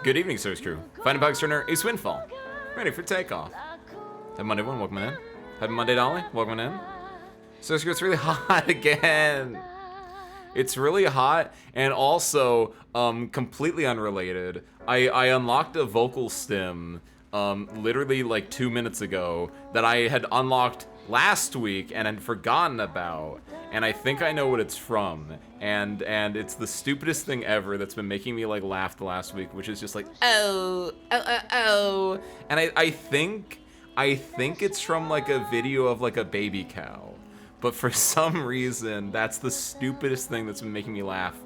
Good evening, Service Crew. Finding Bugs Turner is Windfall. Ready for takeoff. Happy Monday, everyone. Welcome in. Happy Monday, Dolly. Welcome in. Service Crew, it's really hot again. It's really hot, and also, completely unrelated, I unlocked a vocal stim, literally like 2 minutes ago that I had unlocked last week and had forgotten about, and I think I know what it's from, and it's the stupidest thing ever that's been making me like laugh the last week, which is just like, oh, and I think it's from like a video of like a baby cow. But for some reason, that's the stupidest thing that's been making me laugh,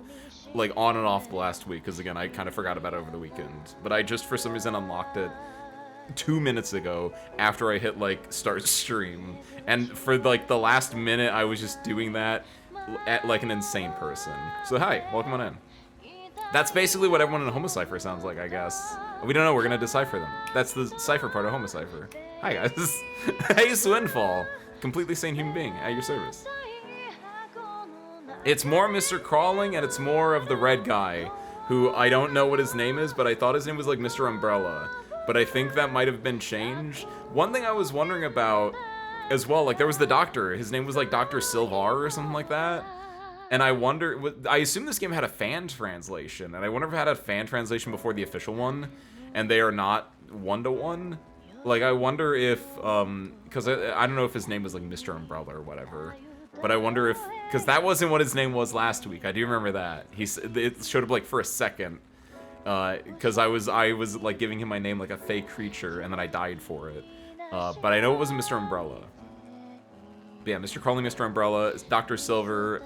like, on and off the last week. Because, again, I kind of forgot about it over the weekend. But I just, for some reason, unlocked it 2 minutes ago after I hit, like, start stream. And for, like, the last minute, I was just doing that at, like, an insane person. So, hi, welcome on in. That's basically what everyone in Homicipher sounds like, I guess. We don't know, we're going to decipher them. That's the cipher part of Homicipher. Hi, guys. Hey, Windfall. Completely sane human being at your service. It's more Mr. Crawling, and it's more of the red guy, who I don't know what his name is, but I thought his name was like Mr. Umbrella. But I think that might have been changed. One thing I was wondering about as well, like there was the doctor. His name was like Dr. Silvar or something like that. And I wonder, I assume this game had a fan translation, and I wonder if it had a fan translation before the official one, and they are not one-to-one. Like, I wonder if, because I don't know if his name was, like, Mr. Umbrella or whatever, but I wonder if, because that wasn't what his name was last week. I do remember that. It showed up, like, for a second, because I was, like, giving him my name like a fake creature, and then I died for it. But I know it wasn't Mr. Umbrella. But yeah, Mr. Crawling, Mr. Umbrella, Dr. Silver,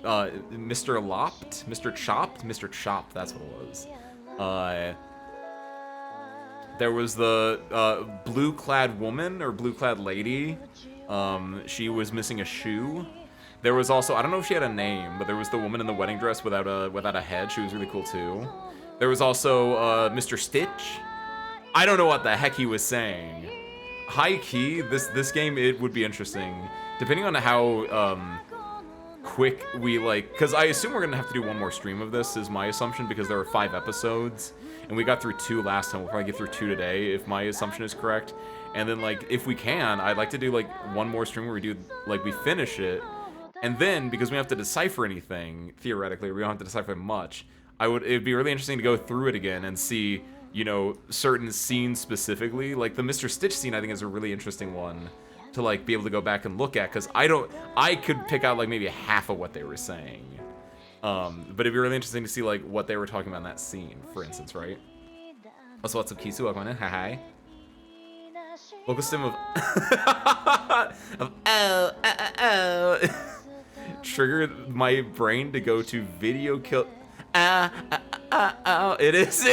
Mr. Lopped, Mr. Chopped, Mr. Chopped, that's what it was. There was the blue-clad woman, or blue-clad lady. She was missing a shoe. There was also, I don't know if she had a name, but there was the woman in the wedding dress without a head. She was really cool, too. There was also Mr. Stitch. I don't know what the heck he was saying. High-key, this game, it would be interesting. Depending on how quick we, like... Because I assume we're going to have to do one more stream of this, is my assumption, because there were 5 episodes. And we got through 2 last time. We'll probably get through 2 today, if my assumption is correct. And then, like, if we can, I'd like to do, like, one more stream where we do, like, we finish it. And then, because we don't have to decipher anything, theoretically, we don't have to decipher much, it'd be really interesting to go through it again and see, you know, certain scenes specifically. Like, the Mr. Stitch scene, I think, is a really interesting one to, like, be able to go back and look at. Because I could pick out, like, maybe half of what they were saying. But it'd be really interesting to see, like, what they were talking about in that scene, for instance, right? Also, what's up, Kisu? Welcome in. Hi. Local stim of... oh. Triggered my brain to go to video kill... It is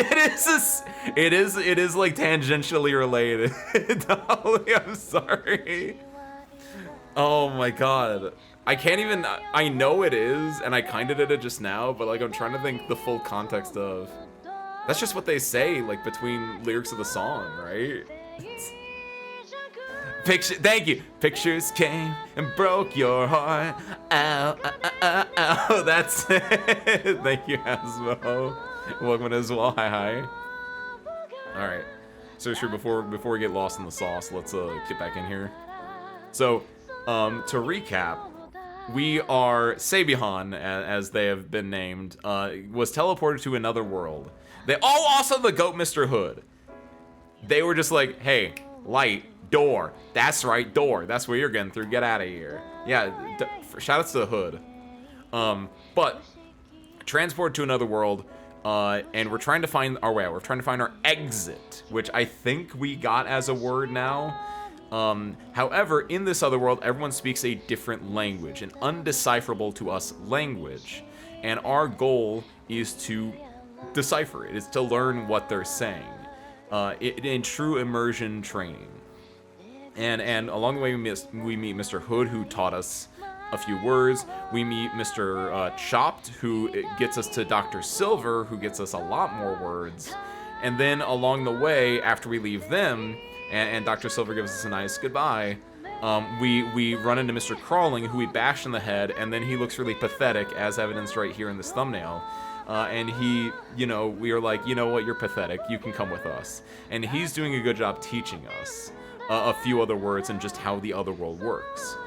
like tangentially related. Dolly, I'm sorry. Oh my god. I can't even, I know it is, and I kind of did it just now, but like I'm trying to think the full context of, that's just what they say, like between lyrics of the song, right? Thank you. Pictures came and broke your heart. Ow, that's it. Thank you, Asmo. Welcome as well. Hi. All right. So sure, before we get lost in the sauce, let's get back in here. So, to recap, we are Sabihan, as they have been named, was teleported to another world. They also the goat Mr. Hood. They were just like, hey, light, door. That's right, door. That's where you're getting through. Get out of here. Yeah, shout outs to the Hood. But transport to another world, and we're trying to find our way out. We're trying to find our exit, which I think we got as a word now. However, in this other world, everyone speaks a different language, an undecipherable to us language, and our goal is to decipher it, is to learn what they're saying, in true immersion training. And along the way, we meet Mr. Hood, who taught us a few words. We meet Mr. Chopped, who gets us to Dr. Silver, who gets us a lot more words. And then along the way, after we leave them, and Dr. Silver gives us a nice goodbye, we run into Mr. Crawling, who we bash in the head, and then he looks really pathetic, as evidenced right here in this thumbnail. And he, you know, we are like, you know what, you're pathetic. You can come with us. And he's doing a good job teaching us a few other words and just how the other world works.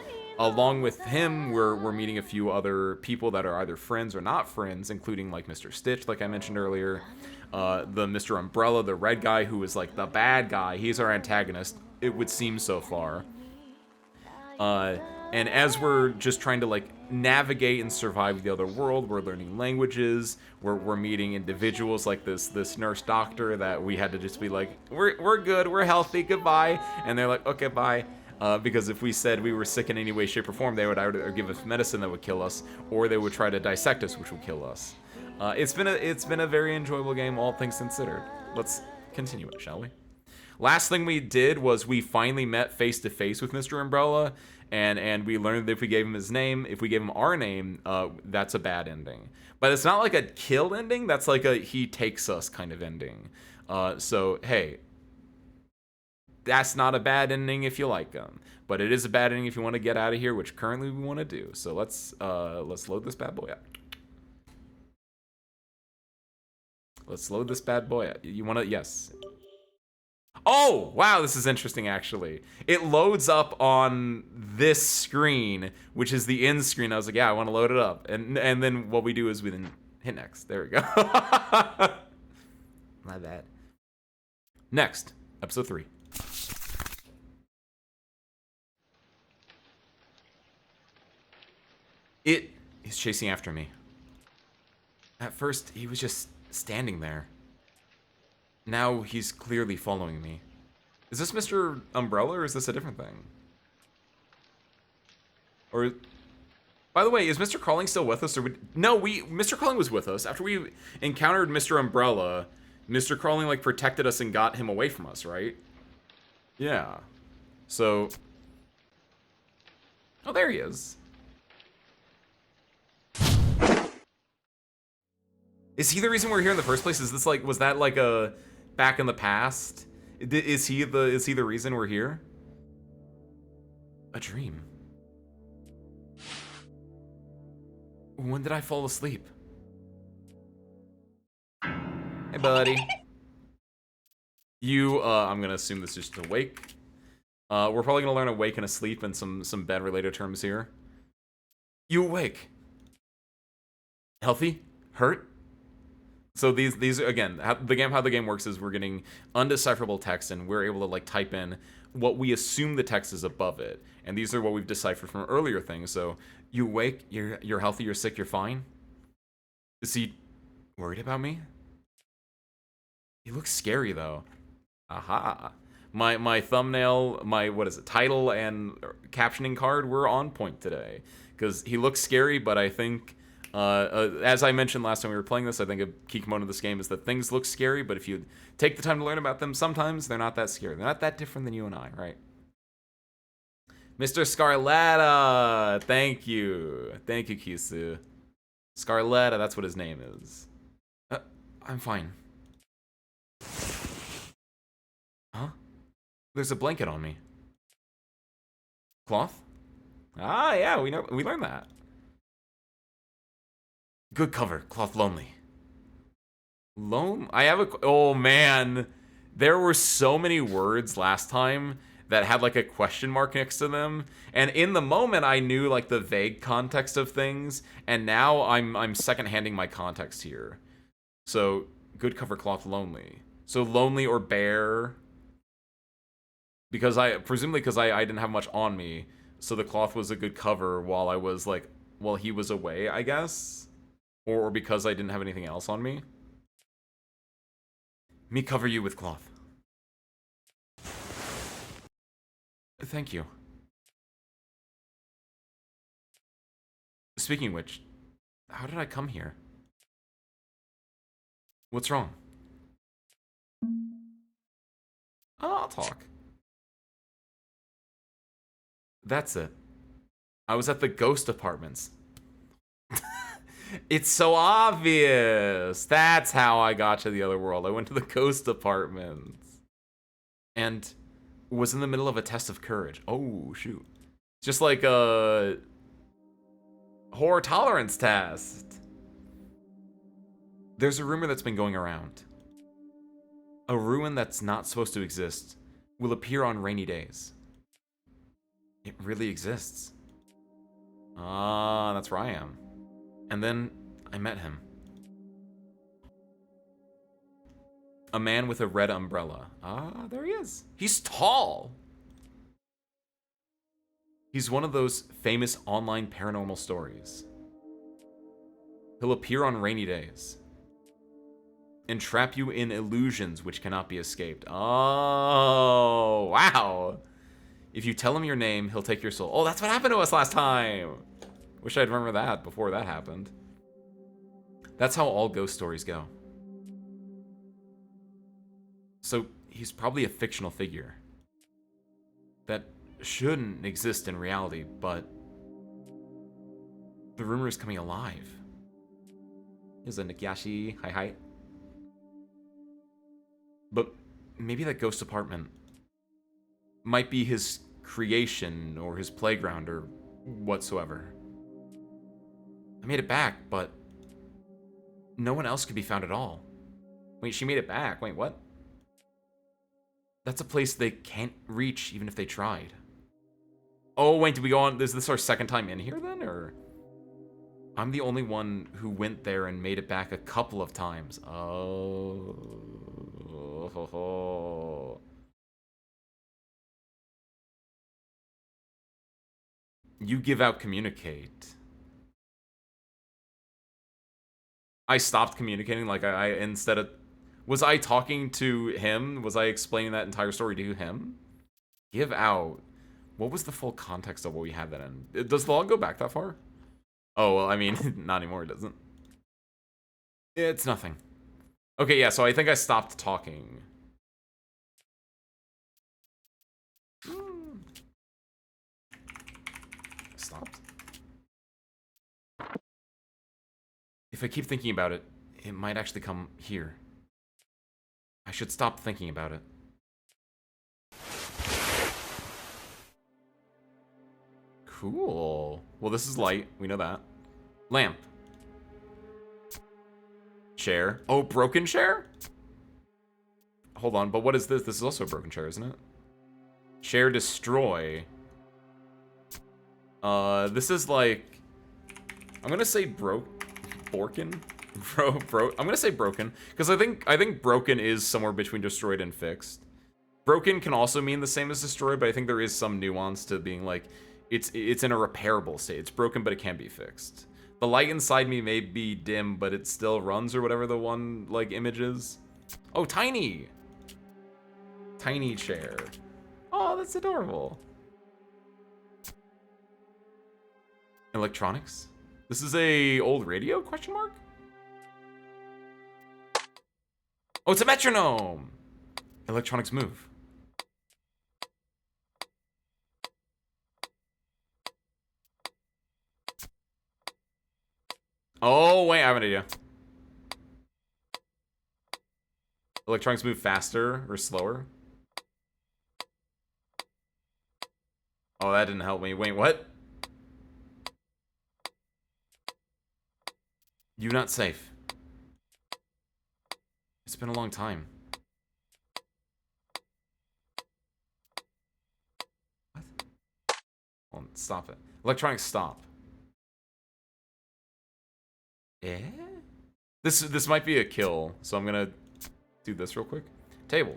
Along with him, we're meeting a few other people that are either friends or not friends, including like Mr. Stitch, like I mentioned earlier, the Mr. Umbrella, the red guy who is like the bad guy. He's our antagonist, it would seem so far. And as we're just trying to like navigate and survive the other world, we're learning languages. We're meeting individuals like this nurse doctor that we had to just be like, we're good, we're healthy, goodbye. And they're like, okay, bye. Because if we said we were sick in any way, shape, or form, they would either give us medicine that would kill us, or they would try to dissect us, which would kill us. It's been a very enjoyable game, all things considered. Let's continue it, shall we? Last thing we did was we finally met face to face with Mr. Umbrella, and we learned that if we gave him his name, if we gave him our name, that's a bad ending. But it's not like a kill ending. That's like a he takes us kind of ending. So hey. That's not a bad ending if you like them, but it is a bad ending if you want to get out of here, which currently we want to do. So let's load this bad boy up. Let's load this bad boy up. You want to? Yes. Oh, wow, this is interesting, actually. It loads up on this screen, which is the end screen. I was like, yeah, I want to load it up. And then what we do is we then hit next. There we go. My bad. Next, episode 3. It is chasing after me. At first, he was just standing there. Now he's clearly following me. Is this Mr. Umbrella or is this a different thing? Or, by the way, is Mr. Crawling still with us? Or no, Mr. Crawling was with us. After we encountered Mr. Umbrella, Mr. Crawling like protected us and got him away from us, right? Yeah. So, oh, there he is. Is he the reason we're here in the first place? Is this like, was that like a back in the past? Is he the reason we're here? A dream. When did I fall asleep? Hey, buddy. You, I'm gonna assume this is just awake. We're probably gonna learn awake and asleep and some bed related terms here. You awake. Healthy? Hurt? So these again, how the game works is we're getting undecipherable text and we're able to like type in what we assume the text is above it. And these are what we've deciphered from earlier things. So you awake, you're healthy, you're sick, you're fine. Is he worried about me? He looks scary though. Aha. My thumbnail, my title and captioning card were on point today. Because he looks scary, but I think as I mentioned last time we were playing this, I think a key component of this game is that things look scary, but if you take the time to learn about them, sometimes they're not that scary. They're not that different than you and I, right? Mr. Scarletta! Thank you. Thank you, Kisu. Scarletta, that's what his name is. I'm fine. Huh? There's a blanket on me. Cloth? Ah, yeah, we learned that. Good cover, cloth lonely. Oh man. There were so many words last time that had like a question mark next to them. And in the moment I knew like the vague context of things. And now I'm second-handing my context here. So, good cover, cloth lonely. So lonely or bare. Because presumably because I didn't have much on me. So the cloth was a good cover while he was away, I guess. Or because I didn't have anything else on me. Me cover you with cloth. Thank you. Speaking of which, how did I come here? What's wrong? Oh, I'll talk. That's it. I was at the ghost apartments. It's so obvious. That's how I got to the other world. I went to the ghost apartments. And was in the middle of a test of courage. Oh, shoot. Just like a horror tolerance test. There's a rumor that's been going around. A ruin that's not supposed to exist will appear on rainy days. It really exists. Ah, that's where I am. And then I met him. A man with a red umbrella. Ah, there he is. He's tall. He's one of those famous online paranormal stories. He'll appear on rainy days and trap you in illusions which cannot be escaped. Oh, wow. If you tell him your name, he'll take your soul. Oh, that's what happened to us last time. Wish I'd remember that before that happened. That's how all ghost stories go. So he's probably a fictional figure that shouldn't exist in reality, but the rumor is coming alive. Here's a Nikyashi. Hi, hi. But maybe that ghost apartment might be his creation or his playground or whatsoever. I made it back, but no one else could be found at all. Wait, she made it back. Wait, what? That's a place they can't reach even if they tried. Oh, wait, did we go on? Is this our second time in here then, or? I'm the only one who went there and made it back a couple of times. Oh. You give out communicate. I stopped communicating, like I instead of... Was I talking to him? Was I explaining that entire story to him? Give out. What was the full context of what we had that in? Does the log go back that far? Oh, well, I mean, not anymore, it doesn't. It's nothing. Okay, yeah, so I think I stopped talking. Stopped? If I keep thinking about it, it might actually come here. I should stop thinking about it. Cool. Well, this is light. We know that. Lamp. Chair. Oh, broken chair? Hold on, but what is this? This is also a broken chair, isn't it? Chair destroy. This is like... I'm gonna say broken? I'm gonna say broken. Because I think broken is somewhere between destroyed and fixed. Broken can also mean the same as destroyed, but I think there is some nuance to being like... It's in a repairable state. It's broken, but it can be fixed. The light inside me may be dim, but it still runs, or whatever the one, like, image is. Oh, tiny! Tiny chair. Oh, that's adorable. Electronics? This is a old radio, question mark? Oh, it's a metronome! Electronics move. Oh, wait, I have an idea. Electronics move faster or slower? Oh, that didn't help me. Wait, what? You not safe. It's been a long time. What? Hold on, stop it. Electronics stop. Eh? This might be a kill, so I'm gonna do this real quick. Table.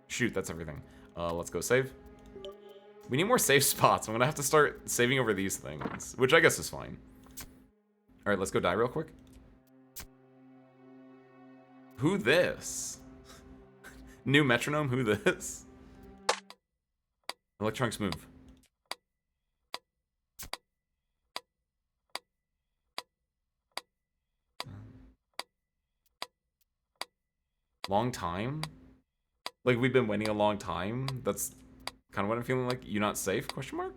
Shoot, that's everything. Let's go save. We need more save spots. I'm gonna have to start saving over these things, which I guess is fine. All right, let's go die real quick. Who this? New metronome, who this? Electronics move. Long time? Like, we've been waiting a long time? That's kind of what I'm feeling like. You not safe? Question mark?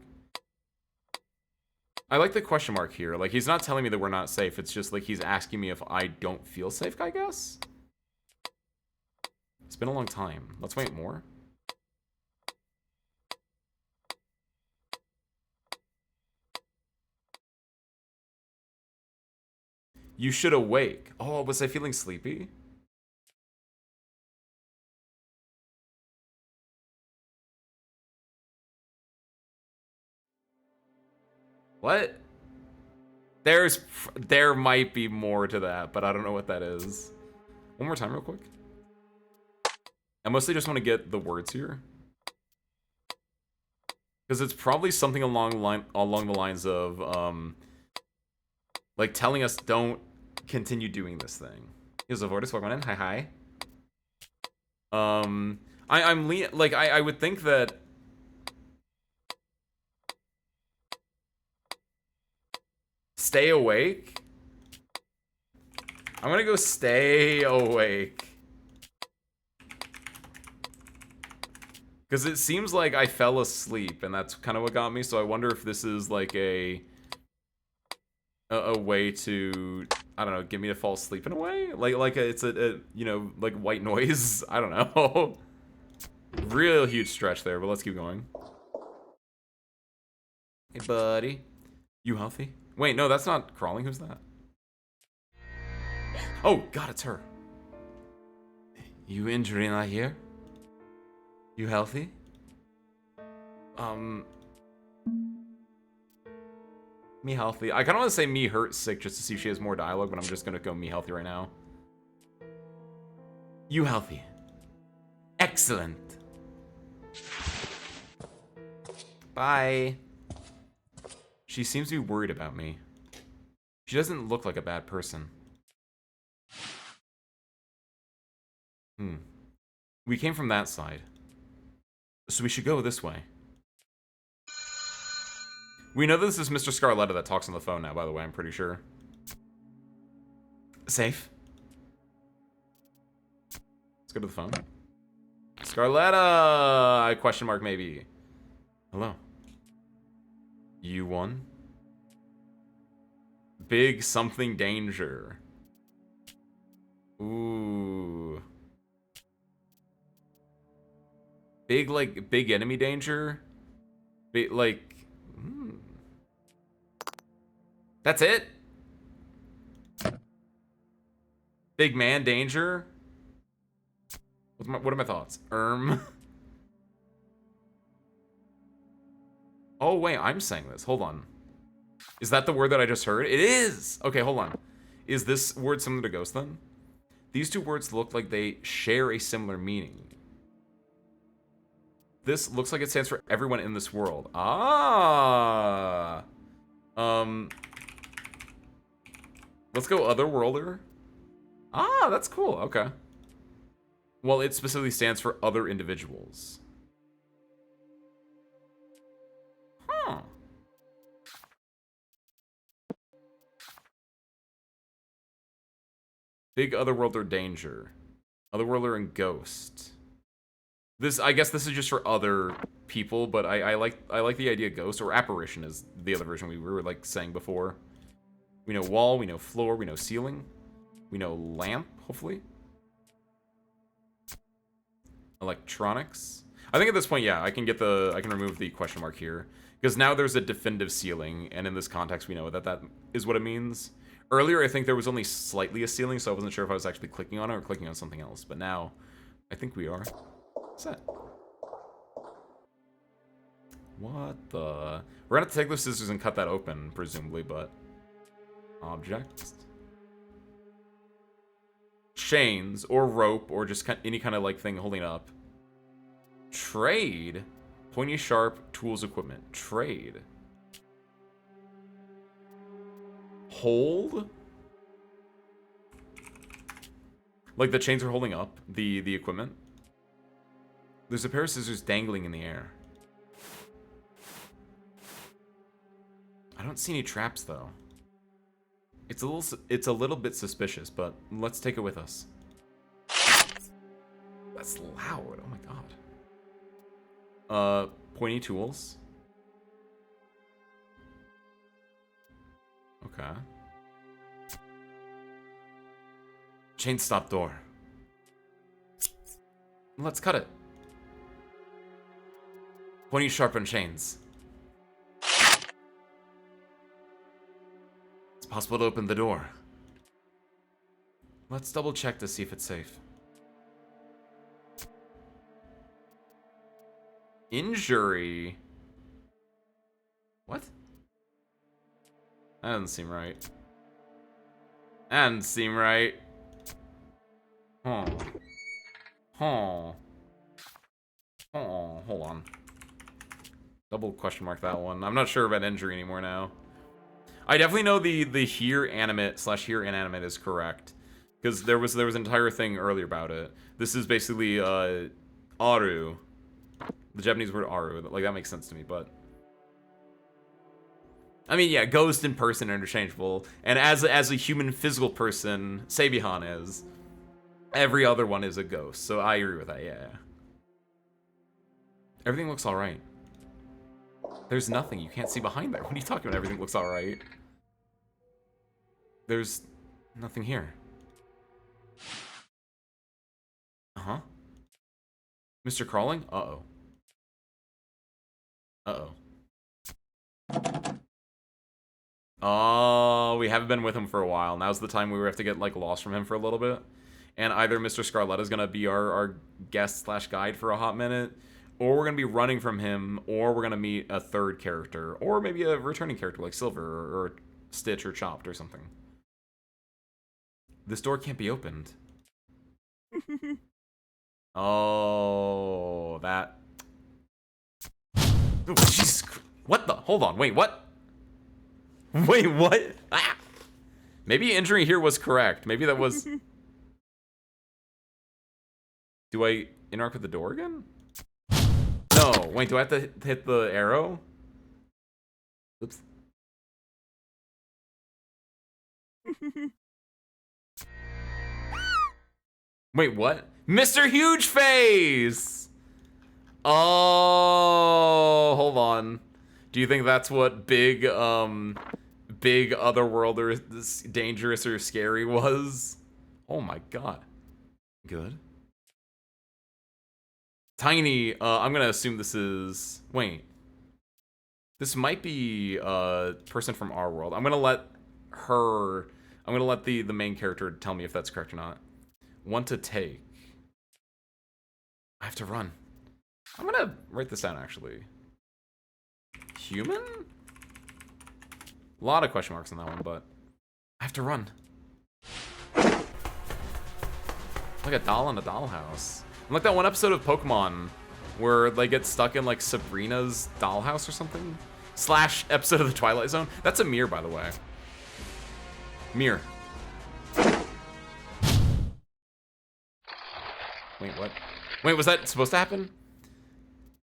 I like the question mark here. Like, he's not telling me that we're not safe. It's just like he's asking me if I don't feel safe, I guess? It's been a long time. Let's wait more. You should awake. Oh, was I feeling sleepy? What? There might be more to that, but I don't know what that is. One more time real quick. I mostly just want to get the words here. Because it's probably something along the lines of, like, telling us don't continue doing this thing. Here's a Vortis, welcome in. Hi. I would think that... Stay awake? I'm gonna go stay awake. Because it seems like I fell asleep, and that's kind of what got me, so I wonder if this is like a way to, I don't know, get me to fall asleep in a way? It's a you know, like white noise? I don't know. Real huge stretch there, but let's keep going. Hey, buddy. You healthy? Wait, no, that's not crawling. Who's that? Oh, God, it's her. You injury not here? You healthy? Me healthy. I kind of want to say me hurt sick just to see if she has more dialogue, but I'm just going to go me healthy right now. You healthy. Excellent. Bye. She seems to be worried about me. She doesn't look like a bad person. We came from that side. So we should go this way. We know this is Mr. Scarletta that talks on the phone now, by the way, I'm pretty sure. Safe. Let's go to the phone. Scarletta! Question mark, maybe. Hello. You won? Big something danger. Ooh. Big enemy danger? Big, like... That's it? Big man danger? What are my thoughts? Oh, wait, I'm saying this. Hold on. Is that the word that I just heard? It is! Okay, hold on. Is this word similar to ghost, then? These two words look like they share a similar meaning. This looks like it stands for everyone in this world. Ah! Let's go Otherworlder. Ah, that's cool. Okay. Well, it specifically stands for other individuals. Huh. Big Otherworlder danger. Otherworlder and ghost. I guess this is just for other people, but I like the idea of ghost, or apparition is the other version we were like saying before. We know wall, we know floor, we know ceiling, we know lamp, hopefully. Electronics. I think at this point, yeah, I can remove the question mark here, because now there's a definitive ceiling, and in this context, we know that that is what it means. Earlier, I think there was only slightly a ceiling, so I wasn't sure if I was actually clicking on it or clicking on something else, but now I think we are. What's that? What the? We're gonna have to take those scissors and cut that open, presumably, but... Object. Chains, or rope, or just any kind of, like, thing holding up. Trade. Pointy, sharp, tools, equipment. Trade. Hold? Like the chains are holding up the equipment. There's a pair of scissors dangling in the air. I don't see any traps, though. It's a little bit suspicious, but let's take it with us. That's loud. Oh my god. Pointy tools. Okay. Chain stop door. Let's cut it. Pointy sharpened chains. It's possible to open the door. Let's double check to see if it's safe. Injury. What? That doesn't seem right. That doesn't seem right. Huh. Huh. Oh, hold on. Double question mark that one. I'm not sure about injury anymore now. I definitely know the here animate / here inanimate is correct. Because there was an entire thing earlier about it. This is basically aru. The Japanese word aru. Like, that makes sense to me, but I mean, yeah, ghost and person are interchangeable. And as a human physical person, Seibihan is. Every other one is a ghost. So I agree with that, yeah. Everything looks alright. There's nothing. You can't see behind there. What are you talking about? Everything looks alright. There's nothing here. Uh-huh. Mr. Crawling? Uh-oh. Uh-oh. Oh, we haven't been with him for a while. Now's the time we have to get, like, lost from him for a little bit. And either Mr. Scarlett is gonna be our guest / guide for a hot minute, or we're gonna be running from him, or we're gonna meet a third character, or maybe a returning character like Silver, or Stitch, or Chopped, or something. This door can't be opened. Oh, that... Oh, Jesus. What the? Hold on. Wait, what? Wait, what? Ah! Maybe injury here was correct. Maybe that was... Do I interact with the door again? No. Wait, do I have to hit the arrow? Oops. Wait, what? Mr. Huge Face! Oh, hold on. Do you think that's what big Otherworld or dangerous or scary was? Oh my god. Good. Tiny, I'm gonna assume this is... Wait. This might be a person from our world. I'm gonna let the main character tell me if that's correct or not. Want to take. I have to run. I'm gonna write this down, actually. Human? A lot of question marks on that one, but I have to run. Like a doll in a dollhouse. I'm like that one episode of Pokemon where they get stuck in like Sabrina's dollhouse or something. / episode of the Twilight Zone. That's a mirror, by the way. Mirror. Wait, what? Wait, was that supposed to happen?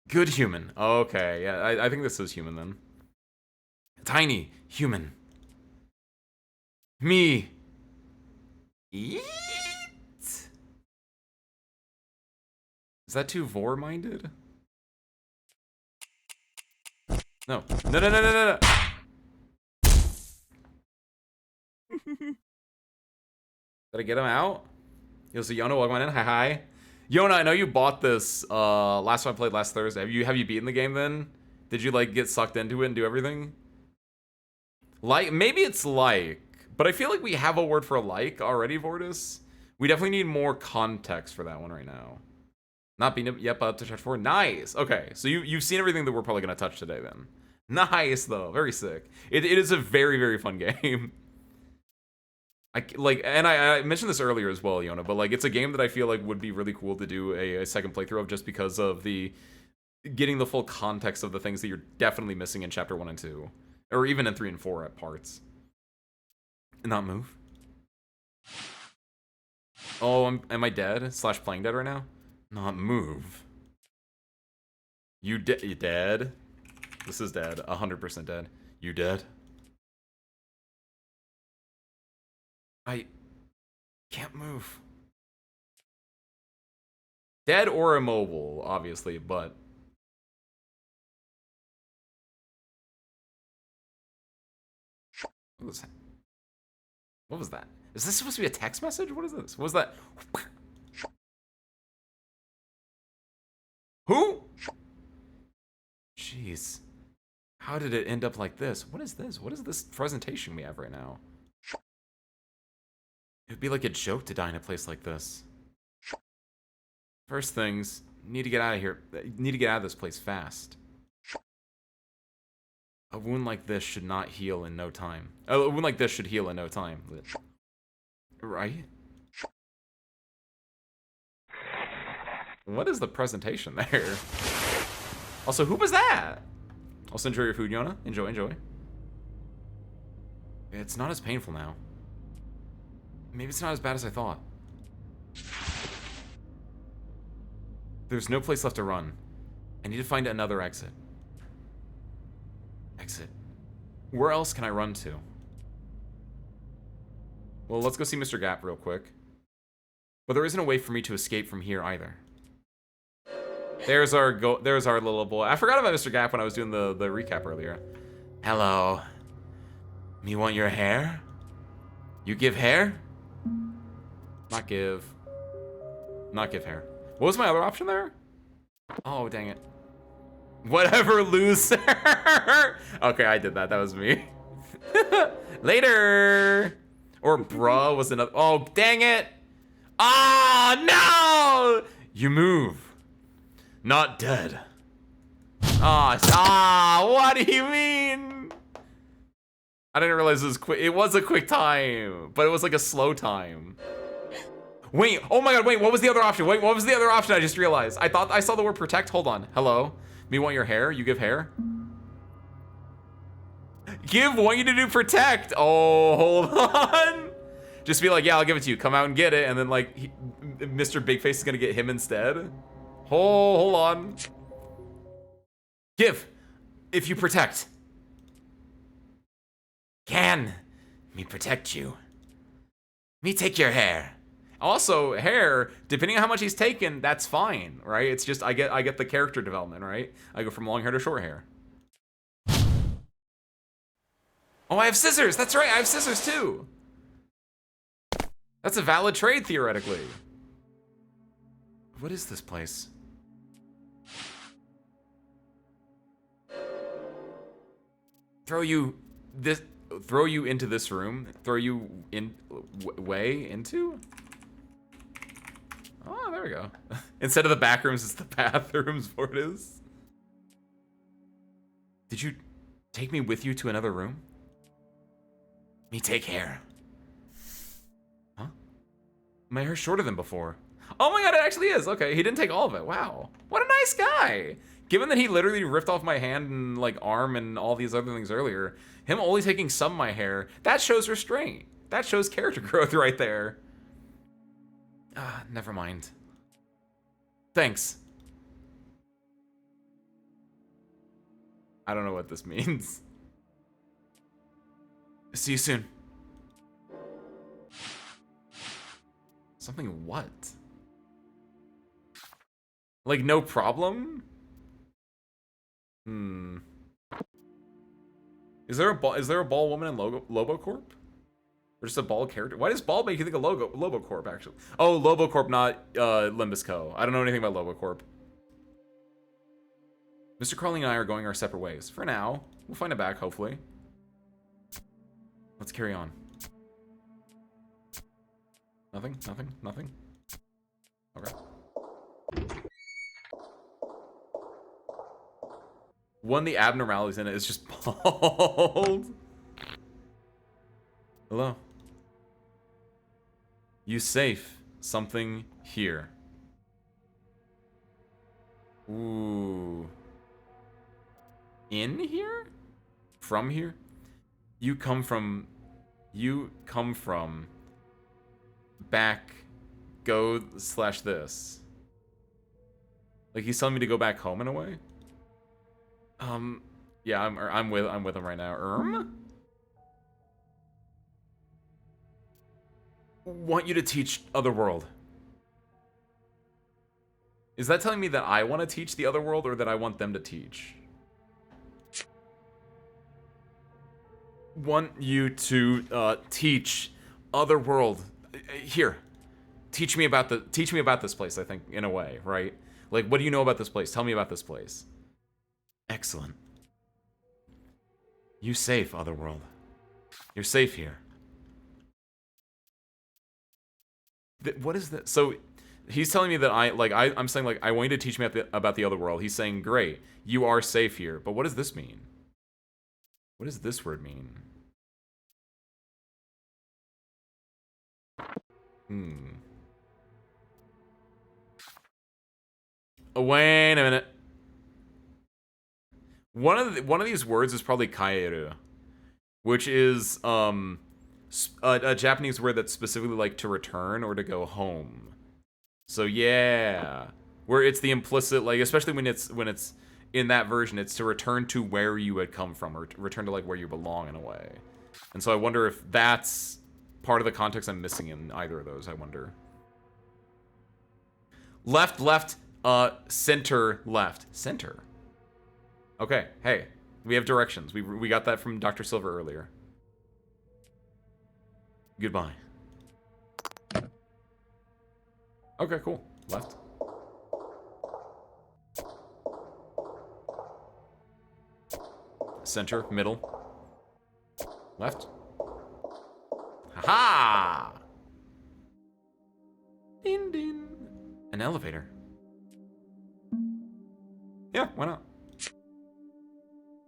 Good human. Okay, yeah, I think this is human then. Tiny. Human. Me. Eat? Is that too vor-minded? No. No, no, no, no, no, no. Did I get him out? Yo, so Yona, welcome in. Hi, hi. Yona, I know you bought this last time I played last Thursday. Have you beaten the game then? Did you like get sucked into it and do everything? Like, maybe it's like, but I feel like we have a word for like already, Vortis. We definitely need more context for that one right now. Not being yet up to touch 4. Nice. Okay, so you've seen everything that we're probably gonna touch today then. Nice though, very sick. It is a very, very fun game. I mentioned this earlier as well, Yona, but like it's a game that I feel like would be really cool to do a second playthrough of, just because of the getting the full context of the things that you're definitely missing in chapter 1 and 2, or even in 3 and 4 at parts. And not move. Oh, am I dead / playing dead right now? Not move. You dead? This is dead. 100% dead. You dead? I can't move. Dead or immobile, obviously, but... What was that? What was that? Is this supposed to be a text message? What is this? What was that? Who? Jeez. How did it end up like this? What is this? What is this presentation we have right now? It'd be like a joke to die in a place like this. First things, need to get out of here. Need to get out of this place fast. A wound like this should not heal in no time. A wound like this should heal in no time. Right? What is the presentation there? Also, who was that? Also, enjoy your food, Yona. Enjoy, enjoy. It's not as painful now. Maybe it's not as bad as I thought. There's no place left to run. I need to find another exit. Exit. Where else can I run to? Well, let's go see Mr. Gap real quick. But there isn't a way for me to escape from here either. There's our little boy. I forgot about Mr. Gap when I was doing the recap earlier. Hello. Me want your hair? You give hair? Not give. Not give hair. What was my other option there? Oh, dang it. Whatever, loser. Okay, I did that. That was me. Later. Or bruh was another. Oh, dang it. Oh, no. You move. Not dead. What do you mean? I didn't realize it was quick. It was a quick time, but it was like a slow time. Wait, oh my god, wait, what was the other option? Wait, what was the other option? I just realized. I thought I saw the word protect. Hold on. Hello? Me want your hair? You give hair? Give want you to do protect. Oh, hold on. Just be like, yeah, I'll give it to you. Come out and get it. And then like, Mr. Bigface is gonna get him instead. Hold on. Give. If you protect. Can. Me protect you. Me take your hair. Also, hair, depending on how much he's taken, that's fine, right? It's just I get the character development, right? I go from long hair to short hair. Oh, I have scissors. That's right. I have scissors too. That's a valid trade theoretically. What is this place? Throw you into this room. Throw you in way into? Oh, there we go. Instead of the back rooms, it's the bathrooms for it is. Did you take me with you to another room? Me take hair. Huh? My hair's shorter than before. Oh my god, it actually is. Okay, he didn't take all of it. Wow. What a nice guy. Given that he literally ripped off my hand and like arm and all these other things earlier, him only taking some of my hair, that shows restraint. That shows character growth right there. Never mind. Thanks. I don't know what this means. See you soon. Something what? Like no problem? Is there a ball woman in Lobocorp? Or just a bald character? Why does bald make you think of Lobocorp, actually? Oh, Lobocorp, not Limbus Co. I don't know anything about Lobocorp. Mr. Carling and I are going our separate ways. For now. We'll find it back, hopefully. Let's carry on. Nothing? Nothing? Nothing? Okay. One of the abnormalities in it is just bald. Hello. You safe. Something here. Ooh. In here? From here? You come from back go / this. Like he's telling me to go back home in a way? Yeah, I'm with him right now. Want you to teach Otherworld. Is that telling me that I want to teach the Otherworld or that I want them to teach? Want you to teach Otherworld. Here. Teach me about this place, I think, in a way, right? Like, what do you know about this place? Tell me about this place. Excellent. You safe, Otherworld. You're safe here. What is that? So he's telling me that I'm saying like I want you to teach me about the other world. He's saying great, you are safe here. But what does this mean? What does this word mean? Oh, wait a minute. One of these words is probably kaeru, which is a Japanese word that's specifically like to return or to go home. So yeah, where it's the implicit, like, especially when it's in that version, it's to return to where you had come from, or to return to like where you belong in a way. And so I wonder if that's part of the context I'm missing in either of those. I wonder. Left, left, center, left, center. Okay, hey, we have directions. We got that from Dr. Silver earlier. Goodbye. Okay, cool. Left. Center, middle. Left. Haha! Din din. An elevator. Yeah, why not?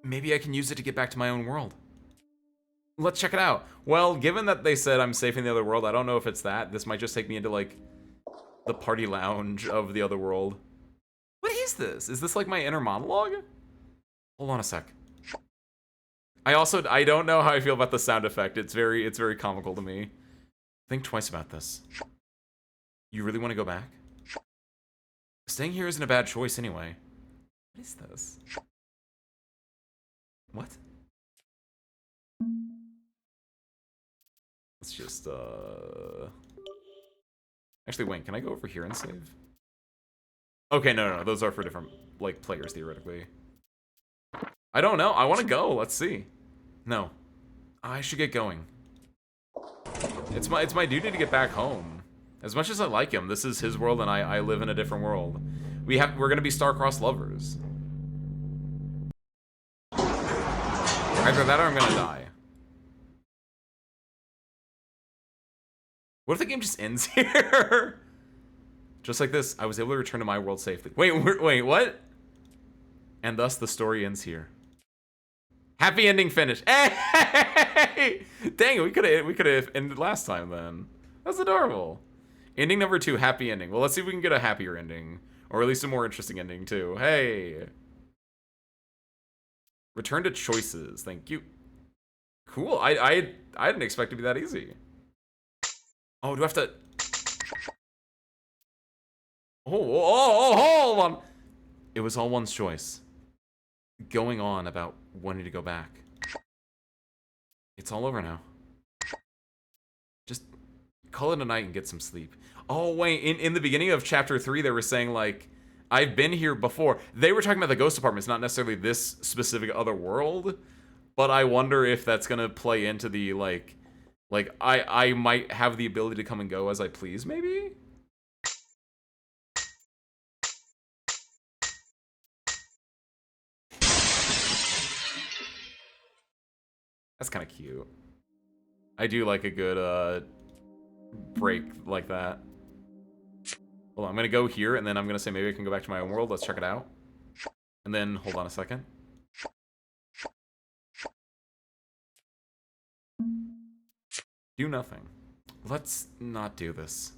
Maybe I can use it to get back to my own world. Let's check it out. Well, given that they said I'm safe in the other world, I don't know if it's that. This might just take me into, like, the party lounge of the other world. What is this? Is this, like, my inner monologue? Hold on a sec. I don't know how I feel about the sound effect. It's very comical to me. Think twice about this. You really want to go back? Staying here isn't a bad choice anyway. What is this? What? Let's just, Actually, wait, can I go over here and save? Okay, no, those are for different, like, players, theoretically. I don't know, I want to go, let's see. No. I should get going. It's my duty to get back home. As much as I like him, this is his world and I live in a different world. We're gonna be star-crossed lovers. Either that or I'm gonna die. What if the game just ends here? Just like this, I was able to return to my world safely. Wait, what? And thus the story ends here. Happy ending finish. Hey! Dang it, we could have ended last time then. That's adorable. Ending number 2, happy ending. Well, let's see if we can get a happier ending. Or at least a more interesting ending too. Hey. Return to choices. Thank you. Cool. I didn't expect it to be that easy. Oh, do I have to... Oh, hold on. It was all one's choice. Going on about wanting to go back. It's all over now. Just call it a night and get some sleep. Oh, wait. In the beginning of chapter 3, they were saying, like, I've been here before. They were talking about the ghost apartments, not necessarily this specific other world. But I wonder if that's going to play into the, like I might have the ability to come and go as I please, maybe? That's kind of cute. I do like a good, break like that. Hold on, I'm gonna go here, and then I'm gonna say maybe I can go back to my own world. Let's check it out. And then, hold on a second. Do nothing. Let's not do this.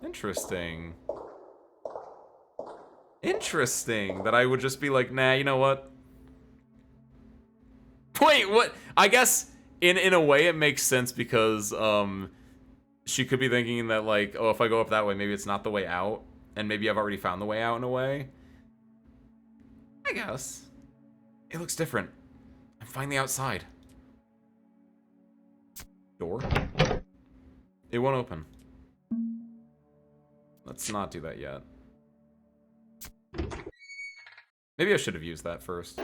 Interesting. Interesting that I would just be like, nah, you know what? Wait, what? I guess in a way it makes sense because she could be thinking that, like, oh, if I go up that way, maybe it's not the way out, and maybe I've already found the way out in a way. I guess. It looks different. I'm finally outside. Door? It won't open. Let's not do that yet. Maybe I should have used that first.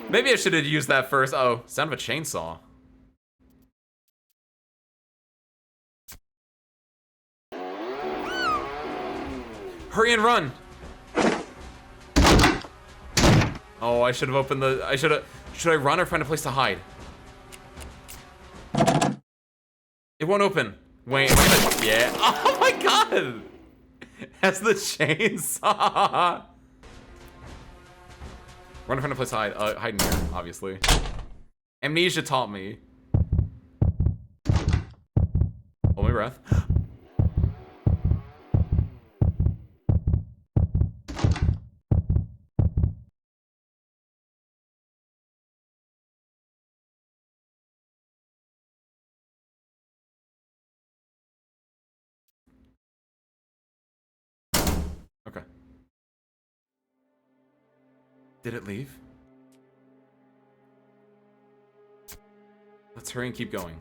Maybe I should have used that first. Oh, sound of a chainsaw. Hurry and run! Oh, I should have opened the... Should I run or find a place to hide? It won't open. Wait, am I gonna... Yeah. Oh my god! That's the chainsaw. We're gonna find a place to hide. Hide in here, obviously. Amnesia taught me. Hold my breath. Okay. Did it leave? Let's hurry and keep going.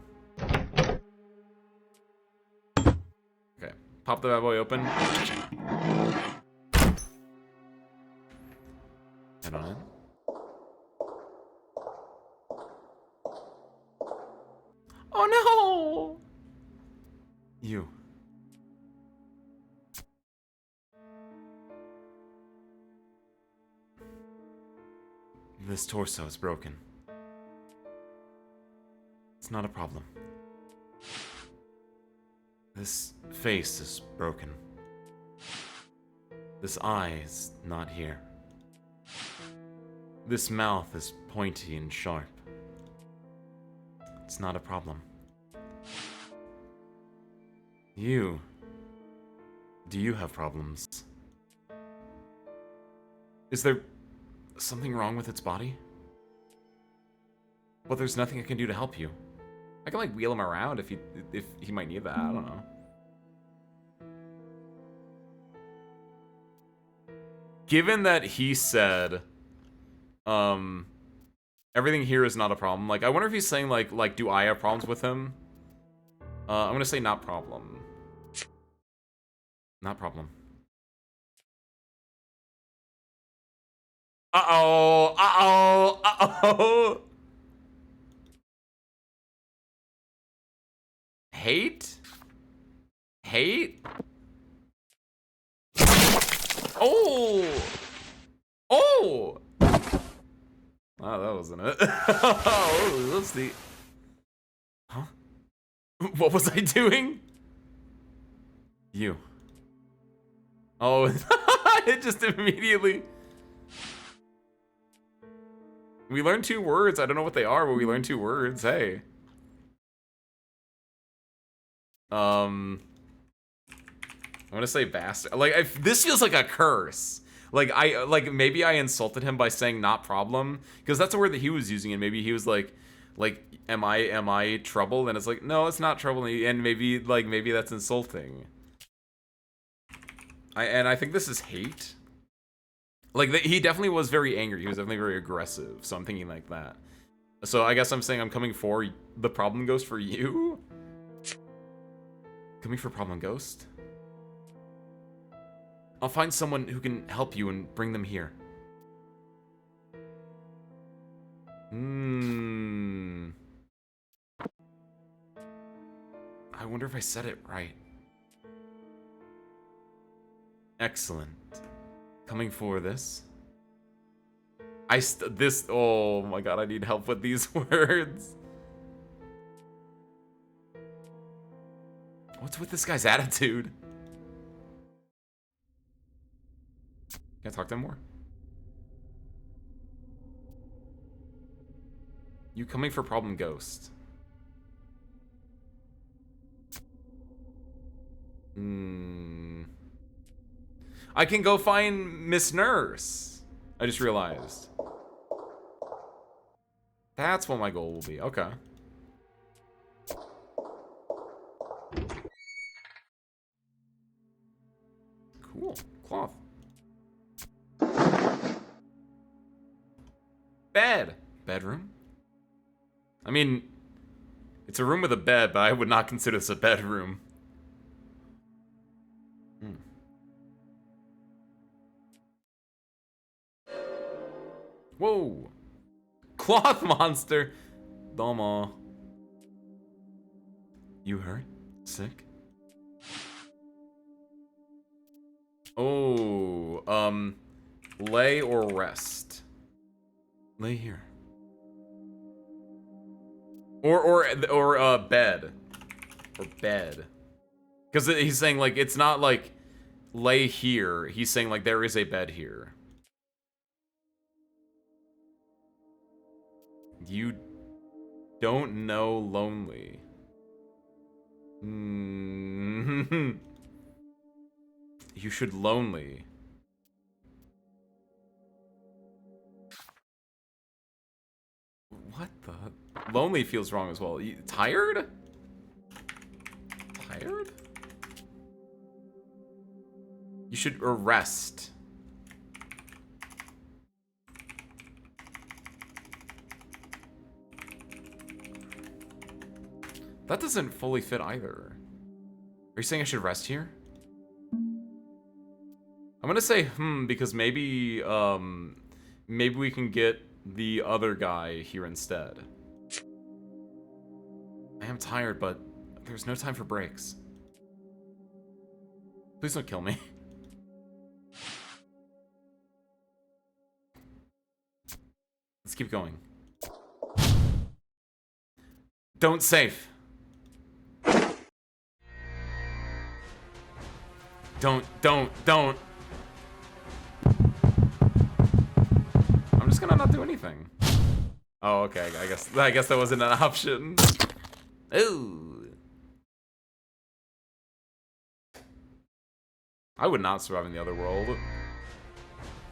Okay. Pop the bad boy open. Head on in. Oh no! You. This torso is broken. It's not a problem. This face is broken. This eye is not here. This mouth is pointy and sharp. It's not a problem. You. Do you have problems? Is there something wrong with its body? Well, there's nothing I can do to help you. I can like wheel him around if he might need that. I don't know. Given that he said, everything here is not a problem. Like, I wonder if he's saying like, do I have problems with him? I'm gonna say not problem. Not problem. Uh-oh, uh-oh, uh-oh. Hate? Hate? Oh! Oh! Oh, that wasn't it. Oh, that's the... Huh? What was I doing? You. Oh, it just immediately... We learned 2 words. I don't know what they are, but we learned 2 words. Hey. I'm gonna say bastard. Like, this feels like a curse. Like, maybe I insulted him by saying not problem, because that's a word that he was using, and maybe he was like, am I trouble? And it's like, no, it's not trouble, and maybe that's insulting. I think this is hate. Like, he definitely was very angry. He was definitely very aggressive, so I'm thinking like that. So I guess I'm saying I'm coming for the problem ghost for you? Coming for problem ghost? I'll find someone who can help you and bring them here. I wonder if I said it right. Excellent. Coming for this. Oh my god, I need help with these words. What's with this guy's attitude? Can I talk to him more? You coming for problem ghost? I can go find Miss Nurse. I just realized. That's what my goal will be. Okay. Cool. Cloth. Bed. Bedroom? I mean, it's a room with a bed, but I would not consider this a bedroom. Whoa. Cloth monster. Domo. You hurt? Sick? Oh, lay or rest? Lay here. Or bed. Or bed. Because he's saying, like, it's not like, lay here. He's saying, like, there is a bed here. You don't know lonely. You should lonely. What the? Lonely feels wrong as well. You, tired? Tired? You should rest. That doesn't fully fit either. Are you saying I should rest here? I'm gonna say because maybe maybe we can get the other guy here instead. I am tired, but there's no time for breaks. Please don't kill me. Let's keep going. Don't save. Don't. I'm just gonna not do anything. Oh, okay. I guess that wasn't an option. Ooh. I would not survive in the other world.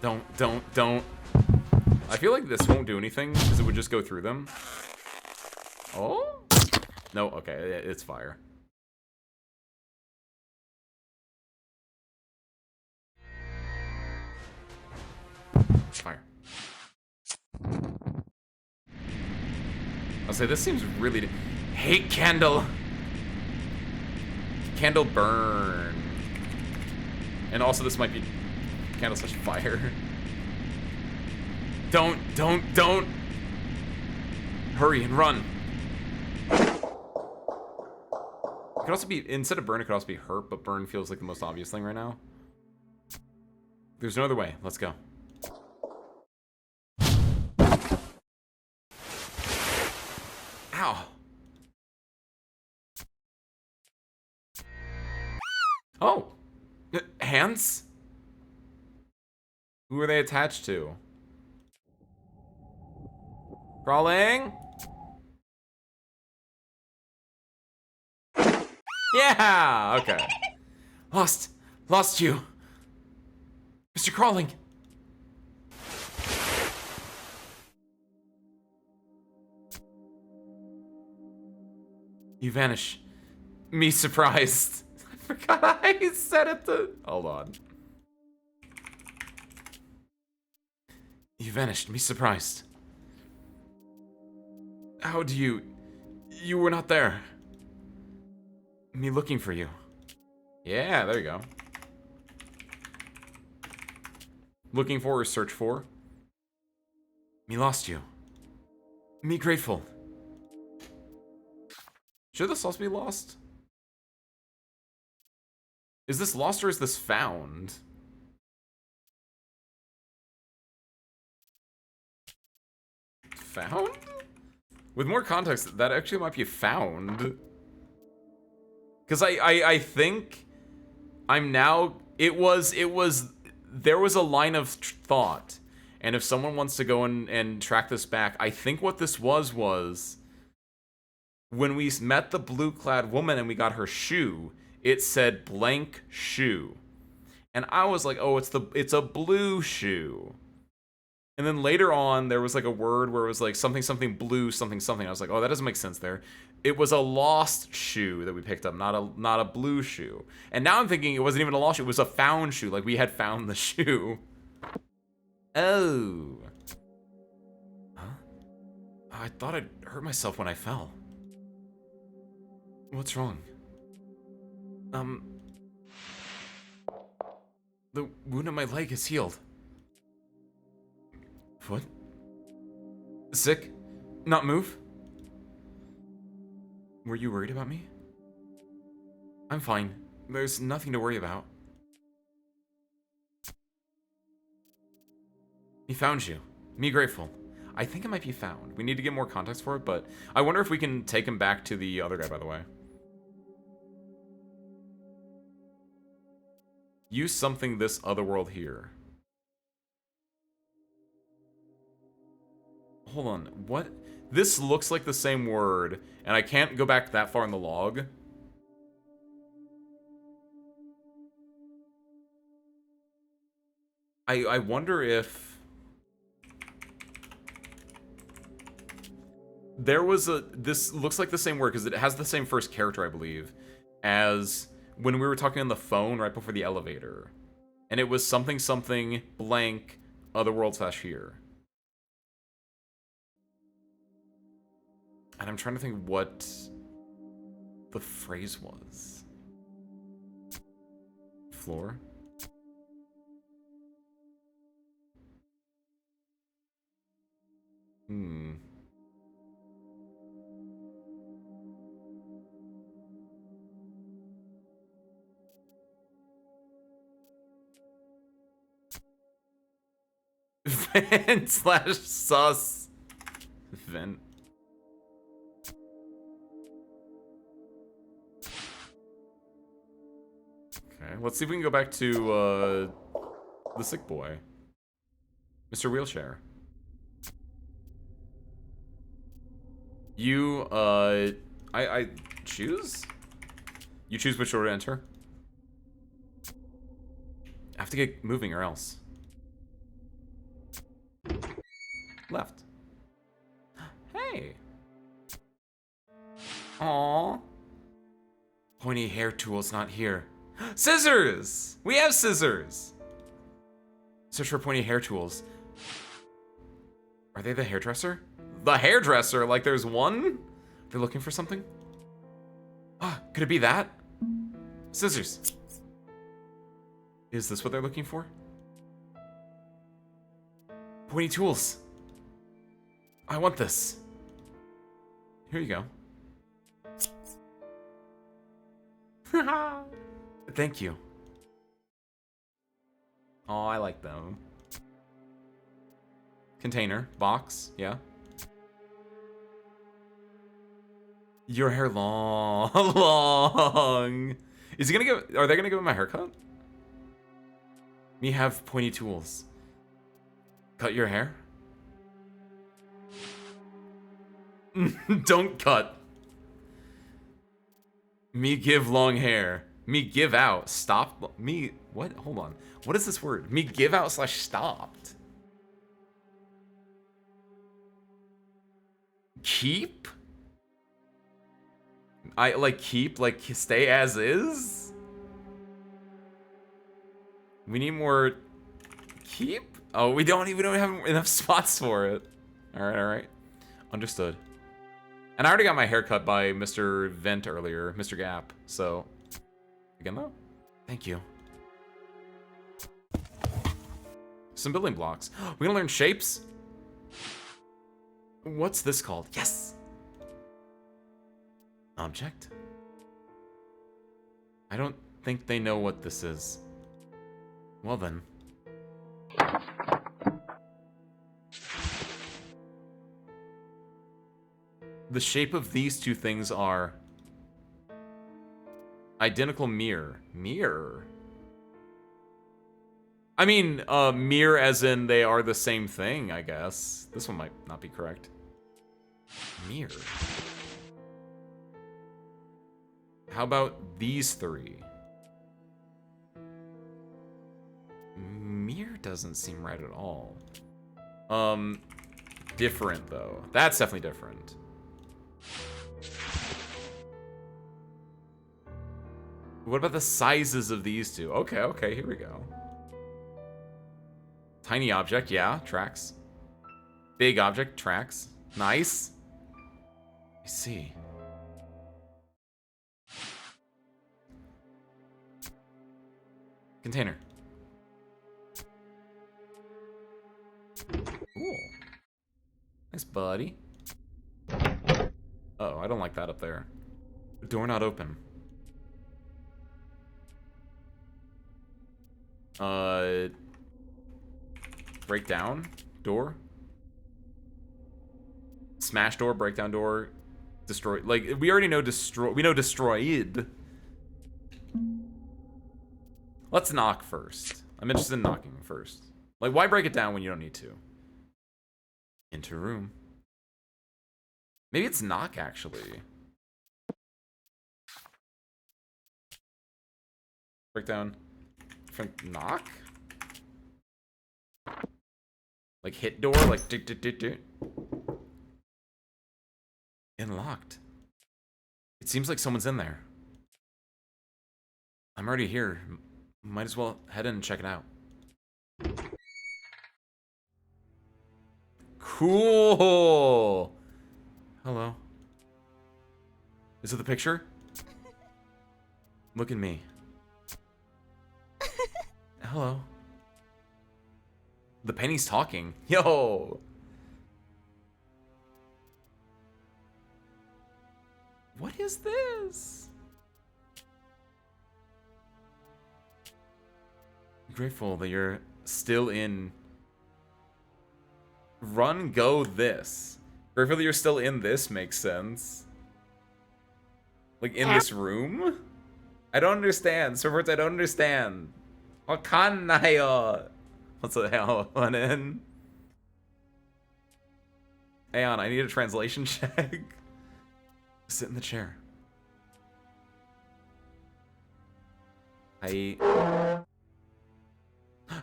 Don't. I feel like this won't do anything because it would just go through them. Oh? No, okay, it's fire. Fire. I'll say this seems really... Hate candle! Candle burn. And also this might be... Candle slash fire. Don't! Hurry and run! It could also be... Instead of burn, it could also be hurt, but burn feels like the most obvious thing right now. There's no other way. Let's go. Ow. Oh. Hands? Who are they attached to? Crawling? Yeah, okay. Lost you. Mr. Crawling. You vanish. Me surprised. I forgot I said it to... Hold on. You vanished. Me surprised. How do you... You were not there. Me looking for you. Yeah, there you go. Looking for or search for. Me lost you. Me grateful. Should this also be lost? Is this lost or is this found? Found? With more context, that actually might be found. Because I think I'm now... There was a line of thought. And if someone wants to go and track this back, I think what this was when we met the blue-clad woman and we got her shoe, it said blank shoe. And I was like, oh, it's a blue shoe. And then later on, there was like a word where it was like something blue, something. I was like, oh, that doesn't make sense there. It was a lost shoe that we picked up, not a blue shoe. And now I'm thinking it wasn't even a lost shoe, it was a found shoe, like we had found the shoe. Oh. Huh? I thought I'd hurt myself when I fell. What's wrong? The wound on my leg is healed. What? Sick? Not move? Were you worried about me? I'm fine. There's nothing to worry about. He found you. Me grateful. I think it might be found. We need to get more context for it, but I wonder if we can take him back to the other guy, by the way. Use something this otherworld here. Hold on, what? This looks like the same word, and I can't go back that far in the log. I wonder if... There was a... This looks like the same word, because it has the same first character, I believe, as when we were talking on the phone right before the elevator. And it was something something blank otherworld / here. And I'm trying to think what the phrase was. Floor? Hmm. Vent / sus. Vent. Okay, let's see if we can go back to, the sick boy. Mr. Wheelchair. You, I choose? You choose which door to enter? I have to get moving or else. Left. Hey. Aww. Pointy hair tool's not here. Scissors! We have scissors! Search for pointy hair tools. Are they the hairdresser? The hairdresser? Like there's one? They're looking for something? Ah, could it be that? Scissors. Is this what they're looking for? Pointy tools. I want this. Here you go. Thank you. Oh, I like them. Container, box, yeah. Your hair long, long. Is he gonna give? Are they gonna give him a haircut? Me have pointy tools. Cut your hair. Don't cut. Me give long hair. Me give out. Stop. Me. What? Hold on. What is this word? Me give out / stopped. Keep? I like keep, like stay as is? We need more keep? Oh, we don't have enough spots for it. Alright. Understood. And I already got my hair cut by Mr. Vent earlier, Mr. Gap, so... Again, though? Thank you. Some building blocks. We gonna learn shapes? What's this called? Yes! Object? I don't think they know what this is. Well then. The shape of these two things are... Identical mirror. Mirror? I mean, mirror as in they are the same thing, I guess. This one might not be correct. Mirror. How about these three? Mirror doesn't seem right at all. Different, though. That's definitely different. What about the sizes of these two? Okay, here we go. Tiny object, yeah, tracks. Big object, tracks. Nice. I see. Container. Cool. Nice, buddy. Uh-oh, I don't like that up there. Door not open. Break down door. Smash door, breakdown door, destroy. Like we already know destroy. We know destroyed. Let's knock first. I'm interested in knocking first. Like, why break it down when you don't need to? Enter room. Maybe it's knock, actually. Break down. Knock? Like, hit door? Like, do. Unlocked. It seems like someone's in there. I'm already here. Might as well head in and check it out. Cool! Hello. Is it the picture? Look at me. Hello. The painting's talking. Yo! What is this? I'm grateful that you're still in. Run, go, this. Grateful that you're still in this makes sense. Like, in this room? I don't understand. Servers, I don't understand. Wakanayo. What's the hell? One in. Aeon, I need a translation check. Sit in the chair.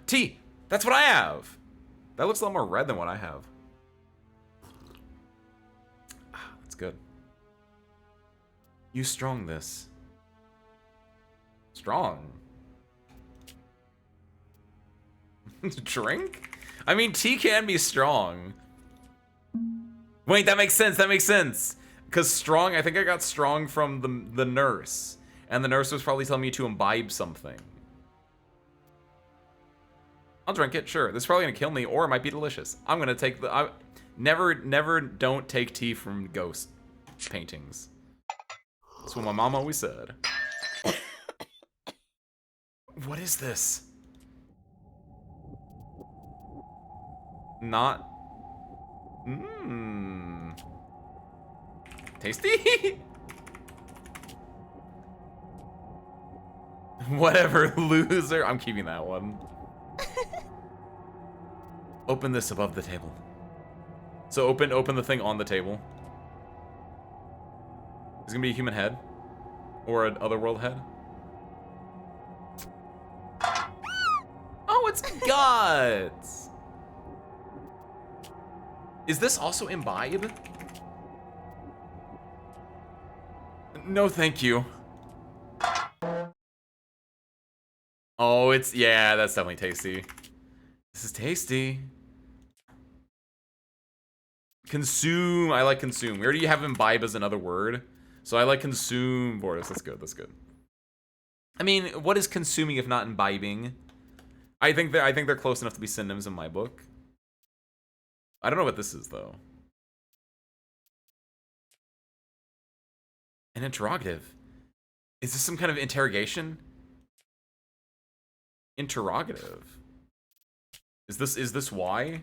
Tea! That's what I have! That looks a lot more red than what I have. That's good. You strong this. Strong? Drink? I mean, tea can be strong. Wait, that makes sense, that makes sense. Because strong, I think I got strong from the nurse. And the nurse was probably telling me to imbibe something. I'll drink it, sure. This is probably gonna kill me, or it might be delicious. I'm gonna take the... Never don't take tea from ghost paintings. That's what my mom always said. What is this? Not... Mmm... Tasty? Whatever, loser. I'm keeping that one. Open this above the table. So open the thing on the table. Is it gonna be a human head? Or an Otherworld head? Oh, it's guts! Is this also imbibe? No, thank you. Oh, it's... Yeah, that's definitely tasty. This is tasty. Consume. I like consume. We already have imbibe as another word. So I like consume, Boris. That's good. That's good. I mean, what is consuming if not imbibing? I think they're close enough to be synonyms in my book. I don't know what this is, though. An interrogative. Is this some kind of interrogation? Interrogative. Is this why?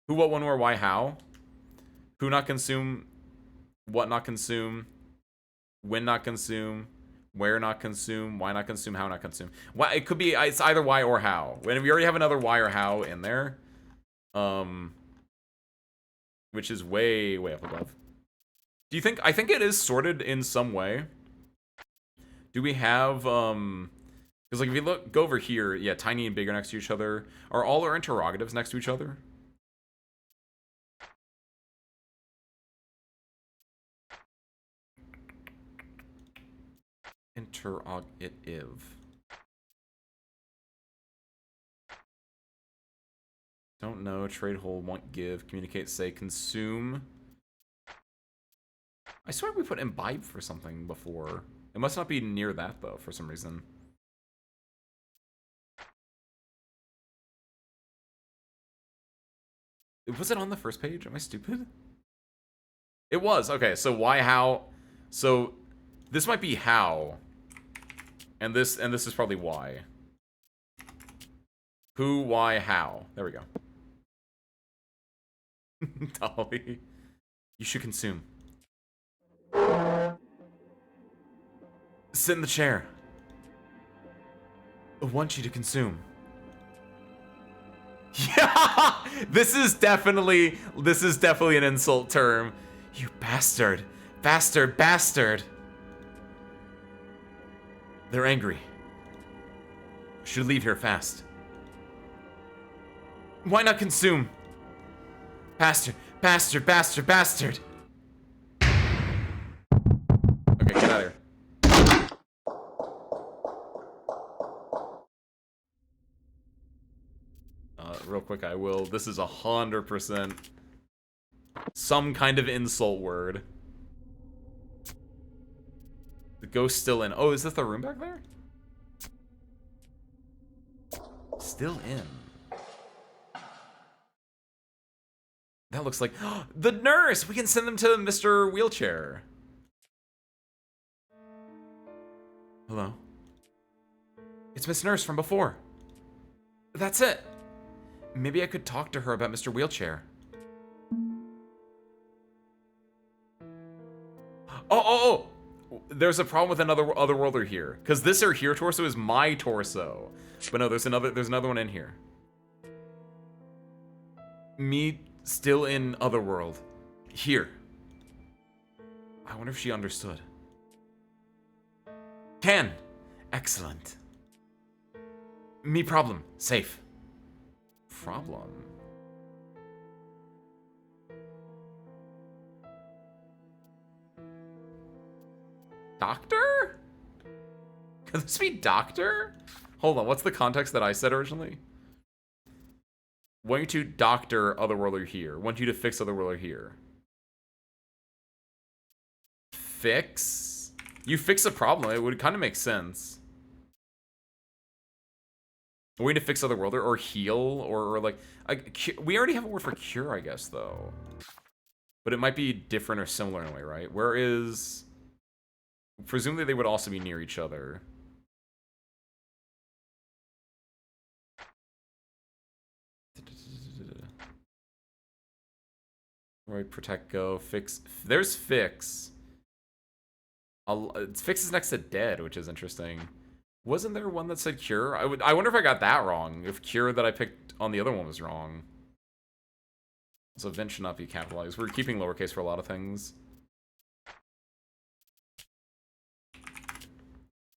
Who, what, when, where, why, how? Who not consume? What not consume? When not consume? Where not consume? Why not consume? How not consume? Why? It could be. It's either why or how. When we already have another why or how in there, which is way up above. Do you think? I think it is sorted in some way. Do we have because like if you go over here, yeah, tiny and bigger next to each other. Are all our interrogatives next to each other? Interrogative. Don't know. Trade, hold, want, give, communicate, say, consume. I swear we put imbibe for something before. It must not be near that, though, for some reason. Was it on the first page? Am I stupid? It was. Okay, so why, how? So this might be how. And this is probably why. Who, why, how. There we go. Dolly. You should consume. Sit in the chair. want you to consume. Yeah! This is definitely an insult term. You bastard. Bastard, bastard. They're angry. Should leave here fast. Why not consume? Bastard, bastard, bastard, bastard. Okay, get out of here. Real quick, I will. This is 100% some kind of insult word. The ghost's still in. Oh, is this the room back there? Still in. That looks like the nurse. We can send them to Mr. Wheelchair. Hello. It's Miss Nurse from before. That's it. Maybe I could talk to her about Mr. Wheelchair. Oh! There's a problem with another Otherworlder here, because this here torso is my torso, but no, there's another one in here. Me still in Otherworld, here. I wonder if she understood. Can, excellent. Me problem, safe. Problem. Doctor? Could this be doctor? Hold on, what's the context that I said originally? Want you to doctor Otherworlder here. Want you to fix Otherworlder here. Fix? You fix a problem, it would kind of make sense. A way to fix Otherworlder, or heal, or like... we already have a word for cure, I guess, though. But it might be different or similar in a way, right? Where is... Presumably they would also be near each other. Right, protect, go, fix. There's fix. Fix is next to dead, which is interesting. Wasn't there one that said cure? I wonder if I got that wrong. If cure that I picked on the other one was wrong. So event should not be capitalized. We're keeping lowercase for a lot of things.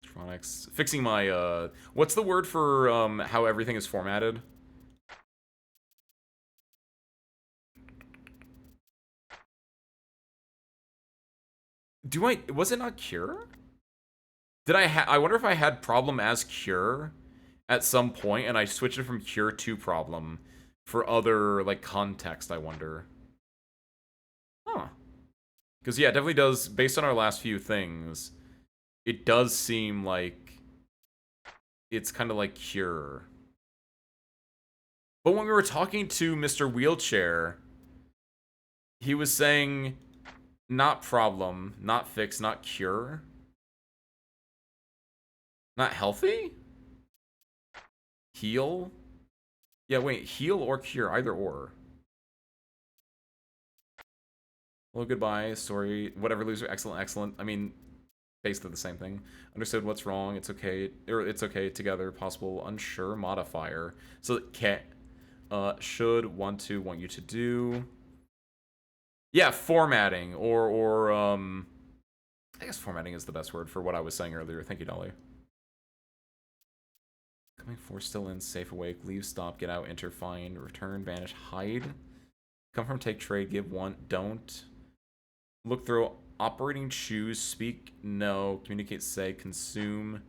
Electronics. Fixing my, what's the word for, how everything is formatted? Was it not cure? Did I wonder if I had problem as cure at some point, and I switched it from cure to problem for other, like, context, I wonder. Huh. Because, yeah, it definitely does, based on our last few things, it does seem like it's kind of like cure. But when we were talking to Mr. Wheelchair, he was saying not problem, not fix, not cure. Not healthy? Heal? Yeah, wait, heal or cure, either or. Hello, goodbye, sorry, whatever, loser, excellent, excellent. I mean, basically the same thing. Understood what's wrong, it's okay, or it's okay, together, possible, unsure, modifier. So, should, want you to do. Yeah, formatting, or I guess formatting is the best word for what I was saying earlier. Thank you, Dolly. Coming for, still in, safe, awake, leave, stop, get out, enter, find, return, vanish, hide. Come from, take, trade, give, want, don't. Look through, operating, choose, speak, no, communicate, say, consume.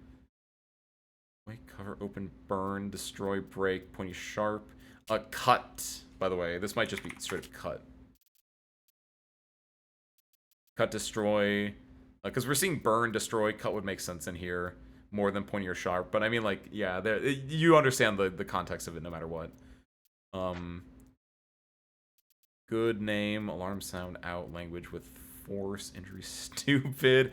Wait, cover, open, burn, destroy, break, pointy, sharp. Cut, by the way. This might just be straight up cut. Cut, destroy. Because we're seeing burn, destroy, cut would make sense in here. More than pointy or sharp, but I mean, like, yeah, you understand the context of it no matter what. Good name, alarm sound out, language with force, injury, stupid.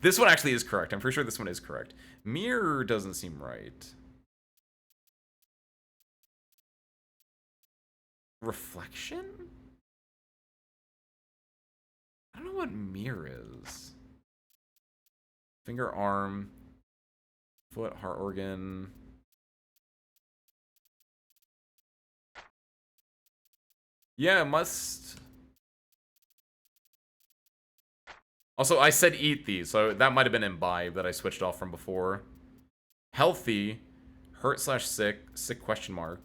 This one actually is correct. I'm pretty sure this one is correct. Mirror doesn't seem right. Reflection? I don't know what mirror is. Finger, arm. Foot, heart organ. Yeah, it must... Also, I said eat these, so that might have been imbibe that I switched off from before. Healthy. Hurt slash sick. Sick question mark.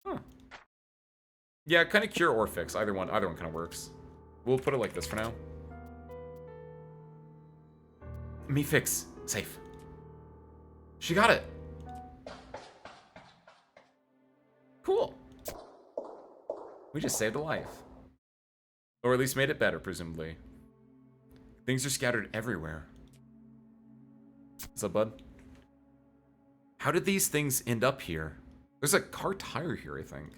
Huh. Yeah, kind of cure or fix. Either one kind of works. We'll put it like this for now. Me fix. Safe. She got it. Cool. We just saved a life. Or at least made it better, presumably. Things are scattered everywhere. What's up, bud? How did these things end up here? There's a car tire here, I think.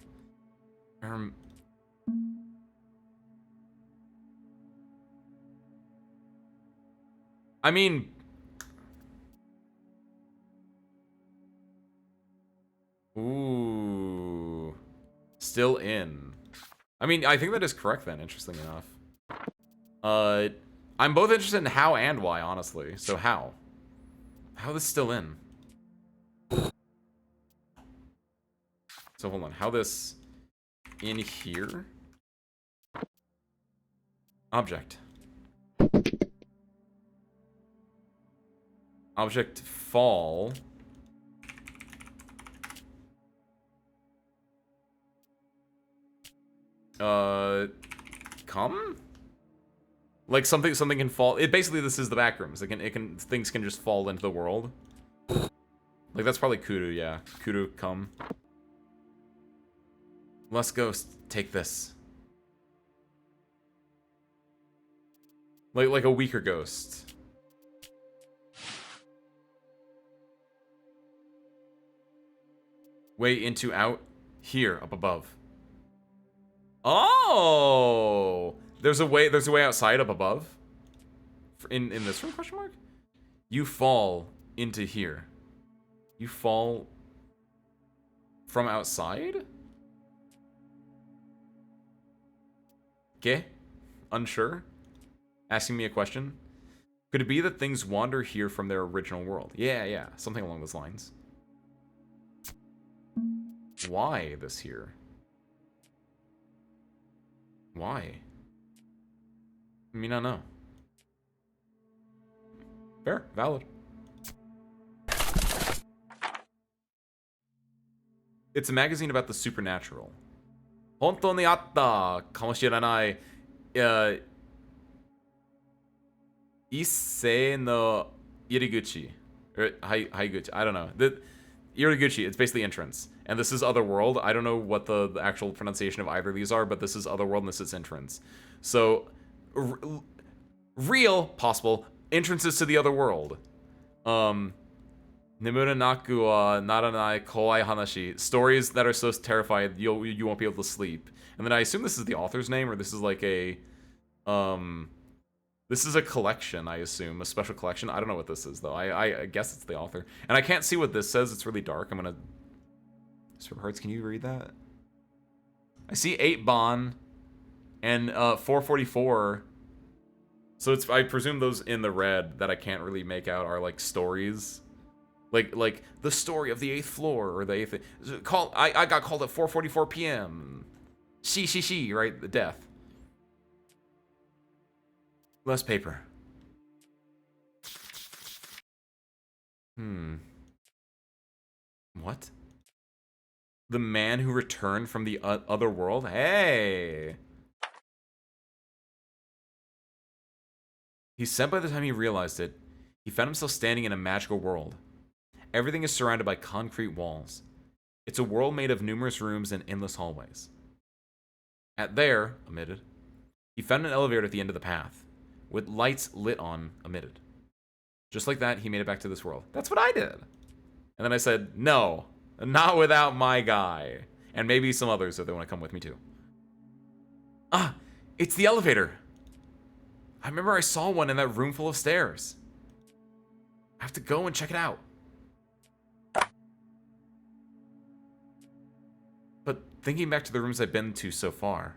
I mean... Ooh. Still in. I mean, I think that is correct then, interestingly enough. I'm both interested in how and why, honestly. So how? How this still in? So hold on, how this in here? Object. Object fall. Come? Like something can fall. It basically this is the back rooms. Things can just fall into the world. Like that's probably Kudu, yeah. Kudu, come. Let's go take this. Like a weaker ghost. Way into out here up above. Oh, there's a way outside up above. In this room? Question mark. You fall into here. You fall from outside. Okay, unsure. Asking me a question. Could it be that things wander here from their original world? Yeah, something along those lines. Why this here? Why? I mean, I don't know. Fair, valid. It's a magazine about the supernatural. 本当にあったかもしれない。一斉の入り口. Or Haiguchi. I don't know. The Iriguchi, it's basically entrance. And this is Otherworld. I don't know what the actual pronunciation of either of these are, but this is Otherworld and this is entrance. So, real, possible, entrances to the Otherworld. Nemura naku wa naranai kowai hanashi. Stories that are so terrified you won't be able to sleep. And then I assume this is the author's name, or this is like a... This is a collection, I assume. A special collection. I don't know what this is, though. I guess it's the author. And I can't see what this says. It's really dark. I'm gonna... Super Hearts, can you read that? I see 8 Bon and 444. So it's... I presume those in the red that I can't really make out are, like, stories. Like the story of the 8th floor, or the 8th... I got called at 4:44 p.m. She, right? The death. Less paper. What? The man who returned from the other world? Hey! He said by the time he realized it, he found himself standing in a magical world. Everything is surrounded by concrete walls. It's a world made of numerous rooms and endless hallways. Omitted, he found an elevator at the end of the path, with lights lit on, omitted. Just like that, he made it back to this world. That's what I did. And then I said, no, not without my guy. And maybe some others if they want to come with me too. Ah, it's the elevator. I remember I saw one in that room full of stairs. I have to go and check it out. But thinking back to the rooms I've been to so far,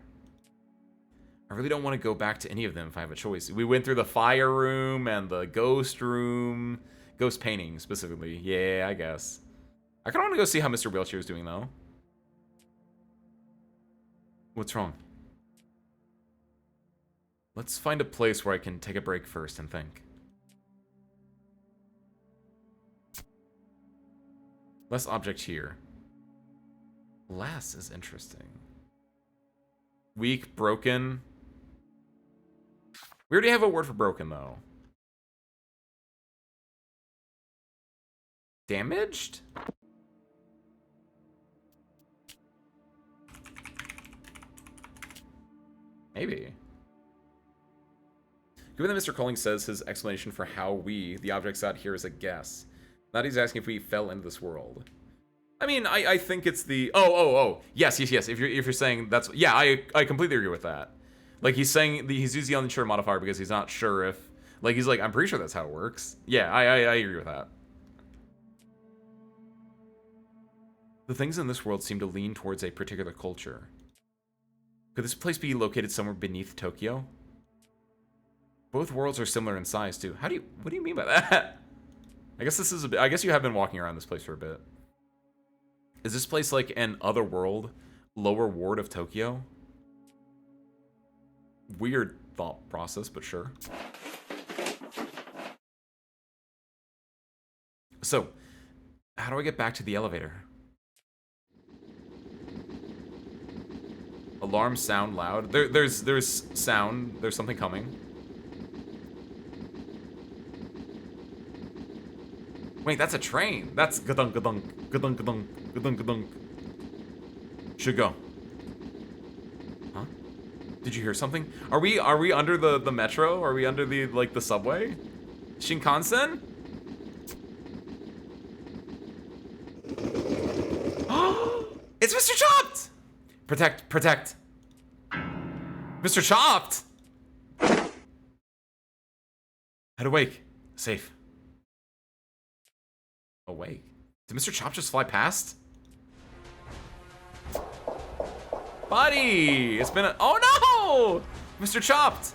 I really don't want to go back to any of them if I have a choice. We went through the fire room and the ghost room. Ghost painting, specifically. Yeah, I guess. I kind of want to go see how Mr. Wheelchair is doing, though. What's wrong? Let's find a place where I can take a break first and think. Less object here. Less is interesting. Weak, broken. We already have a word for broken, though. Damaged? Maybe. Given that Mr. Colling says his explanation for how we, the objects out here, is a guess. Not he's asking if we fell into this world. I mean, I think it's the... Oh. Yes. If you're saying that's... Yeah, I completely agree with that. Like, he's saying... He's using the unsure modifier because he's not sure if... Like, he's like, I'm pretty sure that's how it works. Yeah, I agree with that. The things in this world seem to lean towards a particular culture. Could this place be located somewhere beneath Tokyo? Both worlds are similar in size, too. What do you mean by that? I guess this is a bit... I guess you have been walking around this place for a bit. Is this place like an Otherworld, lower ward of Tokyo? Weird thought process, but sure. So, how do I get back to the elevator? Alarms sound loud. There's sound. There's something coming. Wait, that's a train. That's gadunk gadunk gadunk gadunk gadunk gadunk. Should go. Huh? Did you hear something? Are we under the metro? Are we under the subway? Shinkansen? It's Mr. Chopped! Protect. Mr. Chopped! Head awake. Safe. Awake. Did Mr. Chop just fly past? Buddy! It's been a... Oh no! Mr. Chopped!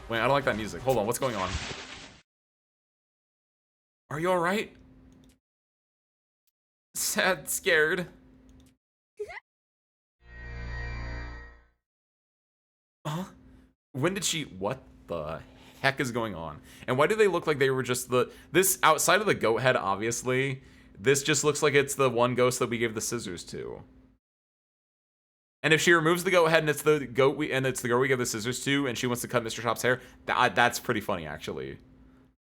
Wait, I don't like that music. Hold on, what's going on? Are you alright? Sad, scared. Huh? When did she... What the heck is going on? And why do they look like they were just this outside of the goat head, obviously, this just looks like it's the one ghost that we gave the scissors to. And if she removes the goat head and it's the girl we give the scissors to, and she wants to cut Mr. Chop's hair, that's pretty funny actually.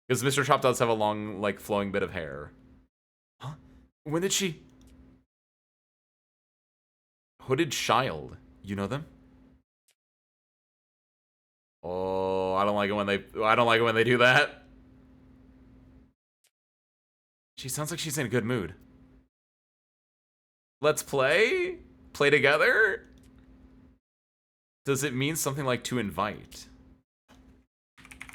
Because Mr. Chop does have a long, like, flowing bit of hair. Huh? When did she... Hooded Child. You know them? Oh, I don't like it when they do that. She sounds like she's in a good mood. Let's play? Play together? Does it mean something like to invite?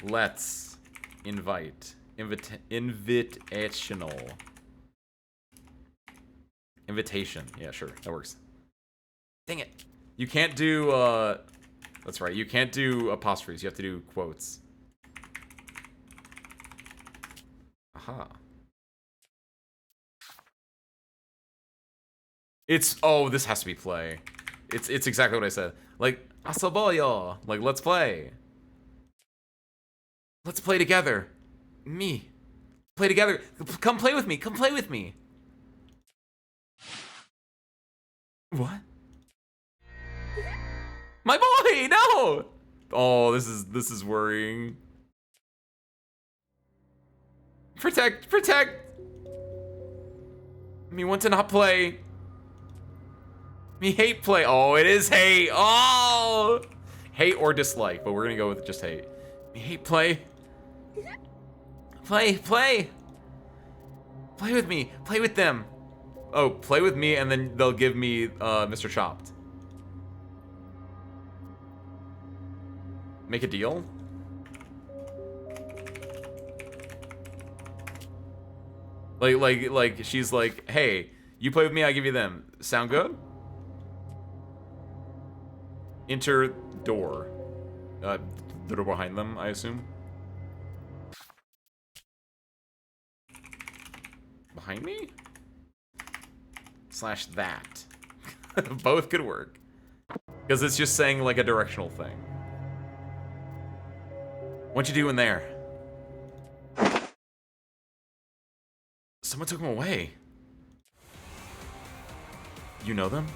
Let's invite. Invitational. Invitation. Yeah, sure. That works. Dang it. You can't do, that's right. You can't do apostrophes. You have to do quotes. Aha. It's... Oh, this has to be play. It's exactly what I said. Like, asaboyo. Like, let's play. Let's play together. Me. Play together. Come play with me. Come play with me. What? My boy, no! Oh, this is worrying. Protect. Me want to not play. Me hate play. Oh, it is hate. Oh! Hate or dislike, but we're gonna go with just hate. Me hate play. Play with me. Play with them. Oh, play with me, and then they'll give me Mr. Chopped. Make a deal? Like she's like, hey, you play with me, I give you them. Sound good? Enter door. The door behind them, I assume. Behind me? / that. Both could work. Because it's just saying, like, a directional thing. What you doing there? Someone took him away. You know them?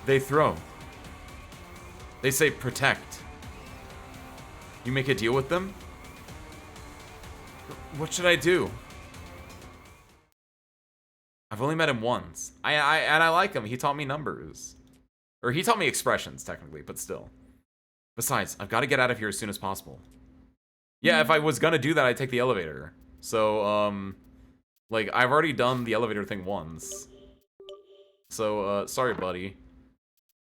They throw. They say protect. You make a deal with them? What should I do? I've only met him once. And I like him. He taught me numbers. Or he taught me expressions, technically, but still. Besides, I've got to get out of here as soon as possible. Yeah, if I was gonna do that, I'd take the elevator. So, like, I've already done the elevator thing once. So, sorry, buddy.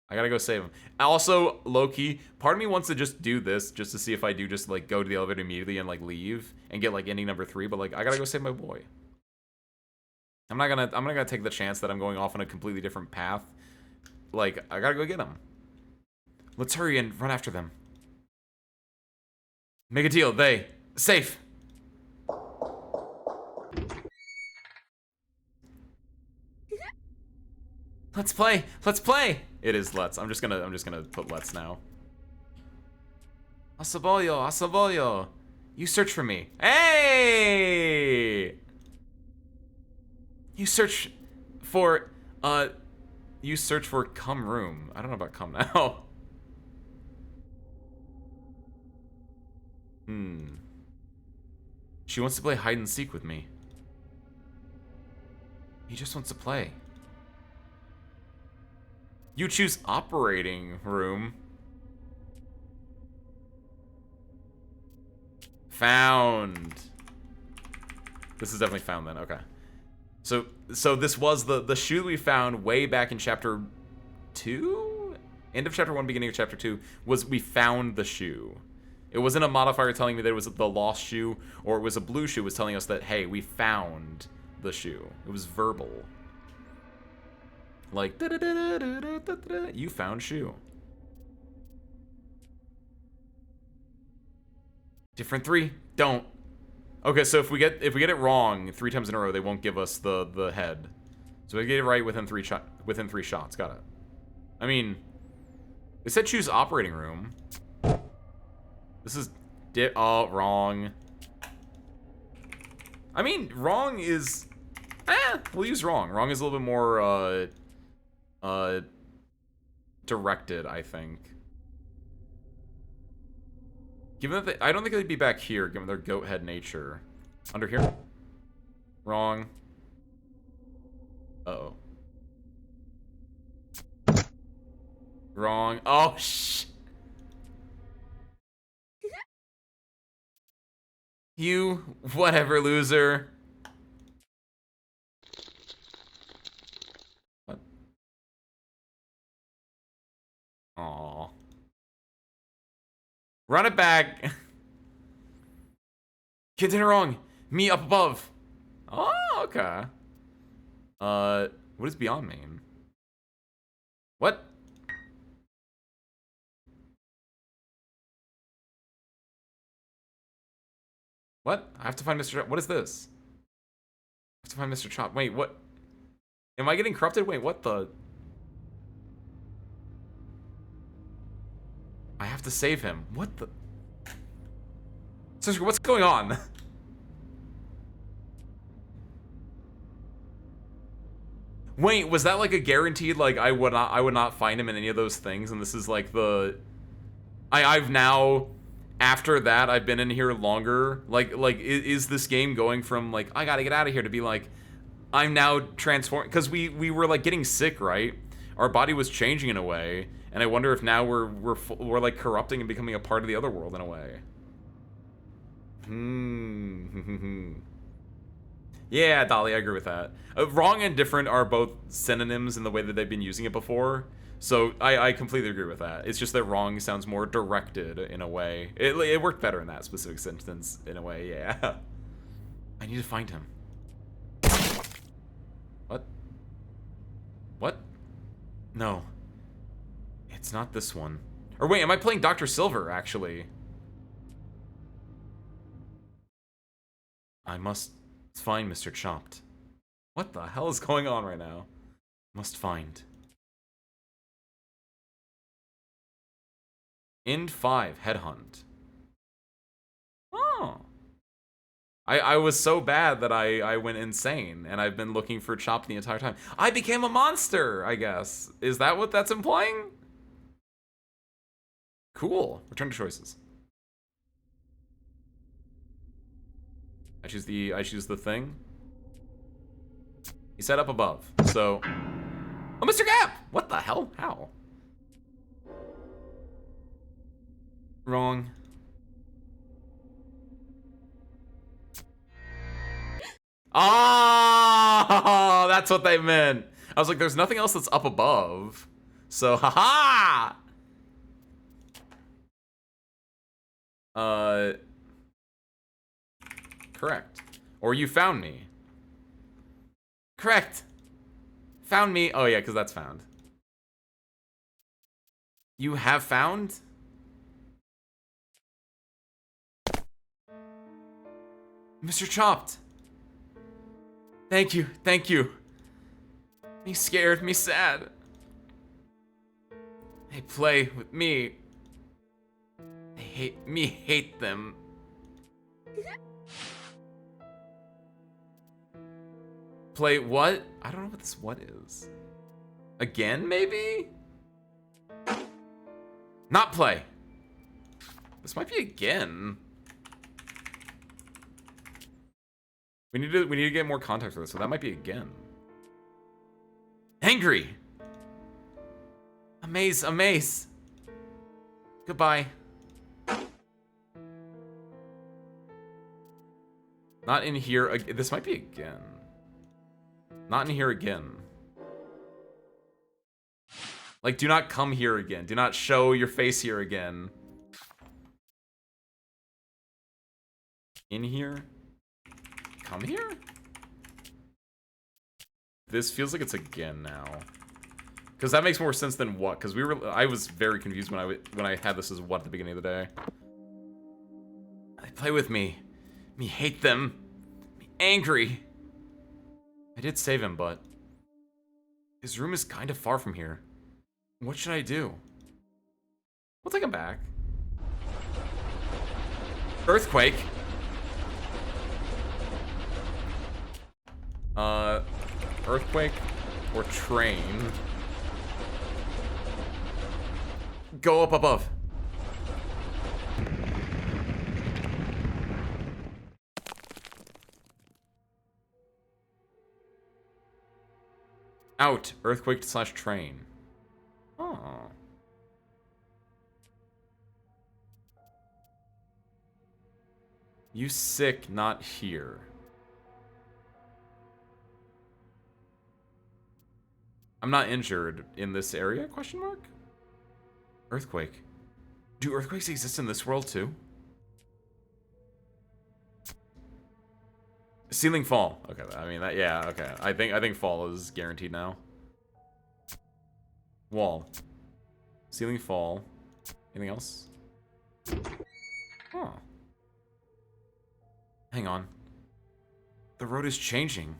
I gotta go save him. Also, low-key, part of me wants to just do this, just to see if I do just, like, go to the elevator immediately and, like, leave, and get, like, ending number 3, but, like, I gotta go save my boy. I'm not gonna take the chance that I'm going off on a completely different path. Like, I gotta go get him. Let's hurry and run after them. Make a deal, safe. Let's play. It is let's. I'm just gonna put let's now. Asabolyo. You search for me. Hey! You search for come room. I don't know about come now. She wants to play hide and seek with me. He just wants to play. You choose operating room. Found. This is definitely found then, okay. So this was the shoe we found way back in chapter 2? End of chapter 1, beginning of chapter 2, was we found the shoe. It wasn't a modifier telling me that it was the lost shoe, or it was a blue shoe was telling us that, hey, we found the shoe. It was verbal. Like, you found shoe. Different 3, don't. Okay, so if we get it wrong 3 times in a row, they won't give us the head. So we get it right within 3 shots. Got it. I mean, it said choose operating room. This is wrong. I mean, wrong is we'll use wrong. Wrong is a little bit more directed, I think. Given that I don't think they'd be back here, given their goat head nature. Under here? Wrong. Uh-oh. Wrong. Oh, shh. You, whatever, loser. What? Aw. Run it back. Kid did it wrong. Me up above. Oh, okay. What does beyond mean? What? What? I have to find Mr. Chop. What is this? I have to find Mr. Chop. Wait, what? Am I getting corrupted? Wait, what the? I have to save him. What the? Sister, what's going on? Wait, was that like a guaranteed, like, I would not find him in any of those things, and this is like the... I've now, after that, I've been in here longer. Like, is this game going from, like, I gotta get out of here, to be like, I'm now transformed, because we were, like, getting sick, right? Our body was changing in a way, and I wonder if now we're like, corrupting and becoming a part of the Otherworld in a way. Yeah, Dolly, I agree with that. Wrong and different are both synonyms in the way that they've been using it before. So I completely agree with that. It's just that wrong sounds more directed in a way. It worked better in that specific sentence in a way, yeah. I need to find him. What? What? No. It's not this one. Or wait, am I playing Dr. Silver, actually? I must find Mr. Chopped. What the hell is going on right now? Must find. Ind 5, Headhunt. Oh. I was so bad that I went insane, and I've been looking for Chop the entire time. I became a monster, I guess. Is that what that's implying? Cool. Return to choices. I choose the thing. He said up above, so... Oh, Mr. Gap! What the hell? How? Wrong. Oh, that's what they meant. I was like, there's nothing else that's up above. So, haha! Correct. Or you found me. Correct. Found me. Oh, yeah, because that's found. You have found? Mr. Chopped. Thank you. Thank you. Me scared. Me sad. They play with me. They hate me. Hate them. Play what? I don't know what this what is. Again, maybe? Not play. This might be again. We need to get more context for this, so that might be again. Angry. Amaze, amaze. Goodbye. Not in here. This might be again. Not in here again. Like, do not come here again. Do not show your face here again. In here? Come here? This feels like it's again now. Because that makes more sense than what? Because I was very confused when I had this as what at the beginning of the day. They play with me. Me hate them. Me angry. I did save him, but his room is kind of far from here. What should I do? We'll take him back. Earthquake. Earthquake or train. Go up above. Out. Earthquake / train. Oh. You sick, not here. I'm not injured in this area? Question mark? Earthquake. Do earthquakes exist in this world too? Ceiling fall. Okay, I mean that. Yeah. Okay. I think fall is guaranteed now. Wall. Ceiling fall. Anything else? Huh. Hang on. The road is changing.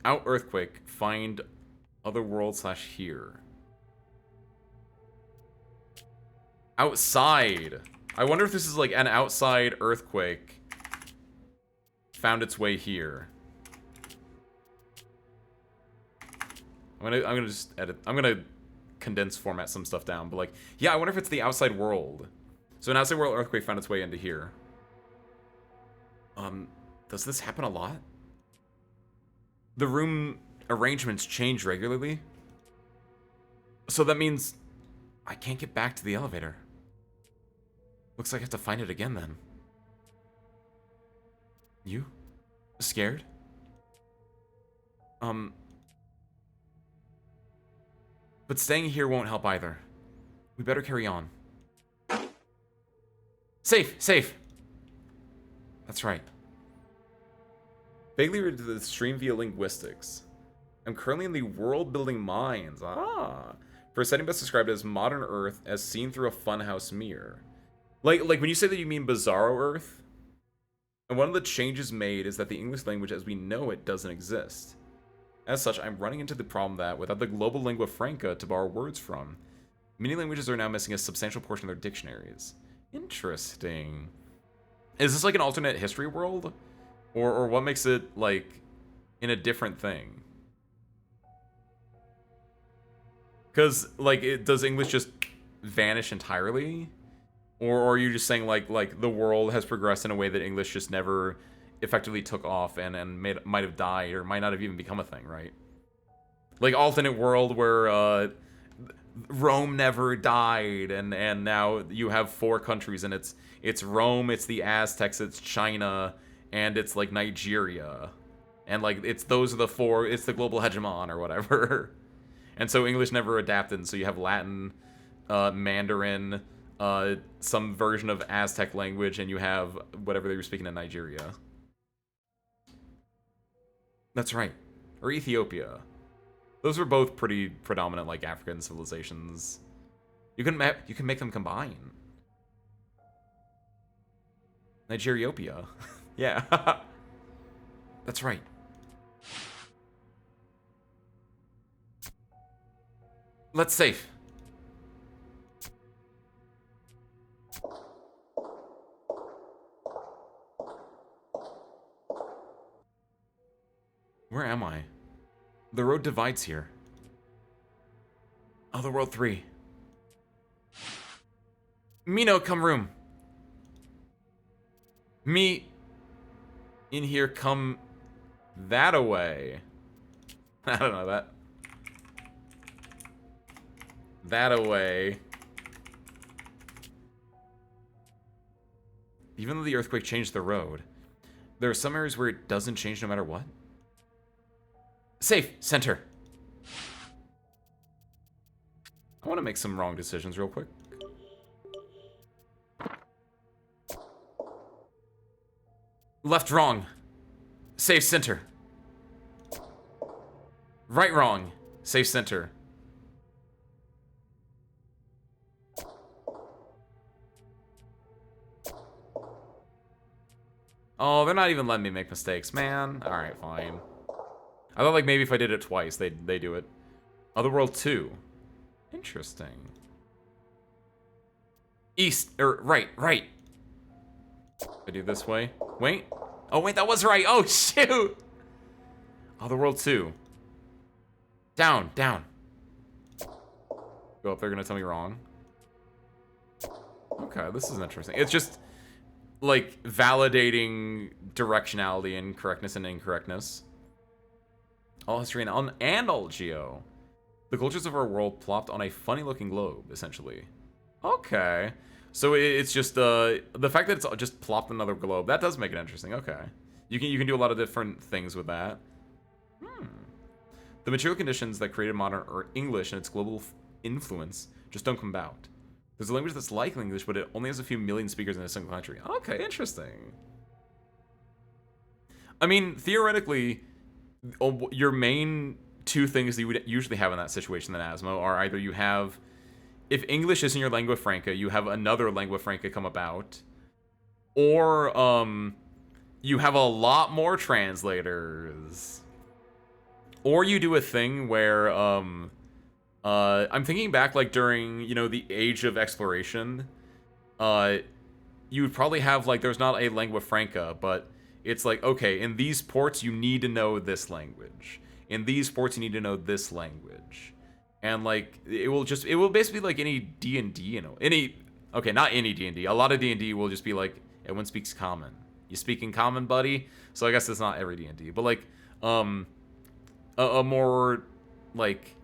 Out earthquake. Find Otherworld / here. Outside. I wonder if this is like an outside earthquake found its way here. I'm gonna just edit. I'm gonna condense format some stuff down, but like, yeah, I wonder if it's the outside world. So an outside world earthquake found its way into here. Does this happen a lot? The room arrangements change regularly. So that means I can't get back to the elevator. Looks like I have to find it again then. You? Scared? But staying here won't help either. We better carry on. Safe, safe. That's right. Vaguely read the stream via linguistics. I'm currently in the world-building mines. Ah. For a setting best described as modern Earth as seen through a funhouse mirror. Like when you say that you mean Bizarro Earth? And one of the changes made is that the English language as we know it doesn't exist. As such, I'm running into the problem that, without the global lingua franca to borrow words from, many languages are now missing a substantial portion of their dictionaries. Interesting. Is this like an alternate history world? Or what makes it, like, in a different thing? Because, like, does English just vanish entirely? Or are you just saying, like the world has progressed in a way that English just never effectively took off and might have died or might not have even become a thing, right? Like, alternate world where Rome never died, and now you have 4 countries, and it's Rome, it's the Aztecs, it's China, and it's, like, Nigeria. And, like, those are the 4, it's the global hegemon or whatever. And so English never adapted, and so you have Latin, Mandarin, some version of Aztec language, and you have whatever they were speaking in Nigeria. That's right. Or Ethiopia. Those were both pretty predominant, like, African civilizations. You can make them combine. Nigeriopia. Yeah. That's right. Let's save. Where am I? The road divides here. Otherworld 3. Mino, come room. Me in here, come that away. I don't know that. That away. Even though the earthquake changed the road, there are some areas where it doesn't change no matter what. Safe, center. I want to make some wrong decisions real quick. Left, wrong. Safe, center. Right, wrong. Safe, center. Oh, they're not even letting me make mistakes, man. Alright, fine. I thought, like, maybe if I did it twice, they do it. Otherworld 2. Interesting. East, or right. I do this way. Wait. Oh, wait, that was right. Oh, shoot. Otherworld 2. Down. Go up there, gonna tell me wrong. Okay, this is interesting. It's just, like, validating directionality and correctness and incorrectness. All history and all geo. The cultures of our world plopped on a funny-looking globe, essentially. Okay. So it's just, the fact that it's just plopped on another globe, that does make it interesting. Okay. You can do a lot of different things with that. The material conditions that created modern English and its global influence just don't come about. There's a language that's like English, but it only has a few million speakers in a single country. Okay, interesting. I mean, theoretically, your main 2 things that you would usually have in that situation in Asmo are either you have, if English isn't your lingua franca, you have another lingua franca come about, or you have a lot more translators, or you do a thing where I'm thinking back, like, during, you know, the age of exploration, you would probably have, like, there's not a lingua franca, but it's like, okay, in these ports you need to know this language. In these ports you need to know this language. And, like, it will basically be like any D&D, you know. Okay, not any D&D. A lot of D&D will just be like, everyone speaks common. You speak in common, buddy? So I guess it's not every D&D. But, like, a more, like,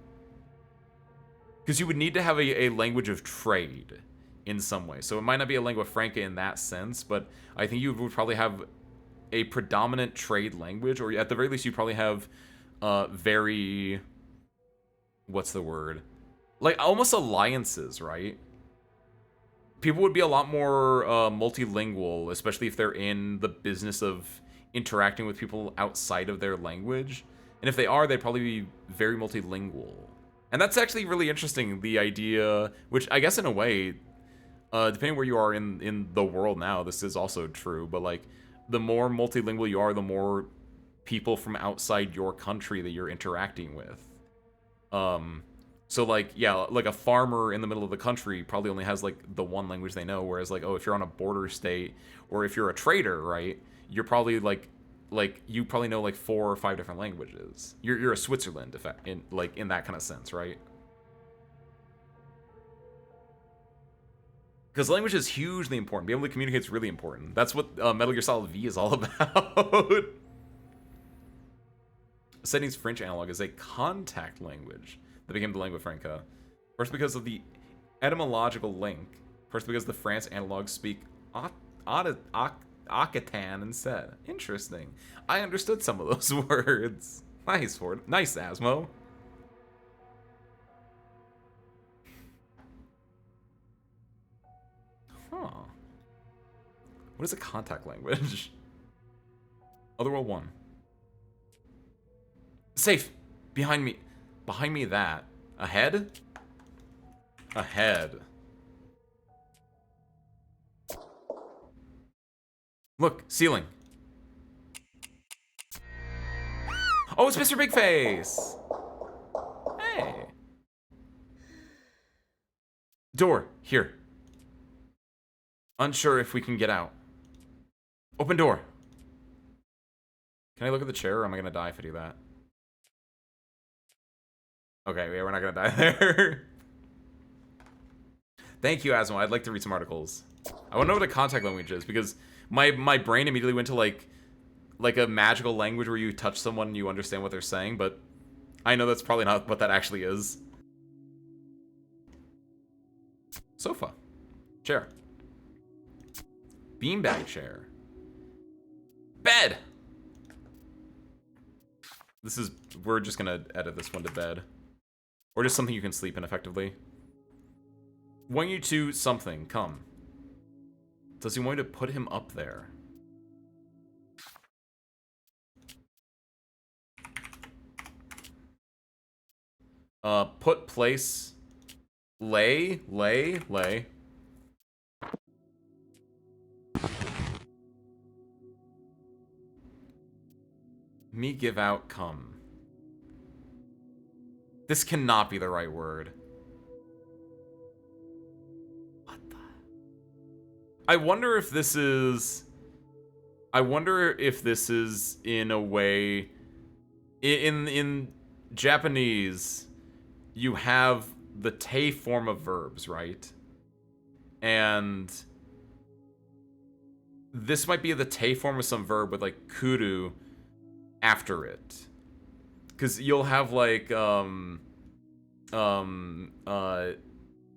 because you would need to have a language of trade in some way. So it might not be a lingua franca in that sense, but I think you would probably have a predominant trade language, or at the very least, you probably have very, what's the word? Like, almost alliances, right? People would be a lot more multilingual, especially if they're in the business of interacting with people outside of their language. And if they are, they'd probably be very multilingual. And that's actually really interesting, the idea, which I guess in a way, depending where you are in the world now, this is also true, but, like, the more multilingual you are, the more people from outside your country that you're interacting with. So like, yeah, like a farmer in the middle of the country probably only has like the one language they know, whereas like, oh, if you're on a border state, or if you're a trader, right, you're probably like you probably know like 4 or 5 different languages. You're a Switzerland, in that kind of sense, right? Because language is hugely important. Being able to communicate is really important. That's what Metal Gear Solid V is all about. Setting's French analog is a contact language that became the lingua franca. First because of the etymological link. First because the France analogs speak Occitan instead. Interesting. I understood some of those words. Nice, Ford. Nice, Asmo. Huh. What is a contact language? Otherworld 1. Safe! Behind me. Behind me that. Ahead? Ahead. Look, ceiling. Oh, it's Mr. Big Face! Hey. Door, here. Unsure if we can get out. Open door. Can I look at the chair, or am I gonna die if I do that? Okay, yeah, we're not gonna die there. Thank you, Asmo. I'd like to read some articles. I wanna know what a contact language is, because my brain immediately went to like a magical language where you touch someone and you understand what they're saying, but I know that's probably not what that actually is. Sofa. Chair. Beanbag chair. Bed! We're just gonna edit this one to bed. Or just something you can sleep in effectively. Want you to something, come. Does he want you to put him up there? Put, place, lay. Me give out, come. This cannot be the right word. What the? I wonder if this is in a way in Japanese you have the te form of verbs, right? And this might be the te form of some verb with like kuru after it. Cause you'll have like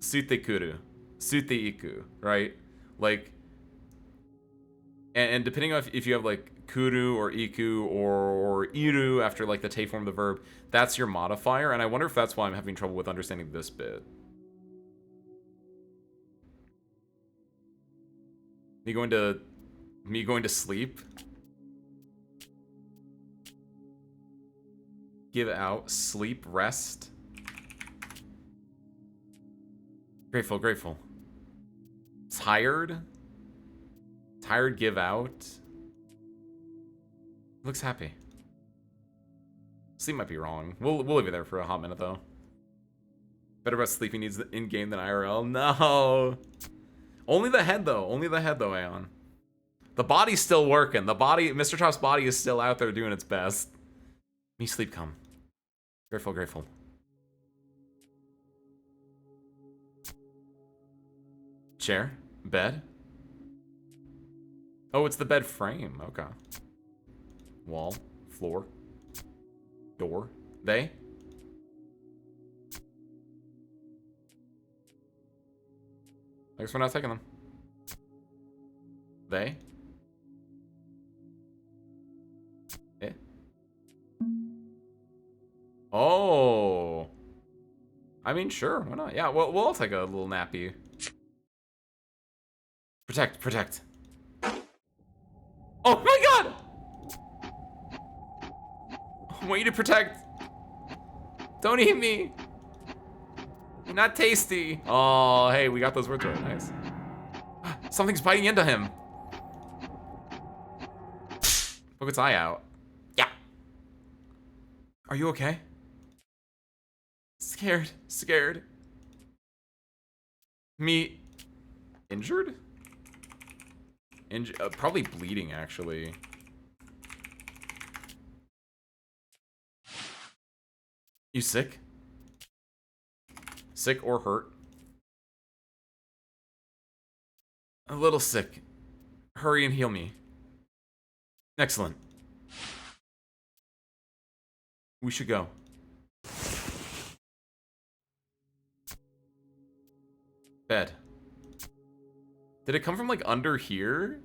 sute kuru, sute iku, right? Like, and depending on if you have like kuru or iku or iru after like the te form of the verb, that's your modifier. And I wonder if that's why I'm having trouble with understanding this bit. Me going to sleep. Give out, sleep, rest. Grateful. Tired, give out. Looks happy. Sleep might be wrong. We'll leave it there for a hot minute though. Better about sleeping needs in game than IRL. No. Only the head though. Aeon. The body's still working. Mr. Chop's body is still out there doing its best. Me sleep come. Grateful. Chair? Bed? Oh, it's the bed frame. Okay. Wall. Floor. Door. They? I guess we're not taking them. They? Eh? Oh. I mean, sure. Why not? Yeah, we'll all take a little nappy. Protect. Oh my god! I want you to protect. Don't eat me. You're not tasty. Oh, hey, we got those words right. Nice. Something's biting into him. Poke its eye out. Yeah. Are you okay? Scared. Scared. Me... Injured? Probably bleeding, actually. You sick? Sick or hurt? A little sick. Hurry and heal me. Excellent. We should go. Bed. Did it come from, like, under here?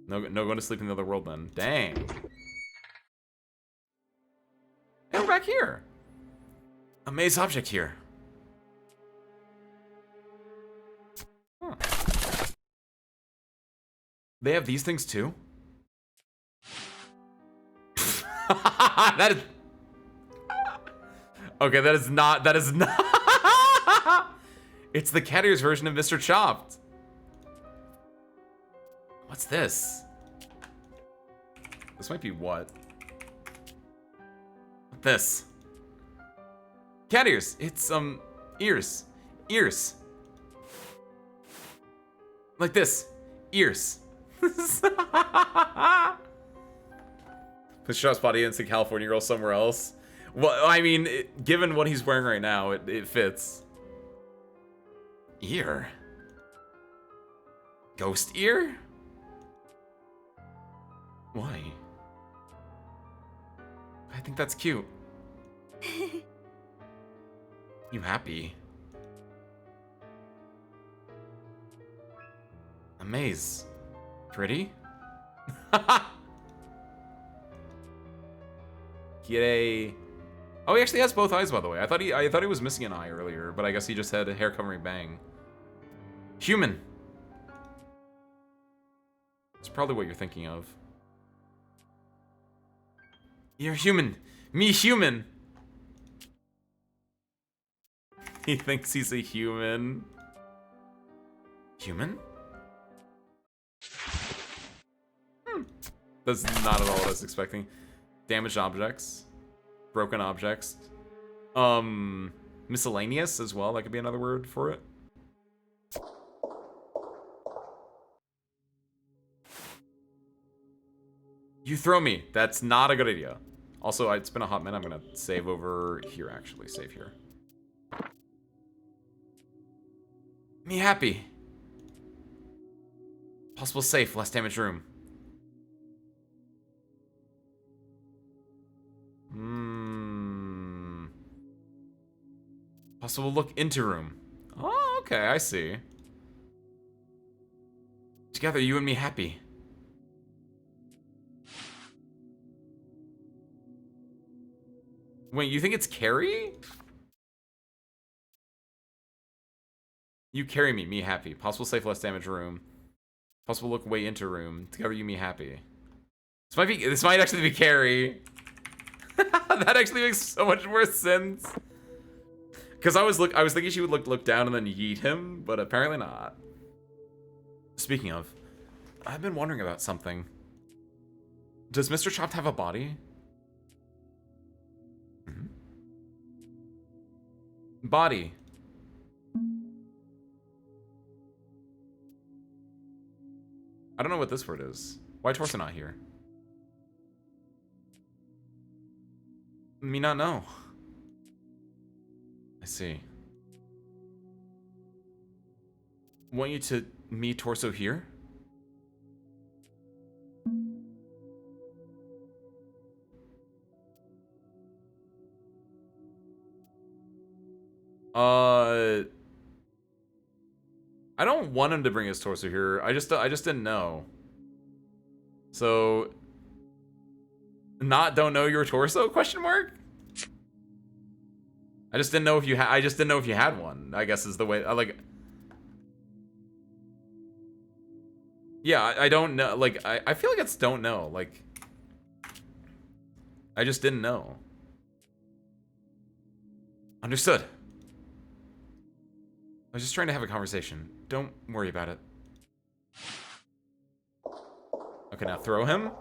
No, going to sleep in the other world, then. Dang. Hey, we're back here. A maze object here. Huh. They have these things, too? That is... Okay, that is not... It's the cat ears version of Mr. Chopped. What's this? This might be what? This. Cat ears. It's, ears. Ears. Like this. Ears. Push Chopped's body into California girl somewhere else. Well, I mean, given what he's wearing right now, it fits. Ear? Ghost ear? Why? I think that's cute. You happy? A maze. Pretty? Get a... Oh, he actually has both eyes, by the way. I thought he was missing an eye earlier, but I guess he just had a hair covering bang. Human. That's probably what you're thinking of. You're human. Me human. He thinks he's a human. Human? That's not at all what I was expecting. Damaged objects. Broken objects. Miscellaneous as well. That could be another word for it. You throw me. That's not a good idea. Also, it's been a hot minute. I'm gonna save over here, actually. Save here. Me happy. Possible safe. Less damaged room. Possible look into room. Oh, okay. I see. Together, you and me happy. Wait, you think it's carry? You carry me, me happy. Possible safe, less damage room. Possible look way into room. Together you, me happy. This might actually be carry. That actually makes so much more sense. Because I was thinking she would look down and then yeet him, but apparently not. Speaking of, I've been wondering about something. Does Mr. Chopped have a body? Body. I don't know what this word is. Why torso not here? Me not know. I see. Want you to me torso here? I don't want him to bring his torso here. I just didn't know. So, don't know your torso? Question mark. I just didn't know if you had. I just didn't know if you had one. I guess is the way. Like. Yeah, I don't know. Like, I feel like it's don't know. Like, I just didn't know. Understood. I was just trying to have a conversation. Don't worry about it. Okay, now throw him.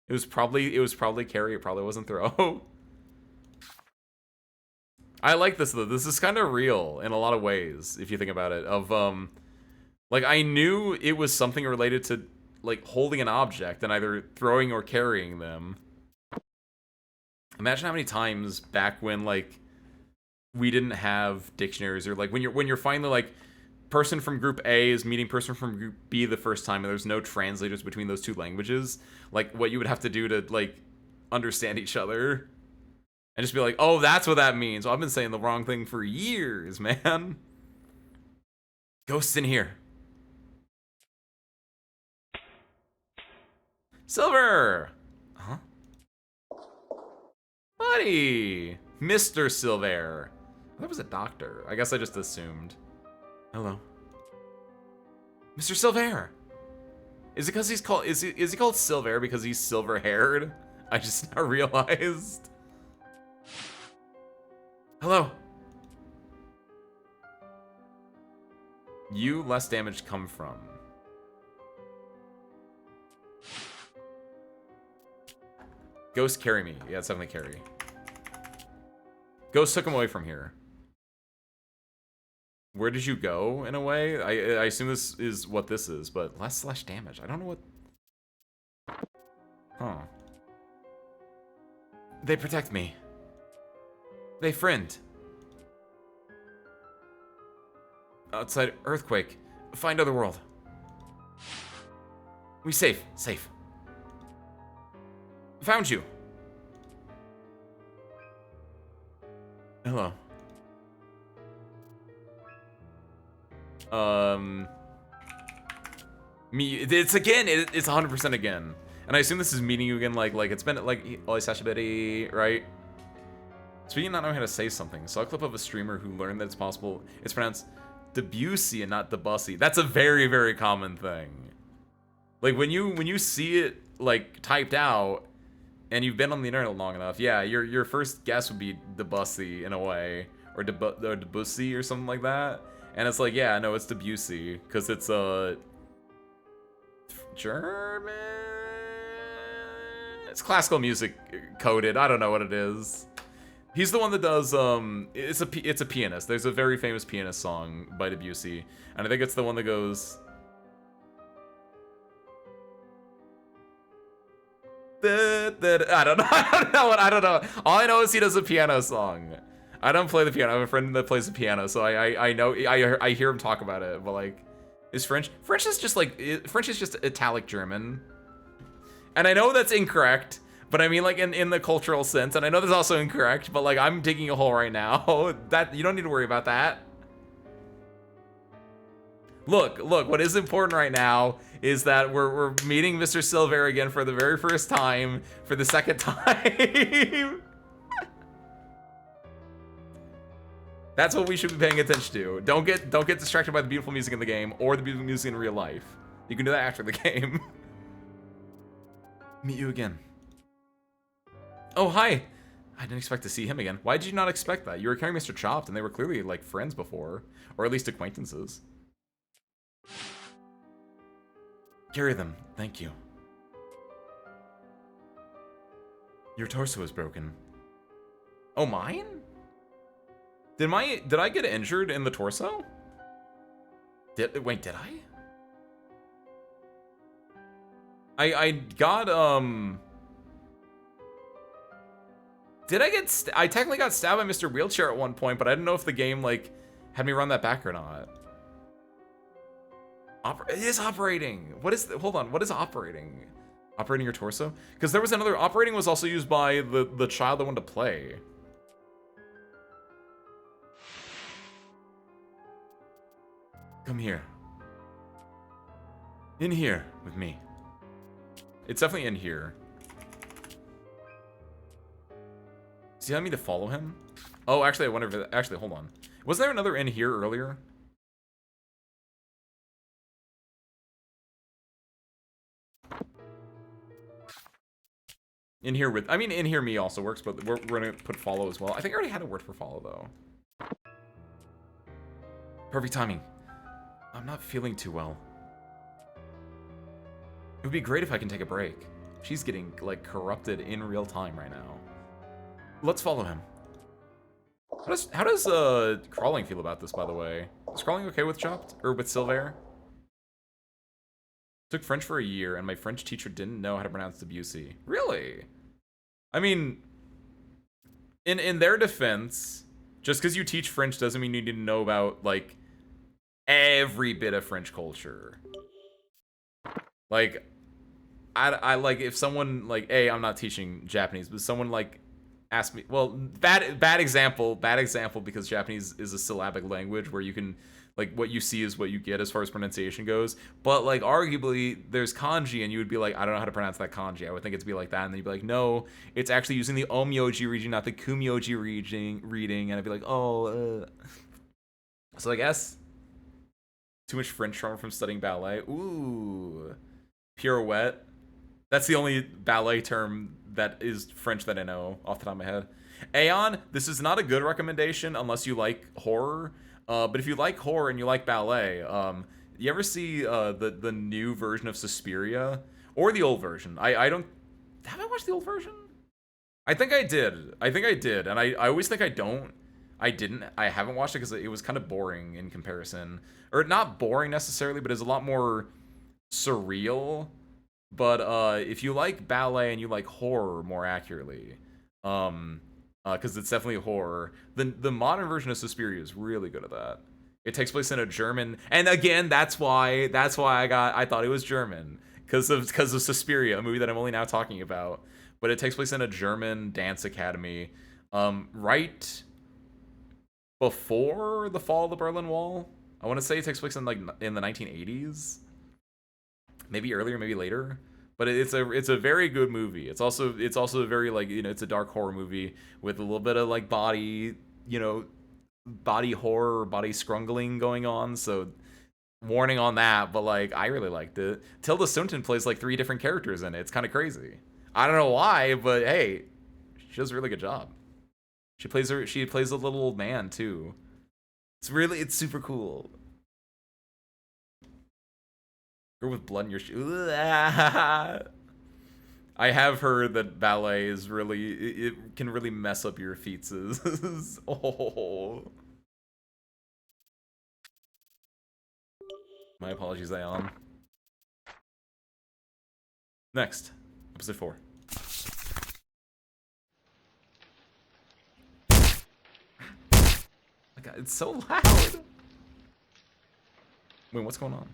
It was probably carry. It probably wasn't throw. I like this though. This is kind of real in a lot of ways, if you think about it. Like I knew it was something related to like holding an object and either throwing or carrying them. Imagine how many times back when like we didn't have dictionaries, or like when you're finally like person from group A is meeting person from group B the first time and there's no translators between those two languages, like what you would have to do to like understand each other and just be like, oh, that's what that means. Well, I've been saying the wrong thing for years, man. Ghosts in here. Silver! Huh? Buddy! Mr. Silver. That was a doctor. I guess I just assumed. Hello. Mr. Silver! Is it because he's called... Is he called Silver because he's silver-haired? I just now realized. Hello. You, less damage come from. Ghost, carry me. Yeah, it's definitely carry. Ghost took him away from here. Where did you go, in a way? I assume this is what this is, but less slash damage. I don't know what... Huh. They protect me. They friend. Outside earthquake. Find Otherworld. We safe. Safe. Found you. Hello. It's again. It's 100% again. And I assume this is meeting you again. Like it's been like Olisashiberi, right? Speaking of not knowing how to say something, saw a clip of a streamer who learned that it's possible. It's pronounced Debussy and not Debussy. That's a very, very common thing. Like when you see it like typed out, and you've been on the internet long enough, yeah, your first guess would be Debussy in a way, or Debussy or something like that. And it's like, yeah, no, it's Debussy because it's German. It's classical music coded. I don't know what it is. He's the one that does it's a pianist. There's a very famous pianist song by Debussy, and I think it's the one that goes I don't know. All I know is he does a piano song. I don't play the piano. I have a friend that plays the piano, so I know I hear him talk about it. But like, is French is just like French is just Italic German, and I know that's incorrect. But I mean, like in the cultural sense, and I know that's also incorrect. But like, I'm digging a hole right now. That you don't need to worry about that. Look. What is important right now is that we're meeting Mr. Silver again for the very first time, for the second time. That's what we should be paying attention to. Don't get distracted by the beautiful music in the game or the beautiful music in real life. You can do that after the game. Meet you again. Oh, hi. I didn't expect to see him again. Why did you not expect that? You were carrying Mr. Chopped, and they were clearly like friends before, or at least acquaintances. Carry them. Thank you. Your torso is broken. Oh, mine? Did I get injured in the torso? Wait, did I? I got Did I get I technically got stabbed by Mr. Wheelchair at one point, but I didn't know if the game like had me run that back or not. It is operating. Hold on, what is operating? Operating your torso? Because there was another operating was also used by the child that wanted to play. Come here. In here with me. It's definitely in here. Does he want me to follow him? Oh, actually, I wonder if... Actually, hold on. Was there another in here earlier? In here with... I mean, in here me also works, but we're going to put follow as well. I think I already had a word for follow, though. Perfect timing. I'm not feeling too well. It would be great if I can take a break. She's getting, like, corrupted in real time right now. Let's follow him. How does Crawling feel about this, by the way? Is Crawling okay with Chopped? Or with Silver? Took French for a year, and my French teacher didn't know how to pronounce Debussy. Really? I mean, in their defense, just because you teach French doesn't mean you need to know about, like, every bit of French culture. Like, I like, if someone, like, I'm not teaching Japanese, but someone, like, asked me, well, bad example, because Japanese is a syllabic language where you can, like, what you see is what you get as far as pronunciation goes. But, like, arguably, there's kanji, and you would be like, I don't know how to pronounce that kanji. I would think it'd be like that, and then you'd be like, no, it's actually using the omyoji reading, not the kumyoji reading, and I'd be like, oh, So I guess too much French trauma from studying ballet. Ooh, pirouette. That's the only ballet term that is French that I know off the top of my head. Aeon, this is not a good recommendation unless you like horror. But if you like horror and you like ballet, you ever see the new version of Suspiria? Or the old version? I don't... Have I watched the old version? I think I did. And I always think I don't. I didn't. I haven't watched it because it was kind of boring in comparison. Or not boring necessarily, but it's a lot more surreal. But if you like ballet and you like horror more accurately, because it's definitely horror, the modern version of Suspiria is really good at that. It takes place in a German, and again, that's why I thought it was German, because of Suspiria, a movie that I'm only now talking about. But it takes place in a German dance academy, right before the fall of the Berlin Wall. I want to say it takes place in the 1980s. Maybe earlier, maybe later, but it's a very good movie. It's also a very, like, it's a dark horror movie with a little bit of, like, body horror, body scrungling going on. So warning on that, but, like, I really liked it. Tilda Swinton plays, like, 3 different characters in it. It's kind of crazy. I don't know why, but hey, she does a really good job. She plays a little old man too. It's super cool. Girl with blood in your shoe. I have heard that ballet is really, it can really mess up your feet. Oh. My apologies, Aeon. Next, episode 4. God, it's so loud. Wait, what's going on?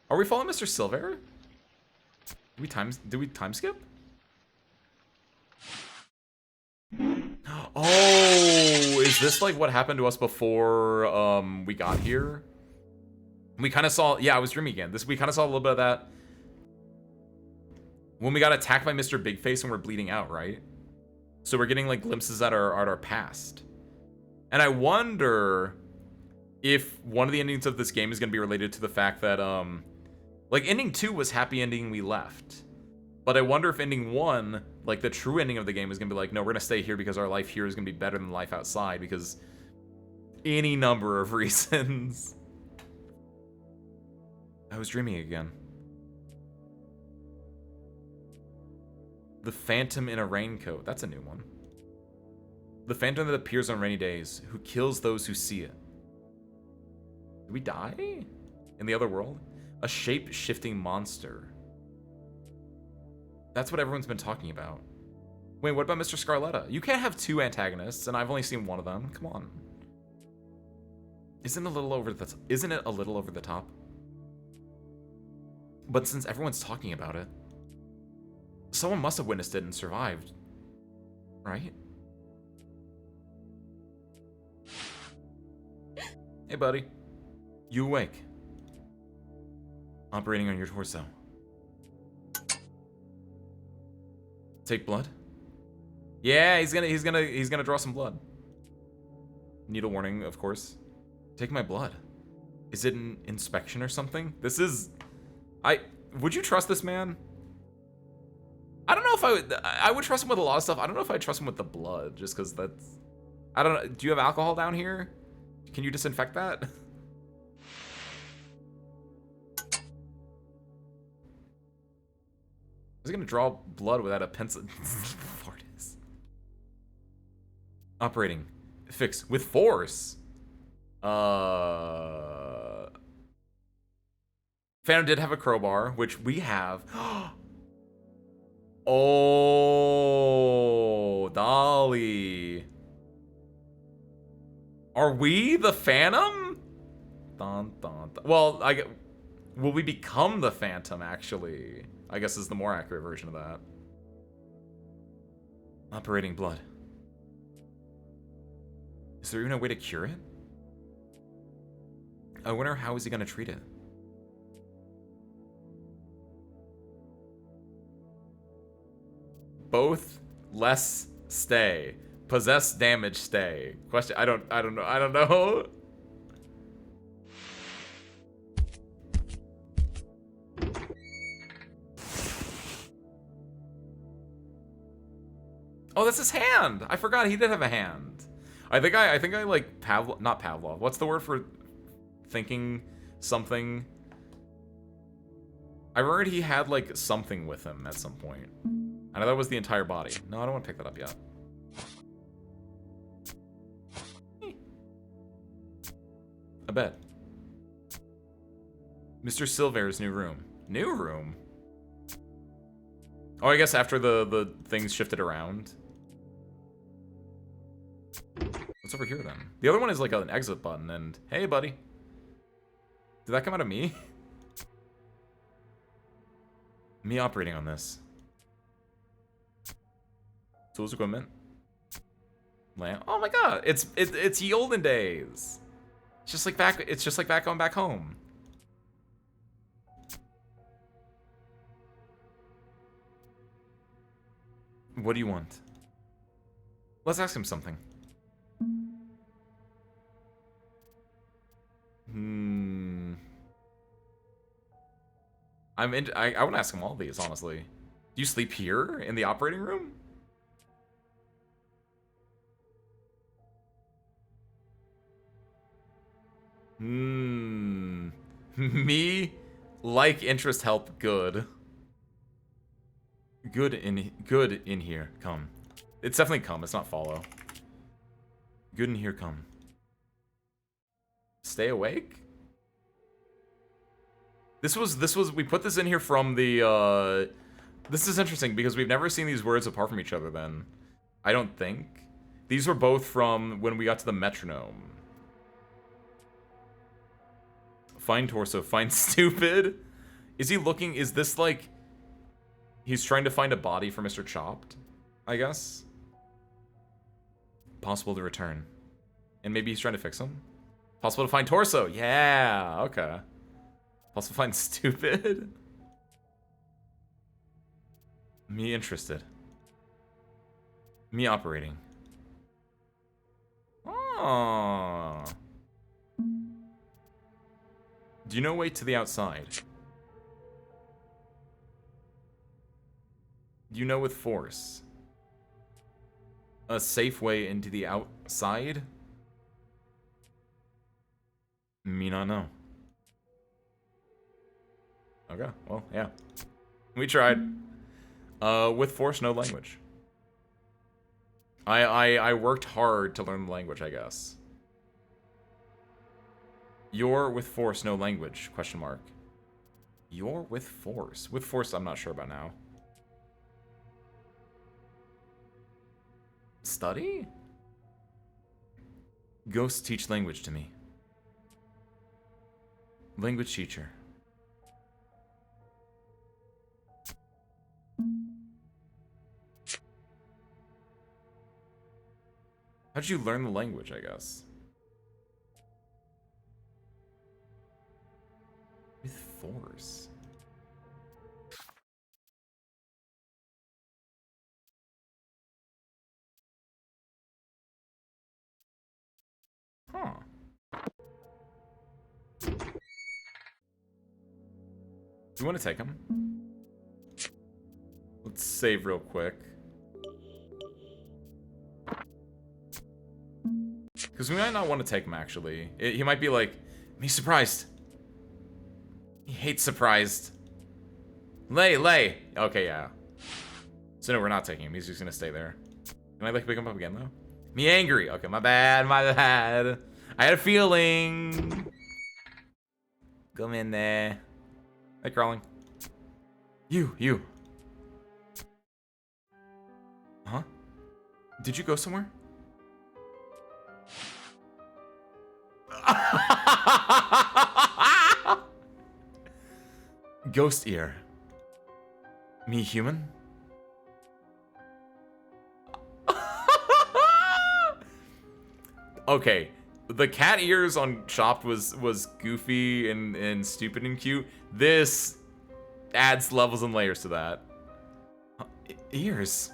Are we following Mr. Silver? Did we time skip? Oh, is this like what happened to us before we got here? We kind of saw, yeah, I was dreaming again. We kind of saw a little bit of that when we got attacked by Mr. Bigface and we're bleeding out, right? So we're getting, like, glimpses at our past. And I wonder if one of the endings of this game is going to be related to the fact that like, ending 2 was happy ending, we left. But I wonder if ending 1, like, the true ending of the game is going to be like, no, we're going to stay here because our life here is going to be better than life outside, because any number of reasons. I was dreaming again. The Phantom in a Raincoat. That's a new one. The phantom that appears on rainy days, who kills those who see it. Did we die? In the other world? A shape-shifting monster. That's what everyone's been talking about. Wait, what about Mr. Scarletta? You can't have 2 antagonists, and I've only seen one of them. Come on. Isn't it a little over the top? But since everyone's talking about it, someone must have witnessed it and survived. Right? Hey, buddy. You awake? Operating on your torso. Take blood? Yeah, he's gonna draw some blood. Needle warning, of course. Take my blood. Is it an inspection or something? Would you trust this man? I don't know if I would trust him with a lot of stuff. I don't know if I'd trust him with the blood, just because that's... I don't know. Do you have alcohol down here? Can you disinfect that? Was he gonna draw blood without a pencil? Fart is. Operating. Fix. With force. Phantom did have a crowbar, which we have. Oh, Dolly. Are we the Phantom? Dun, dun, dun. Well, will we become the Phantom, actually? I guess is the more accurate version of that. Operating blood. Is there even a way to cure it? I wonder how is he gonna treat it? Both less stay. Possess damage stay. Question I don't know. Oh, that's his hand. I forgot he did have a hand. I think I like not Pavlov. What's the word for thinking something? I remembered he had like something with him at some point. I know that was the entire body. No, I don't want to pick that up yet. A bed. Mr. Silver's new room. New room? Oh, I guess after the things shifted around. What's over here then? The other one is like an exit button and... Hey, buddy. Did that come out of me? Me operating on this. Tools, equipment. Lamp. Oh my god! It's ye olden days. It's just like back going back home. What do you want? Let's ask him something. I want to ask him all these, honestly. Do you sleep here in the operating room? Me like interest help good. Good in here. Come. It's definitely come. It's not follow. Good in here. Come. Stay awake. This was we put this in here from the this is interesting because we've never seen these words apart from each other then. I don't think. These were both from when we got to the metronome. Find torso, find stupid. Is he looking, is this like, he's trying to find a body for Mr. Chopped, I guess? Possible to return. And maybe he's trying to fix him? Possible to find torso, yeah, okay. Possible to find stupid? Me interested. Me operating. Oh. Do you know a way to the outside? You know with force. A safe way into the outside? Me not know. Okay, well, yeah. We tried. With force, no language. I worked hard to learn the language, I guess. You're with force, no language, question mark. You're with force. With force, I'm not sure about now. Study? Ghosts teach language to me. Language teacher. How'd you learn the language, I guess? With force. Huh. Do you want to take him? Let's save real quick. Because we might not want to take him, actually. He might be like, me surprised. He hates surprised. Lay. Okay, yeah. So no, we're not taking him. He's just gonna stay there. Can I like pick him up again though? Me angry. Okay, my bad. I had a feeling. Come in there. Hey, crawling. You. Huh? Did you go somewhere? Ghost ear. Me human? Okay, the cat ears on Chopped was goofy and stupid and cute. This adds levels and layers to that. Ears.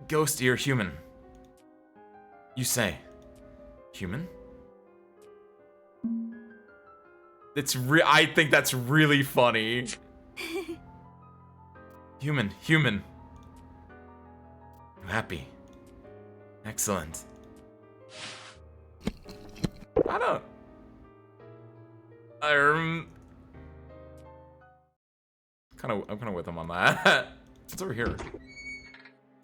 Ghost ear human. You say. Human? I think that's really funny. Human. You happy? Excellent. I'm kind of with him on that. What's over here?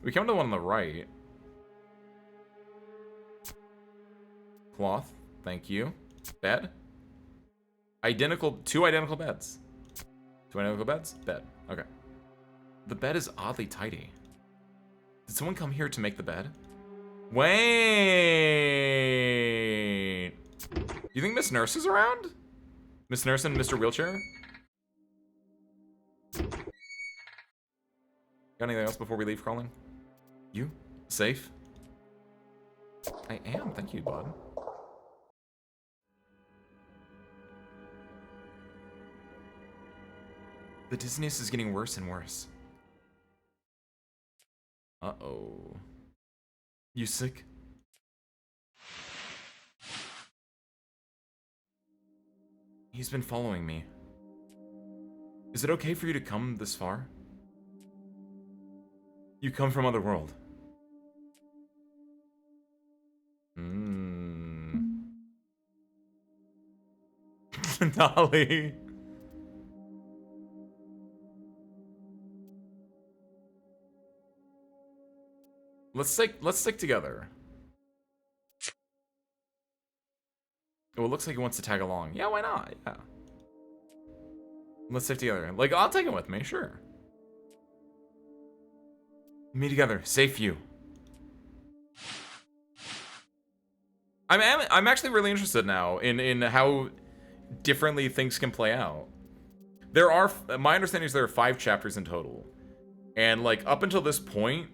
We come to the one on the right. Cloth. Thank you. Bed. Two identical beds. Two identical beds? Bed. Okay. The bed is oddly tidy. Did someone come here to make the bed? Wait. You think Miss Nurse is around? Miss Nurse and Mr. Wheelchair? Got anything else before we leave crawling? You? Safe? I am, thank you, bud. The dizziness is getting worse and worse. Uh-oh. You sick? He's been following me. Is it okay for you to come this far? You come from Otherworld. Dolly. Let's stick together. Oh, it looks like he wants to tag along. Yeah, why not? Yeah. Let's stick together. Like, I'll take him with me, sure. Me together. Safe you. I'm actually really interested now in how differently things can play out. My understanding is there are 5 chapters in total. And like up until this point,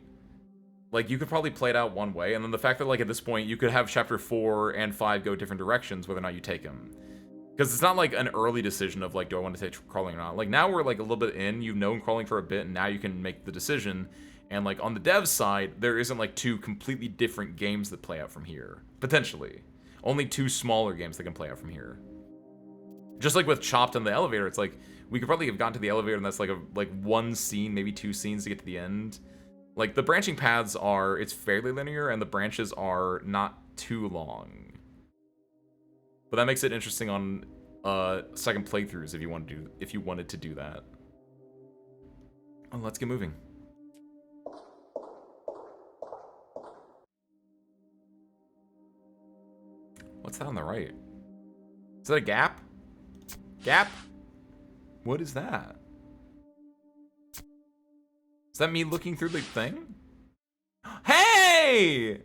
like you could probably play it out one way, and then the fact that like at this point you could have chapter 4 and 5 go different directions whether or not you take them. Because it's not like an early decision of like, do I want to take crawling or not? Like now we're like a little bit in, you've known crawling for a bit, and now you can make the decision. And like on the dev side, there isn't like 2 completely different games that play out from here. Potentially. Only 2 smaller games that can play out from here. Just like with Chopped and the elevator, it's like we could probably have gotten to the elevator and that's like one scene, maybe 2 scenes to get to the end. Like the branching paths it's fairly linear and the branches are not too long. But that makes it interesting on second playthroughs if you wanted to do that. Oh, let's get moving. What's that on the right? Is that a gap? Gap? What is that? Is that me looking through the thing? Hey!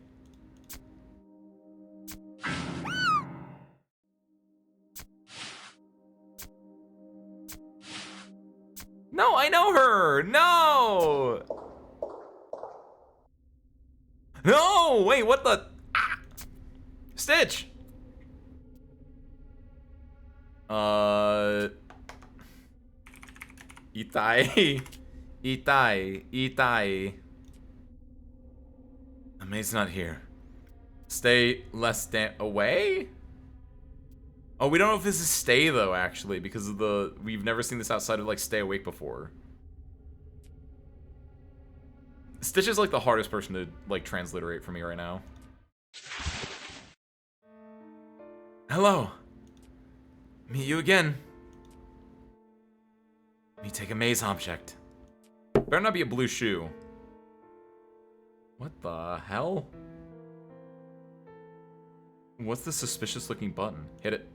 No, I know her! No! No! Wait, what the? Ah! Stitch! Itai. Itai. The maid's not here. Stay less away? Oh, we don't know if this is stay though, actually, because of we've never seen this outside of like stay awake before. Stitch is like the hardest person to like transliterate for me right now. Hello. Meet you again. You take a maze object. Better not be a blue shoe. What the hell? What's this suspicious looking button? Hit it.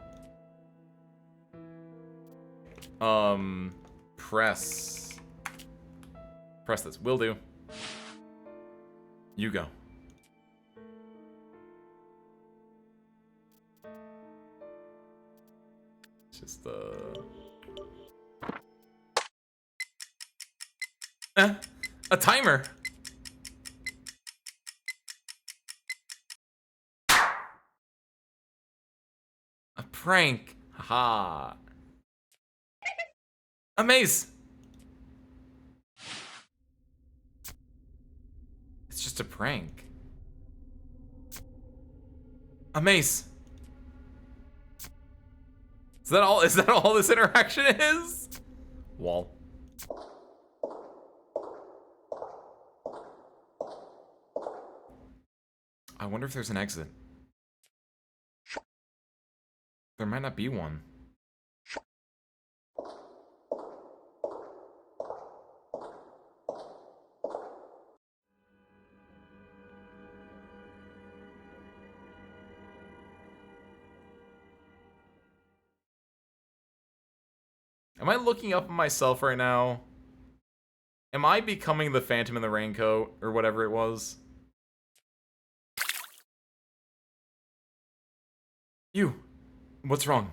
Press. Press this. Will do. You go. It's just, a timer! A prank! Haha. A maze! It's just a prank. A maze! Is that all? Is that all this interaction is? Wall. I wonder if there's an exit. There might not be one. Am I looking up at myself right now? Am I becoming the Phantom in the Raincoat, or whatever it was? You! What's wrong?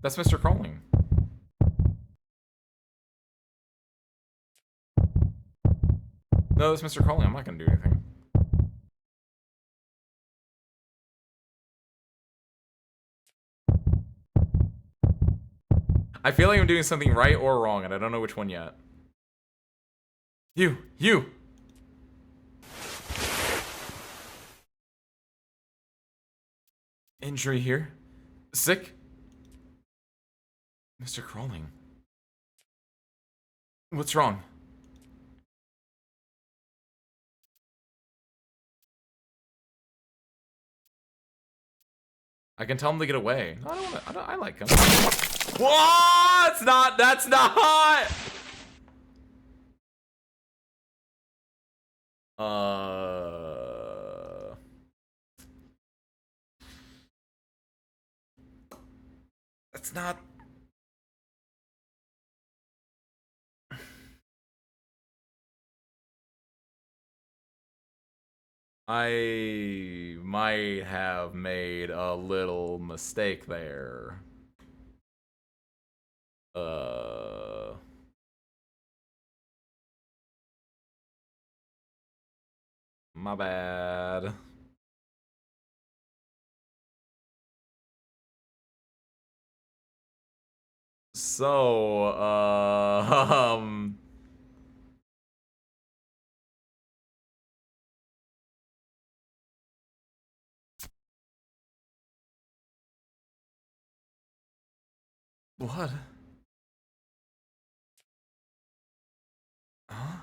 That's Mr. Crawling. No, that's Mr. Crawling. I'm not gonna do anything. I feel like I'm doing something right or wrong, and I don't know which one yet. You! Injury here? Sick? Mr. Crawling. What's wrong? I can tell him to get away. No, I like him. What? That's not! That's not... I might have made a little mistake there. My bad. So, what? Huh?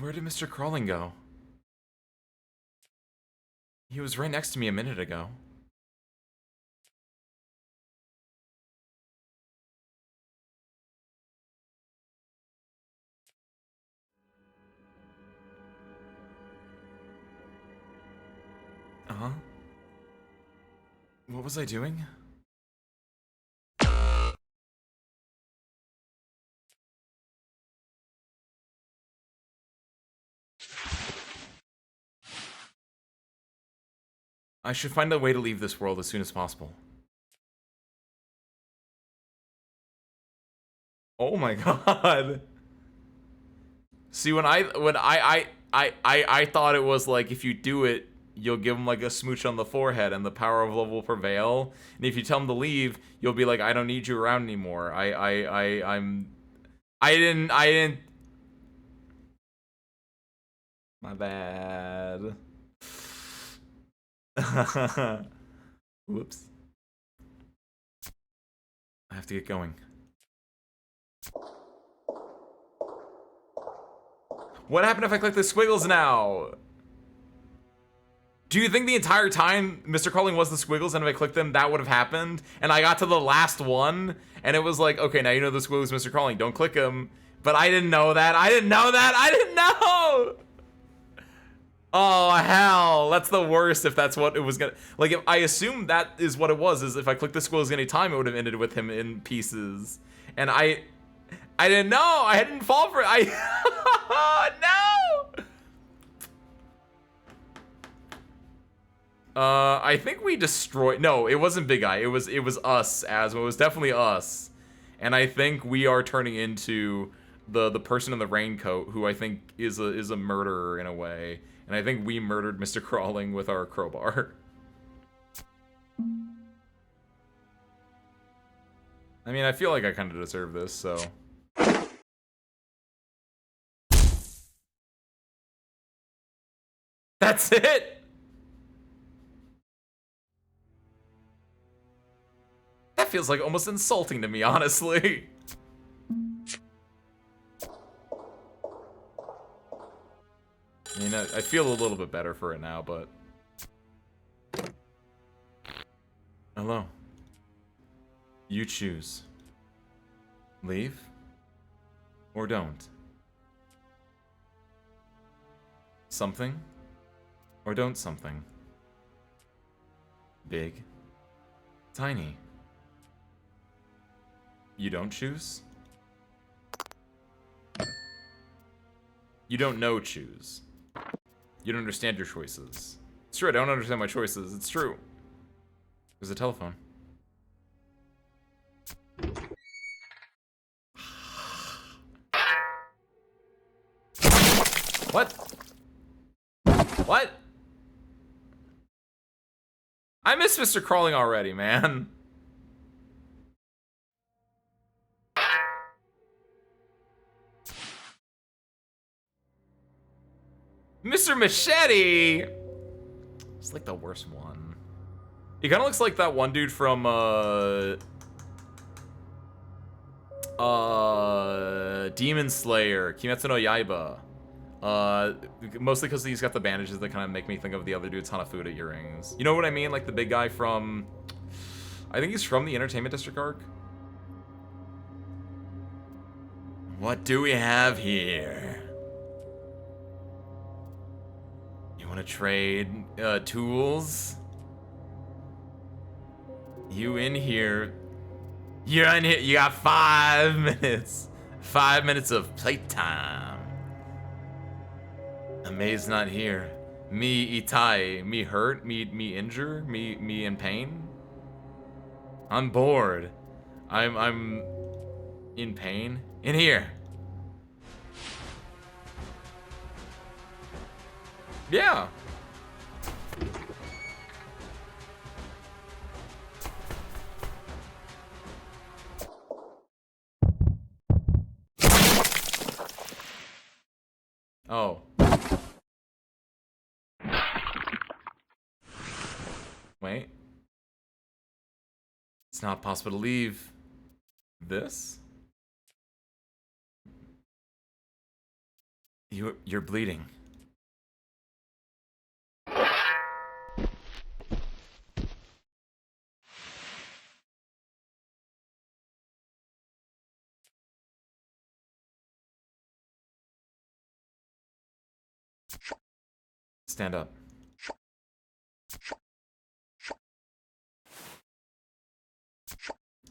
Where did Mr. Crawling go? He was right next to me a minute ago. Uh-huh. What was I doing? I should find a way to leave this world as soon as possible. Oh my god. See, when I thought it was like, if you do it, you'll give him like a smooch on the forehead and the power of love will prevail. And if you tell him to leave, you'll be like, I don't need you around anymore. I didn't. My bad. Whoops. I have to get going. What happened if I click the squiggles now? Do you think the entire time Mr. Crawling was the squiggles, and if I clicked them, that would have happened? And I got to the last one, and it was like, okay, now you know the squiggles, Mr. Crawling, don't click him. But I didn't know that. I didn't know that. I didn't know. Oh, hell. That's the worst if that's what it was gonna... Like, if I assume that is what it was, is if I clicked the squiggles any time, it would have ended with him in pieces. And I didn't know. I didn't fall for it. No! I think we destroyed... No, it wasn't Big Eye. It was us, Asmo. It was definitely us. And I think we are turning into the person in the raincoat, who I think is a murderer in a way. And I think we murdered Mr. Crawling with our crowbar. I mean, I feel like I kind of deserve this, so... That's it! That feels like almost insulting to me, honestly. I mean, I feel a little bit better for it now, but... Hello. You choose. Leave? Or don't? Something? Or don't something? Big? Tiny? You don't choose? You don't know choose. You don't understand your choices. It's true, I don't understand my choices. It's true. There's a telephone. What? What? I miss Mr. Crawling already, man. Mr. Machete! It's like the worst one. He kind of looks like that one dude from, Demon Slayer, Kimetsu no Yaiba. Mostly because he's got the bandages that kind of make me think of the other dude's Hanafuda earrings. You know what I mean? Like the big guy from... I think he's from the Entertainment District arc. What do we have here? You want to trade tools? You in here? You're in here. You got 5 minutes. 5 minutes of playtime. Amaze not here. Me itai. Me hurt. Me injure. Me in pain. I'm bored. I'm in pain. In here. Yeah. Oh. Wait. It's not possible to leave this. You're bleeding. Stand up.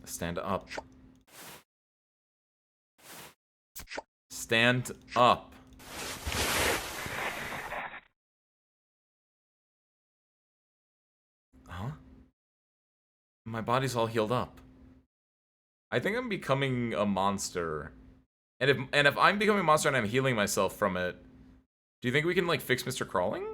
Stand up. Stand up. Huh? My body's all healed up. I think I'm becoming a monster. And if I'm becoming a monster and I'm healing myself from it, do you think we can like fix Mr. Crawling?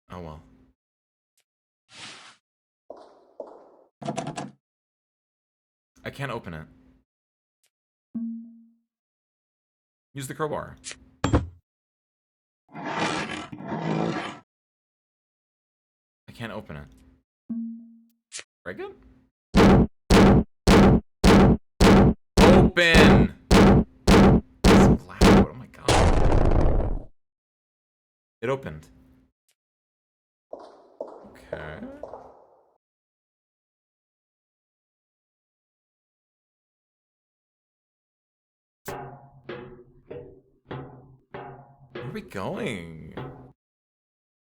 Oh well. I can't open it. Use the crowbar. I can't open it. Very good. Open! It's so loud. Oh my god. It opened. Okay. Where are we going?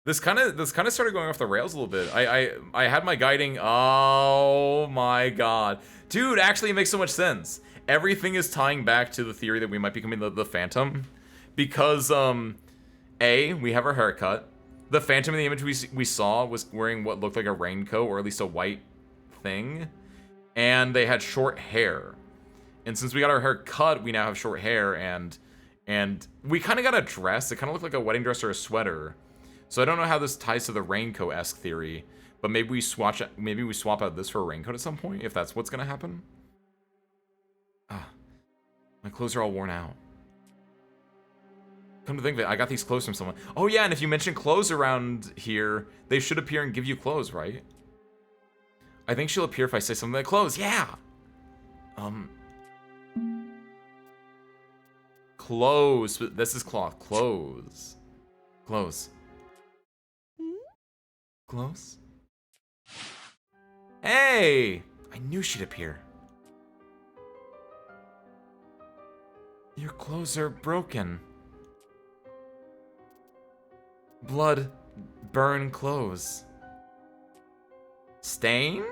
This kind of started going off the rails a little bit. I had my guiding. Oh my god, dude! Actually, it makes so much sense. Everything is tying back to the theory that we might be becoming the Phantom, because we have our haircut. The Phantom in the image we saw was wearing what looked like a raincoat, or at least a white thing, and they had short hair. And since we got our hair cut, we now have short hair, and we kind of got a dress. It kind of looked like a wedding dress or a sweater. So I don't know how this ties to the raincoat-esque theory, but maybe we swap out this for a raincoat at some point, if that's what's gonna happen. Ah, my clothes are all worn out. Come to think of it, I got these clothes from someone. Oh yeah, and if you mention clothes around here, they should appear and give you clothes, right? I think she'll appear if I say something like clothes. Yeah. Clothes. This is cloth. Clothes. Clothes. Clothes? Hey! I knew she'd appear. Your clothes are broken. Blood, burn clothes. Stained?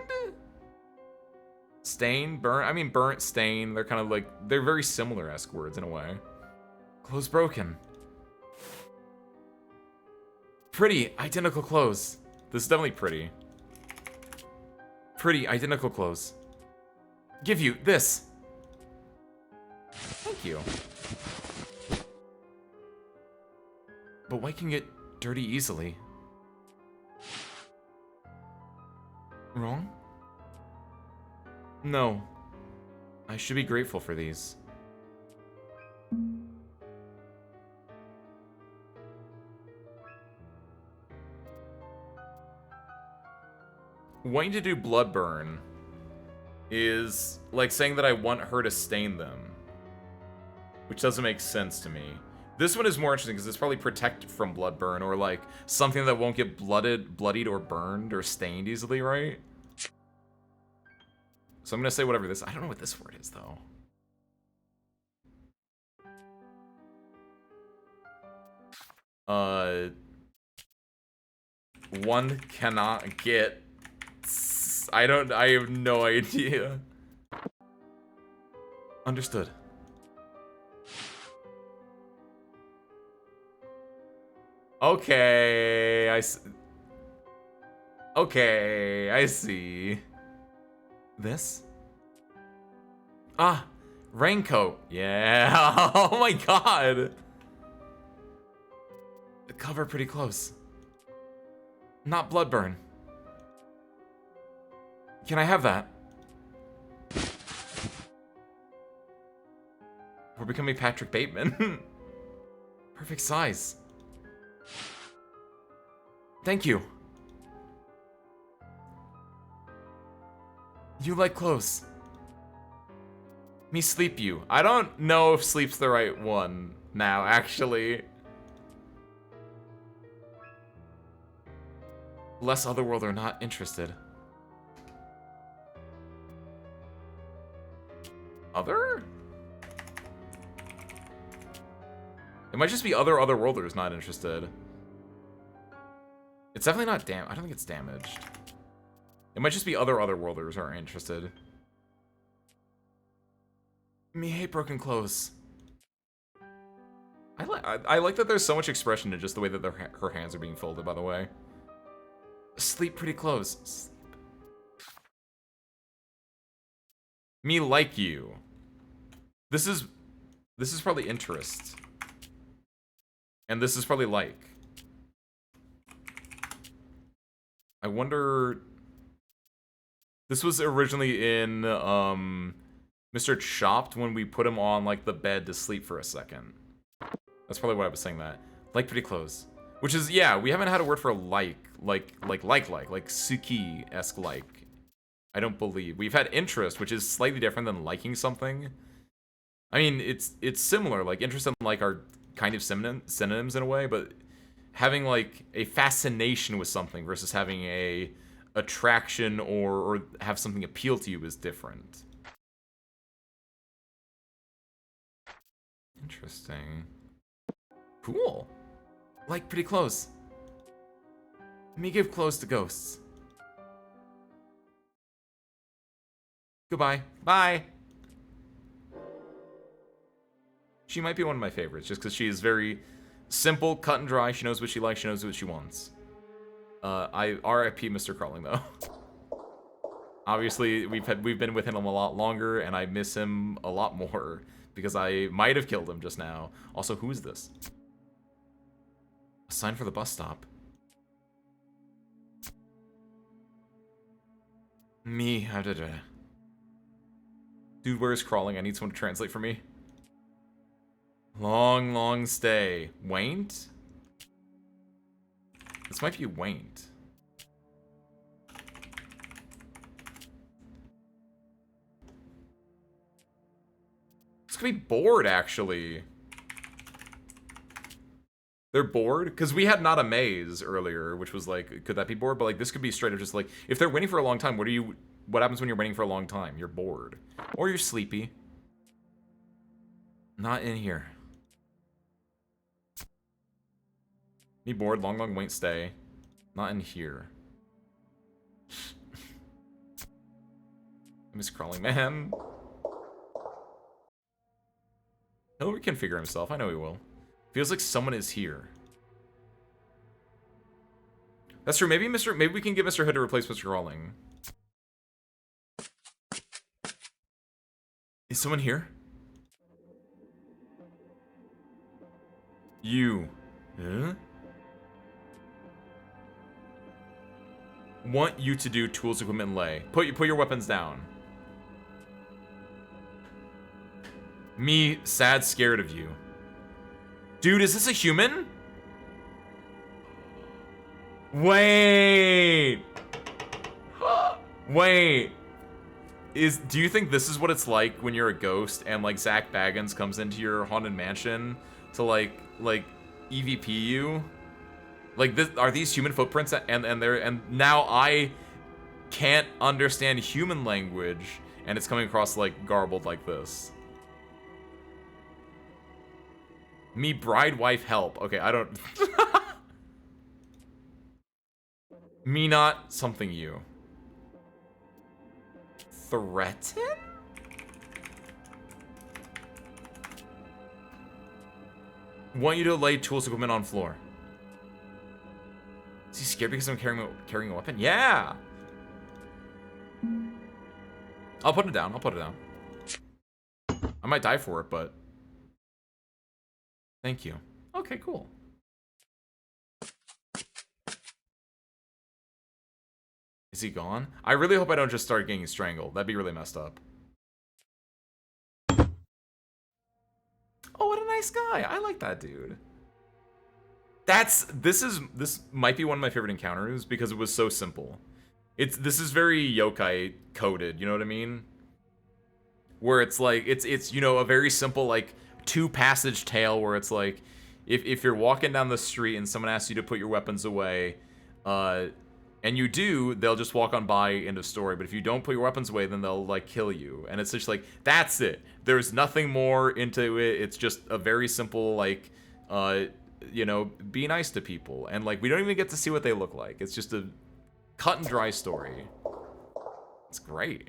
Stain, burn? I mean, burnt, stain. They're kind of like, they're very similar-esque words in a way. Clothes broken. Pretty, identical clothes. This is definitely pretty. Pretty, identical clothes. Give you this. Thank you. But white can get dirty easily. Wrong? No. I should be grateful for these. Wanting to do blood burn is like saying that I want her to stain them, which doesn't make sense to me. This one is more interesting because it's probably protect from blood burn, or like something that won't get bloodied or burned or stained easily, right? So I'm gonna say whatever this. I don't know what this word is though. One cannot get. I have no idea. Understood. Okay, okay, I see. This? Ah, raincoat. Yeah. Oh my god. The cover pretty close. Not bloodburn. Can I have that? We're becoming Patrick Bateman. Perfect size. Thank you. You like clothes. Me sleep you. I don't know if sleep's the right one now, actually. Less Otherworld are not interested. Other? It might just be Otherworlders not interested. It's definitely not I don't think it's damaged. It might just be Otherworlders aren't interested. Me hate broken clothes. I like that there's so much expression in just the way that her hands are being folded, by the way. Sleep pretty close. Sleep. Me like you. This is probably interest. And this is probably like. I wonder. This was originally in Mr. Chopped when we put him on like the bed to sleep for a second. That's probably why I was saying that. Like pretty close. Which is, yeah, we haven't had a word for like Suki-esque like. I don't believe. We've had interest, which is slightly different than liking something. I mean, it's similar. Like, interest and like are kind of synonyms in a way, but having like a fascination with something versus having a attraction or have something appeal to you is different. Interesting. Cool. Like, pretty close. Me give close to ghosts. Goodbye. Bye. She might be one of my favorites, just because she is very simple, cut and dry. She knows what she likes. She knows what she wants. I R.I.P. Mr. Crawling though. Obviously, we've been with him a lot longer, and I miss him a lot more because I might have killed him just now. Also, who is this? A sign for the bus stop. Me. How did I? Dude, where is Crawling? I need someone to translate for me. Long, long stay. Waint? This might be Waint. This could be bored, actually. They're bored? Because we had not a maze earlier, which was like, could that be bored? But like, this could be straight up just like, if they're waiting for a long time, what happens when you're waiting for a long time? You're bored. Or you're sleepy. Not in here. Me bored, long, long wait, stay. Not in here. Miss Crawling Man. He'll reconfigure himself, I know he will. Feels like someone is here. That's true, maybe we can get Mr. Hood to replace Mr. Crawling. Is someone here? You. Huh? Want you to do tools, equipment, and lay. Put your weapons down. Me, sad, scared of you. Dude, is this a human? Wait. Wait. Do you think this is what it's like when you're a ghost and like Zach Baggins comes into your haunted mansion to like EVP you? Like, are these human footprints? And now I can't understand human language, and it's coming across like garbled like this. Me, bride, wife, help. Okay, I don't. Me, not something you. Threaten? Want you to lay tools, equipment on floor. Is he scared because I'm carrying a weapon? Yeah! I'll put it down. I'll put it down. I might die for it, but... Thank you. Okay, cool. Is he gone? I really hope I don't just start getting strangled. That'd be really messed up. Oh, what a nice guy. I like that dude. This might be one of my favorite encounters because it was so simple. This is very yokai coded, you know what I mean? Where it's like it's you know, a very simple like 2-passage tale where it's like if you're walking down the street and someone asks you to put your weapons away, and you do, they'll just walk on by, end of story. But if you don't put your weapons away, then they'll like kill you. And it's just like, that's it. There's nothing more into it. It's just a very simple like you know, be nice to people. And like, we don't even get to see what they look like. It's just a cut and dry story. It's great.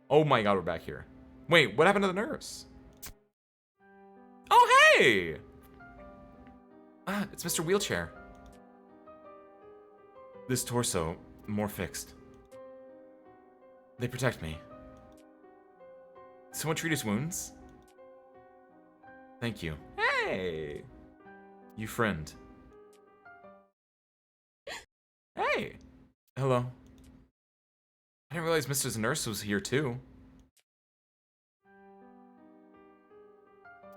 Oh my god, we're back here. Wait, what happened to the nurse? Oh, hey! Ah, it's Mr. Wheelchair. This torso, more fixed. They protect me. Someone treat his wounds? Thank you. Hey! You friend. Hey! Hello. I didn't realize Mr. Nurse was here too.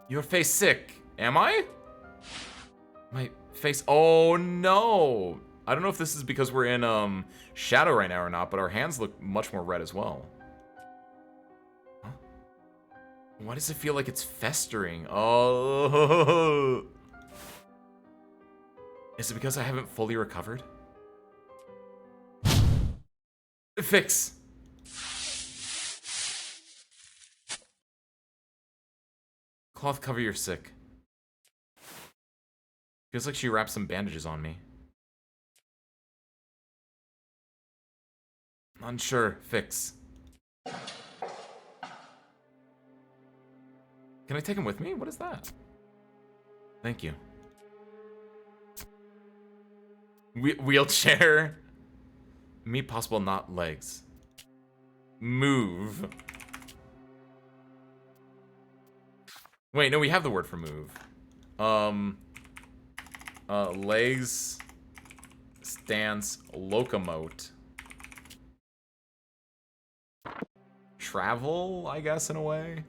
Your face sick. Am I? My face. Oh no! I don't know if this is because we're in shadow right now or not, but our hands look much more red as well. Huh? Why does it feel like it's festering? Oh. Is it because I haven't fully recovered? Fix. Cloth cover your sick. Feels like she wrapped some bandages on me. Unsure. Fix. Can I take him with me? What is that? Thank you. Wheelchair. Me possible not legs. Move. Wait, no, we have the word for move. Legs. Stance. Locomote. Travel, I guess, in a way.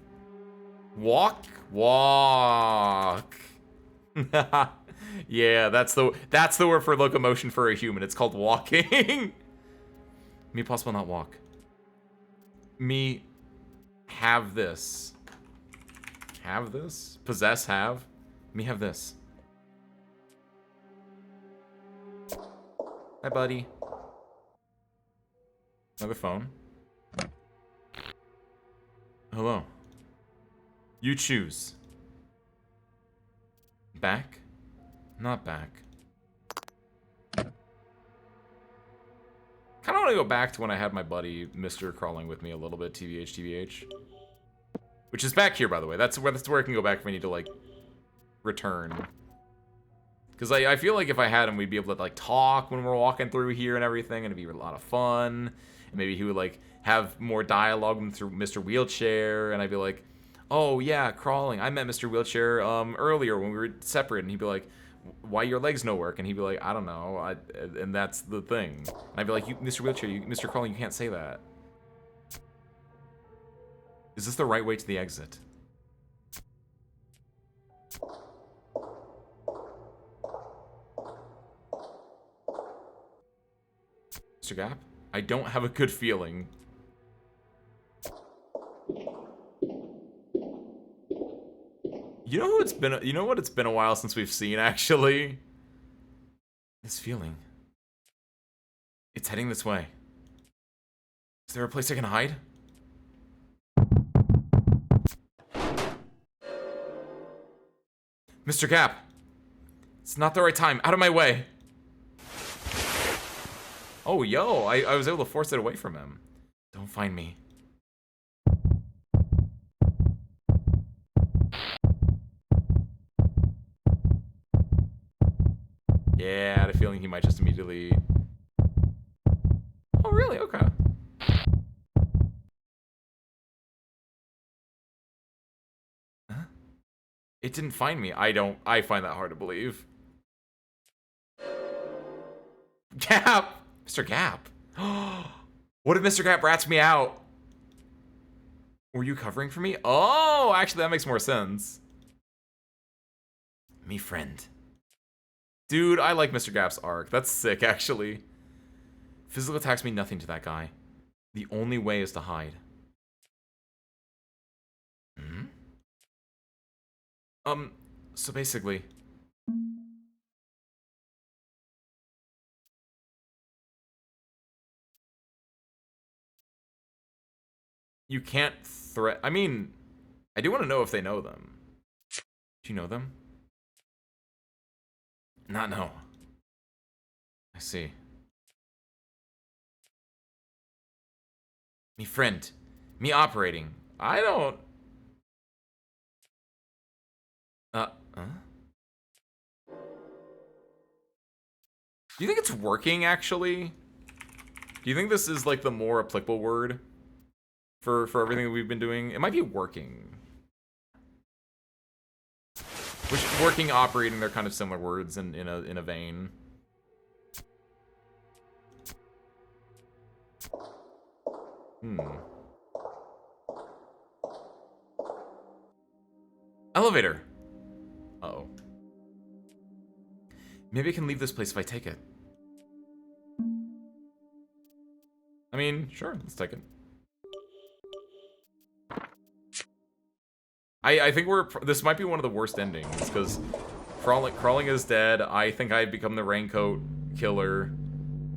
Walk? Walk. Yeah, that's the word for locomotion for a human. It's called walking. Me possible not walk. Me have this. Have this? Possess have? Me have this. Hi, buddy. Another phone. Hello. You choose. Back? Not back. Kinda wanna go back to when I had my buddy, Mr. crawling with me a little bit, TBH, TBH. Which is back here, by the way. That's where I can go back if I need to, like, return. Because I feel like if I had him, we'd be able to, like, talk when we're walking through here and everything, and it'd be a lot of fun. And maybe he would, like, have more dialogue through Mr. Wheelchair, and I'd be like, oh, yeah, crawling. I met Mr. Wheelchair earlier when we were separate, and he'd be like, why your legs no work? And he'd be like, I don't know, and that's the thing. And I'd be like, Mr. Wheelchair, Mr. Crawling, you can't say that. Is this the right way to the exit? Mr. Gap? I don't have a good feeling. You know who it's been? You know what? It's been a while since we've seen, actually. This feeling. It's heading this way. Is there a place I can hide? Mr. Gap. It's not the right time. Out of my way. Oh, yo. I was able to force it away from him. Don't find me. Yeah, I had a feeling he might just immediately... Oh, really? Okay. Huh? It didn't find me. I find that hard to believe. Gap! Mr. Gap. What if Mr. Gap rats me out? Were you covering for me? Oh, actually, that makes more sense. Me friend. Dude, I like Mr. Gap's arc. That's sick, actually. Physical attacks mean nothing to that guy. The only way is to hide. So basically... You can't threat... I mean, I do want to know if they know them. Do you know them? Not know. I see. Me friend. Me operating. I don't... Huh? Do you think it's working, actually? Do you think this is, like, the more applicable word for everything that we've been doing? It might be working. Which, working, operating, they're kind of similar words in a vein. Elevator. Uh-oh. Maybe I can leave this place if I take it. I mean, sure, let's take it. I think this might be one of the worst endings, because Crawling is dead. I think I've become the Raincoat Killer.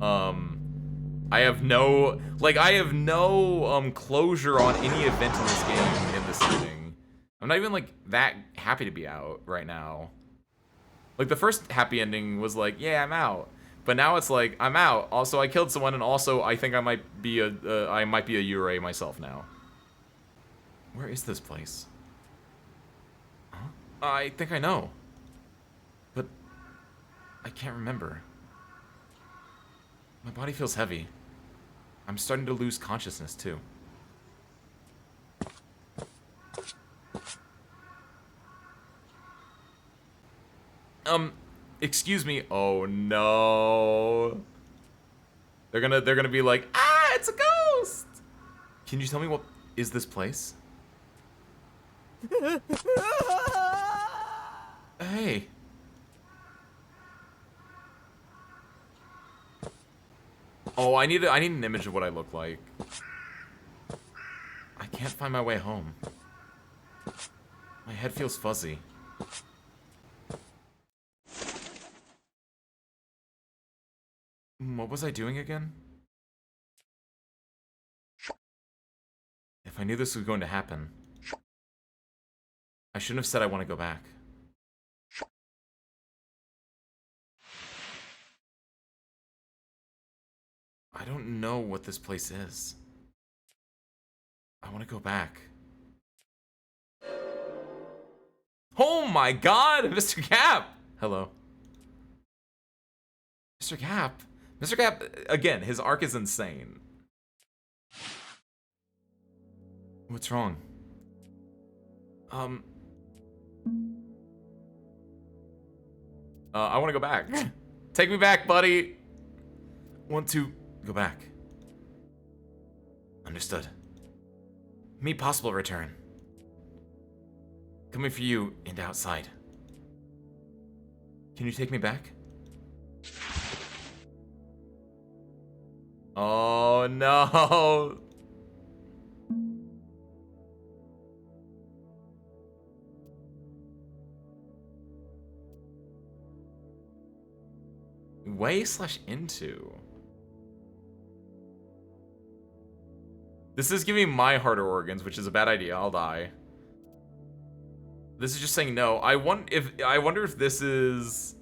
I have no closure on any event in this game in this ending. I'm not even, like, that happy to be out right now. Like, the first happy ending was like, yeah, I'm out. But now it's like, I'm out. Also, I killed someone, and also, I think I might be a Yurei myself now. Where is this place? Huh? I think I know. But I can't remember. My body feels heavy. I'm starting to lose consciousness, too. Excuse me. Oh no. They're gonna be like, ah, it's a ghost. Can you tell me what is this place? Hey. Oh, I need an image of what I look like. I can't find my way home. My head feels fuzzy. What was I doing again? If I knew this was going to happen, I shouldn't have said I want to go back. I don't know what this place is. I want to go back. Oh my god, Mr. Cap! Hello. Mr. Cap? Mr. Cap, again, his arc is insane. What's wrong? I want to go back. Take me back, buddy. Want to go back. Understood. Meet possible return. Coming for you and outside. Can you take me back? Oh no. Way/into. This is giving my harder organs, which is a bad idea. I'll die. This is just saying no. I wonder if this is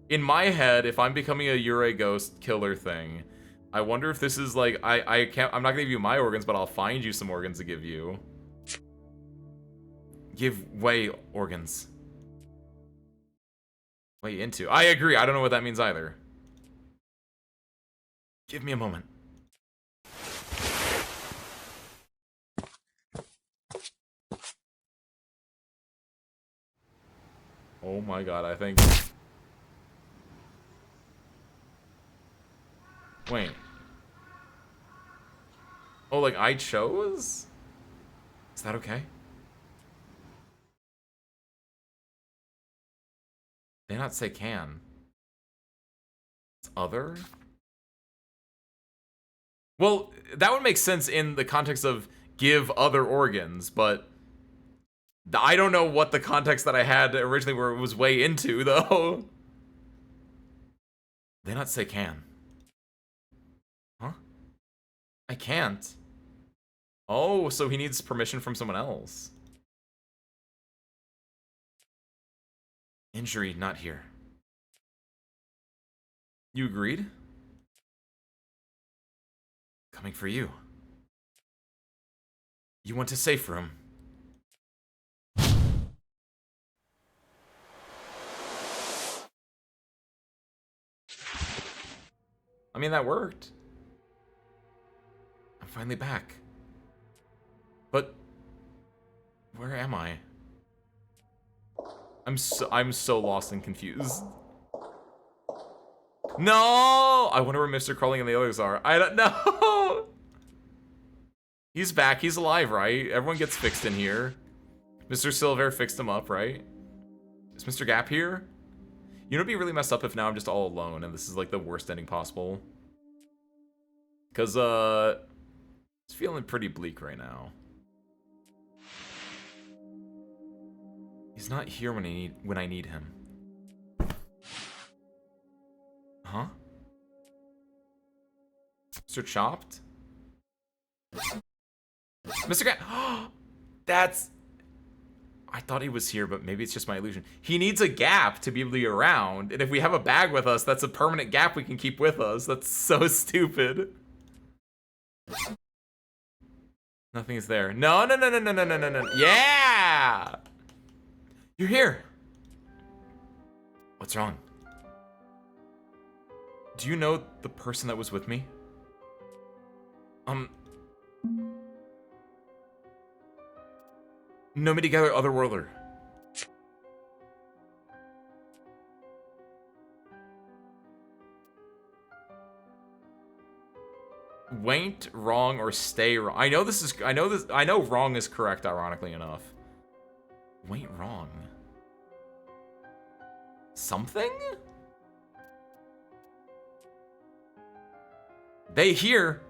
in my head. If I'm becoming a Yurei ghost killer thing, I wonder if this is like I'm not gonna give you my organs, but I'll find you some organs to give you. Give way organs. Way into. I agree. I don't know what that means either. Give me a moment. Oh my god, I think... Wait. Oh, like I chose? Is that okay? They not say can. It's other? Well, that would make sense in the context of give other organs, but I don't know what the context that I had originally where it was way into, though. They not say can. Huh? I can't. Oh, so he needs permission from someone else. Injury not here. You agreed? Coming for you. You want a safe room. I mean, that worked. I'm finally back. But where am I? I'm so lost and confused. No! I wonder where Mr. Crawling and the others are. I don't know. He's back. He's alive, right? Everyone gets fixed in here. Mr. Silver fixed him up, right? Is Mr. Gap here? You know, it'd be really messed up if now I'm just all alone and this is like the worst ending possible. Cause it's feeling pretty bleak right now. He's not here when I need him. Huh? Mr. Chopped? Mr. Grant! That's... I thought he was here, but maybe it's just my illusion. He needs a gap to be able to be around, and if we have a bag with us, that's a permanent gap we can keep with us. That's so stupid. Nothing is there. No. Yeah! You're here. What's wrong? Do you know the person that was with me? Know me together, Otherworlder. Waint wrong or stay wrong. I know wrong is correct, ironically enough. Waint wrong. Something? They hear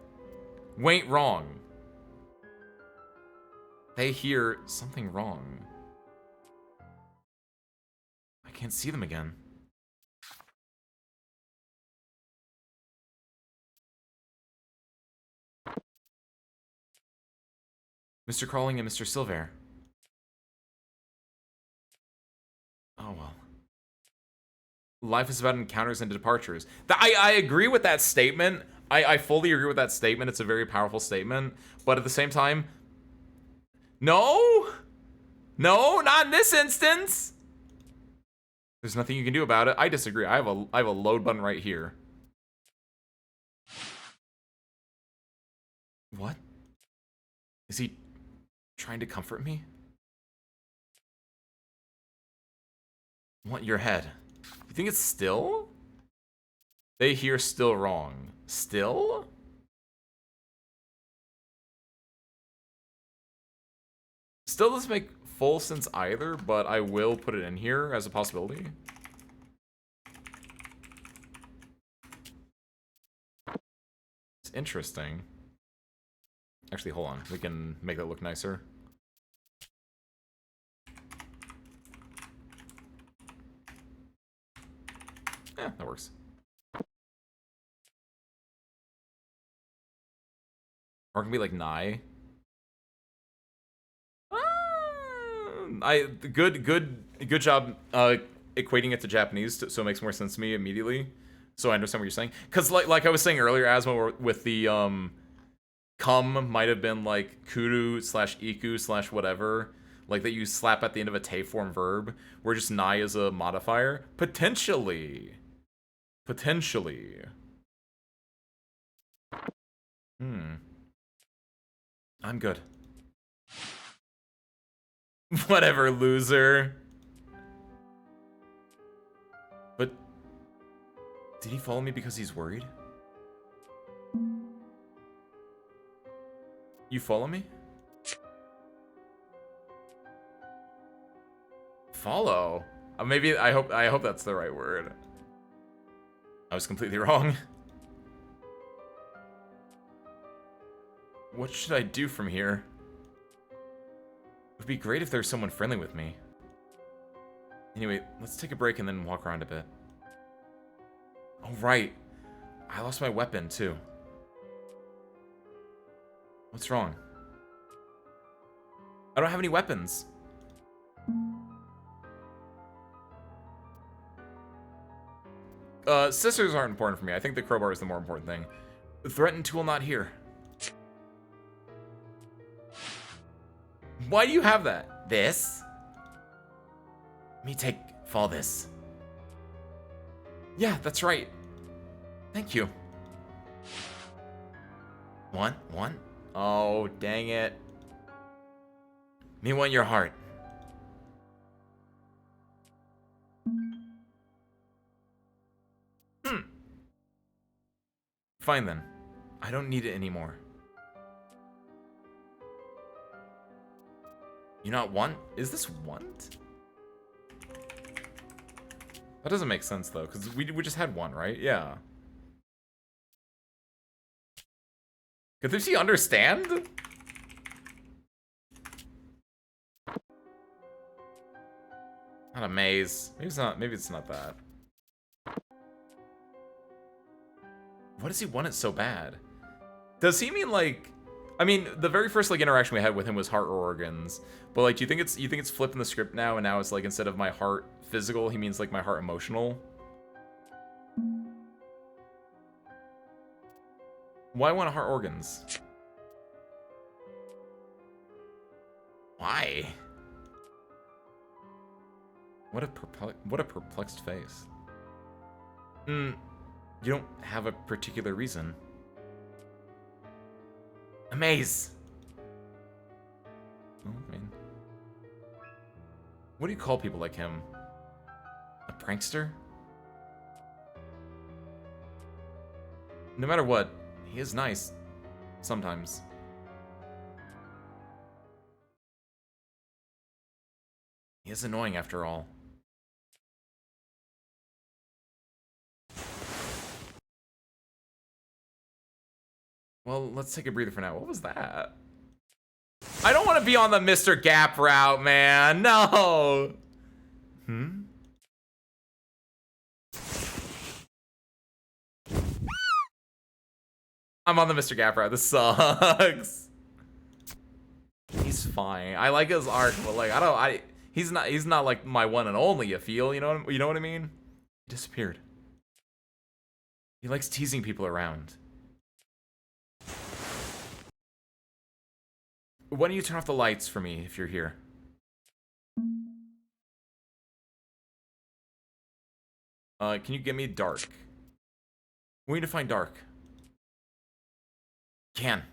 Waint wrong. They hear something wrong. I can't see them again. Mr. Crawling and Mr. Silver. Oh well. Life is about encounters and departures. I agree with that statement. I fully agree with that statement. It's a very powerful statement. But at the same time, no, not in this instance. There's nothing you can do about it. I disagree. I have a load button right here. What? Is he trying to comfort me? I want your head. You think it's still? They hear still wrong. Still? Still doesn't make full sense either, but I will put it in here as a possibility. It's interesting. Actually, hold on. We can make that look nicer. Yeah, that works. Or it can be like nigh. Good job equating it to Japanese, so it makes more sense to me immediately. So I understand what you're saying. Cause like I was saying earlier, Asma, with the come might have been like kuru / iku / whatever, like that you slap at the end of a te form verb, where just nai is a modifier. Potentially. I'm good. Whatever, loser. But did he follow me because he's worried? You follow me? Follow? Maybe I hope that's the right word. I was completely wrong. What should I do from here? It would be great if there's someone friendly with me. Anyway, let's take a break and then walk around a bit. Oh, right. I lost my weapon, too. What's wrong? I don't have any weapons. Scissors aren't important for me. I think the crowbar is the more important thing. The threatened tool not here. Why do you have that? This? Let me fall this. Yeah, that's right. Thank you. One? Oh, dang it. Me want your heart. Fine then. I don't need it anymore. You not want? Is this want? That doesn't make sense, though, because we just had one, right? Yeah. Could she understand? Not a maze. Maybe it's not that. What does he want it so bad? Does he mean like... I mean, the very first like interaction we had with him was heart organs. But like, do you think it's flipping the script now, and now it's like instead of my heart physical, he means like my heart emotional? Why want heart organs? Why? What a perplexed face. You don't have a particular reason. A maze. Well, I mean, what do you call people like him? A prankster? No matter what, he is nice. Sometimes. He is annoying after all. Well, let's take a breather for now. What was that? I don't want to be on the Mr. Gap route, man. No. I'm on the Mr. Gap route. This sucks. He's fine. I like his arc, but like he's not like my one and only, you feel? You know what I mean? He disappeared. He likes teasing people around. Why don't you turn off the lights for me if you're here? Can you get me dark? We need to find dark. Can.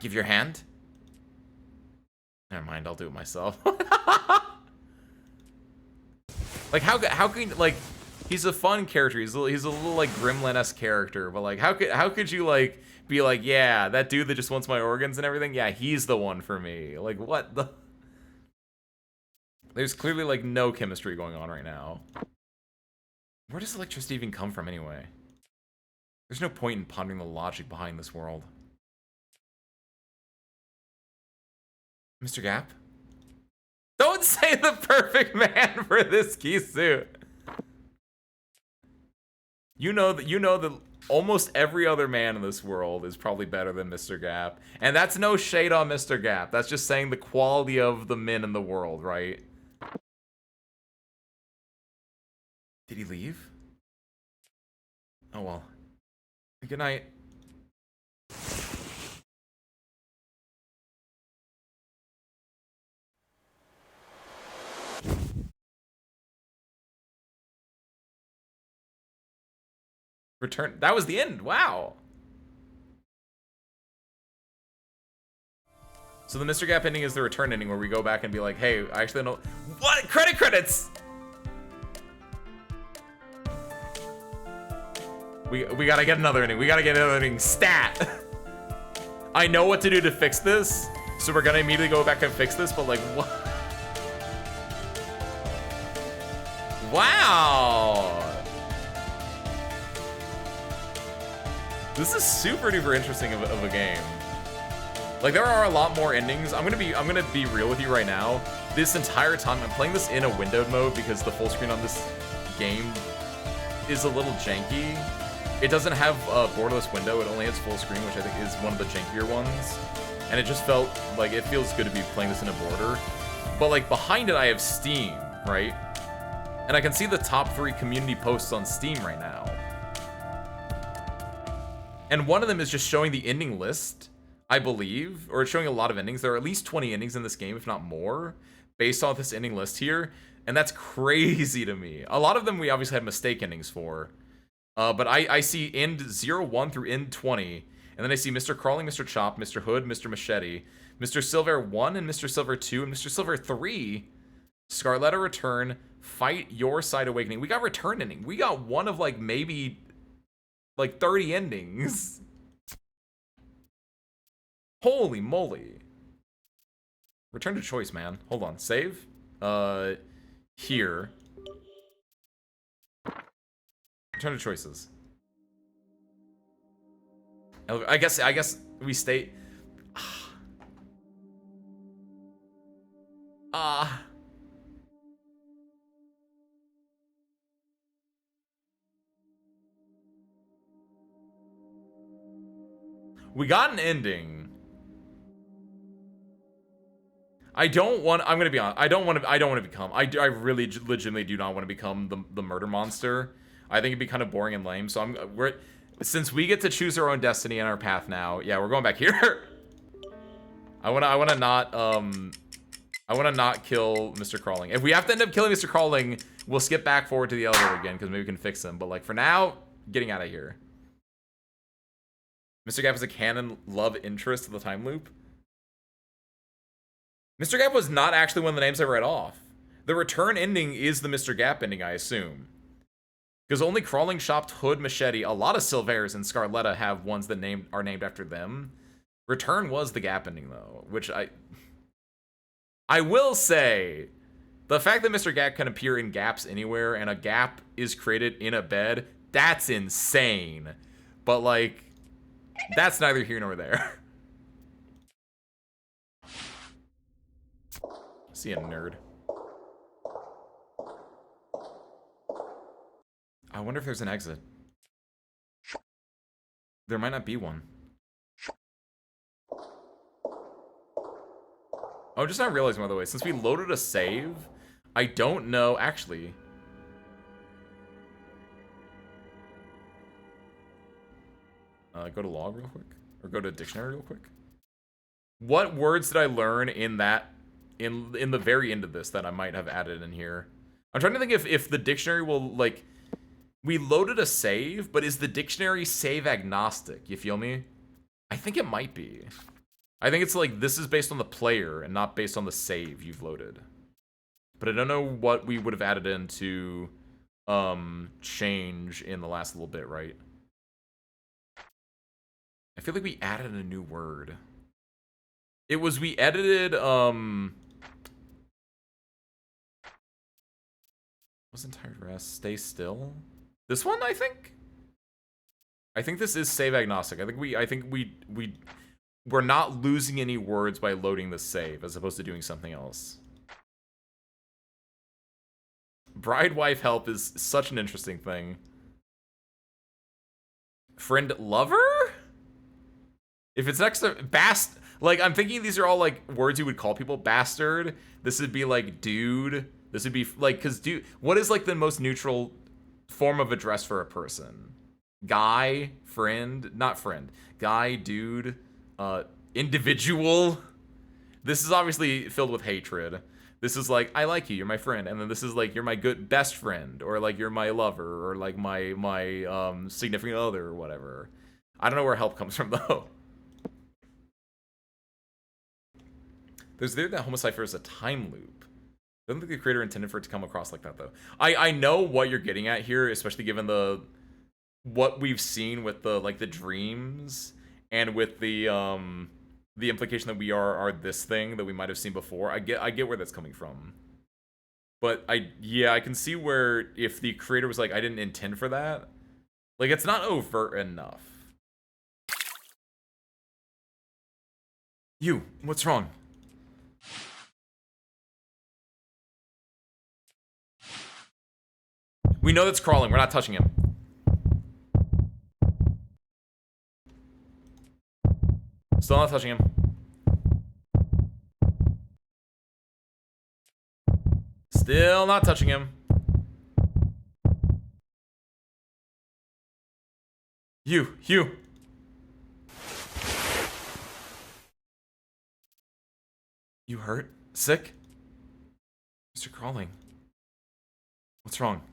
Give your hand? Never mind, I'll do it myself. Like, how can, like, he's a fun character. He's a little like Gremlin-esque character, but like, how could you like be like, yeah, that dude that just wants my organs and everything, yeah, he's the one for me. Like, what the? There's clearly like no chemistry going on right now. Where does electricity even come from anyway? There's no point in pondering the logic behind this world. Mr. Gap? Don't say the perfect man for this key suit. You know that almost every other man in this world is probably better than Mr. Gap. And that's no shade on Mr. Gap. That's just saying the quality of the men in the world, right? Did he leave? Oh well. Good night. Return. That was the end. Wow. So the Mr. Gap ending is the return ending where we go back and be like, hey, I actually don't know. What? Credits! We gotta get another ending. We gotta get another ending. Stat! I know what to do to fix this, so we're gonna immediately go back and fix this, but like, what? Wow! This is super duper interesting of a game. Like, there are a lot more endings. I'm gonna be real with you right now. This entire time, I'm playing this in a windowed mode because the full screen on this game is a little janky. It doesn't have a borderless window, it only has full screen, which I think is one of the jankier ones. And it just felt like it feels good to be playing this in a border. But like behind it I have Steam, right? And I can see the top 3 community posts on Steam right now. And one of them is just showing the ending list, I believe, or it's showing a lot of endings. There are at least 20 endings in this game, if not more, based off this ending list here. And that's crazy to me. A lot of them we obviously had mistake endings for. But I see end 01 through end 20. And then I see Mr. Crawling, Mr. Chop, Mr. Hood, Mr. Machete, Mr. Silver 1 and Mr. Silver 2 and Mr. Silver 3. Scarletta Return, Fight Your Side Awakening. We got return ending. We got one of like maybe like 30 endings. Holy moly. Return to choice, man. Hold on. Save. Here. Return to choices. I guess we stay. We got an ending. I'm gonna be honest. I don't want to become. I really legitimately do not want to become the murder monster. I think it'd be kind of boring and lame. So since we get to choose our own destiny and our path now. Yeah, we're going back here. I wanna not kill Mr. Crawling. If we have to end up killing Mr. Crawling, we'll skip back forward to the elevator again because maybe we can fix him. But like for now, getting out of here. Mr. Gap is a canon love interest of the time loop. Mr. Gap was not actually one of the names I read off. The return ending is the Mr. Gap ending, I assume. Because only Crawling, Shopped, Hood, Machete, a lot of Silvers and Scarletta have ones that are named after them. Return was the Gap ending, though, which I will say, the fact that Mr. Gap can appear in gaps anywhere and a gap is created in a bed, that's insane. But, like, that's neither here nor there. See a nerd. I wonder if there's an exit. There might not be one. Oh, just not realizing, by the way, since we loaded a save, I don't know, actually. Go to log real quick, or go to dictionary real quick. What words did I learn in that, in the very end of this that I might have added in here? I'm trying to think if the dictionary will, like, we loaded a save, but is the dictionary save agnostic? You feel me? I think it might be. I think it's like, this is based on the player and not based on the save you've loaded. But I don't know what we would have added into change in the last little bit, right? I feel like we added a new word. It was, we edited, wasn't tired rest, stay still? This one, I think? I think this is save agnostic. I think we're not losing any words by loading the save as opposed to doing something else. Bride wife help is such an interesting thing. Friend lover? If it's next to like, I'm thinking these are all like words you would call people. Bastard. This would be like dude. This would be like, cause dude, what is like the most neutral form of address for a person? Guy, friend, not friend. Guy, dude, individual. This is obviously filled with hatred. This is like, I like you, you're my friend. And then this is like, you're my best friend, or like, you're my lover, or like my significant other, or whatever. I don't know where help comes from, though. There's there that Homicipher is a time loop. I don't think the creator intended for it to come across like that, though. I know what you're getting at here, especially given what we've seen with the dreams and with the implication that we are this thing that we might have seen before. I get where that's coming from. But I can see where if the creator was like, I didn't intend for that, like, it's not overt enough. You, what's wrong? We know that's crawling. We're not touching him. Still not touching him. Still not touching him. You. You hurt? Sick? Mr. Crawling. What's wrong?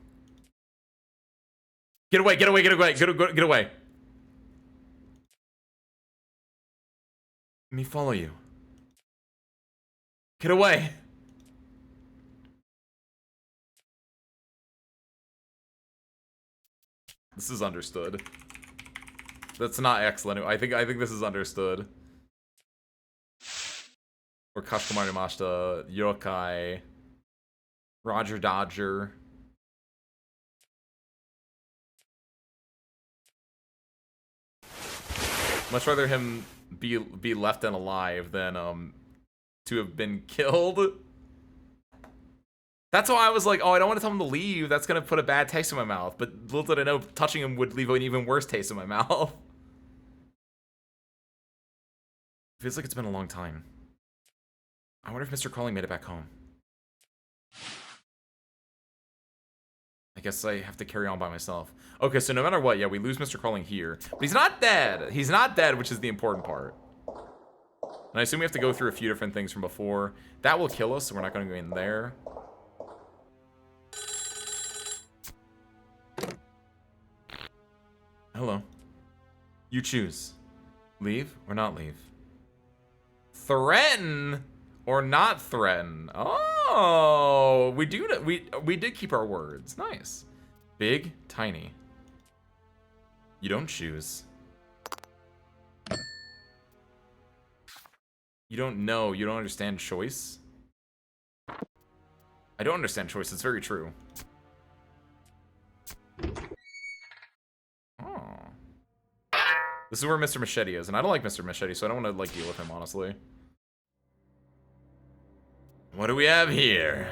Get away. Get away. Let me follow you. Get away. This is understood. That's not excellent. I think this is understood. Or Kashikomaru Mashita, Yokai, Roger Dodger. Much rather him be left and alive than to have been killed. That's why I was like, oh, I don't want to tell him to leave. That's gonna put a bad taste in my mouth. But little did I know, touching him would leave an even worse taste in my mouth. Feels like it's been a long time. I wonder if Mr. Crawling made it back home. I guess I have to carry on by myself. Okay, so no matter what, yeah, we lose Mr. Crawling here. But he's not dead. He's not dead, which is the important part. And I assume we have to go through a few different things from before. That will kill us, so we're not going to go in there. Hello. You choose. Leave or not leave. Threaten or not threaten. Oh, we did keep our words. Nice. Big, tiny. You don't choose. You don't know. You don't understand choice. I don't understand choice. It's very true. Oh. This is where Mr. Machete is, and I don't like Mr. Machete, so I don't want to like deal with him, honestly. What do we have here?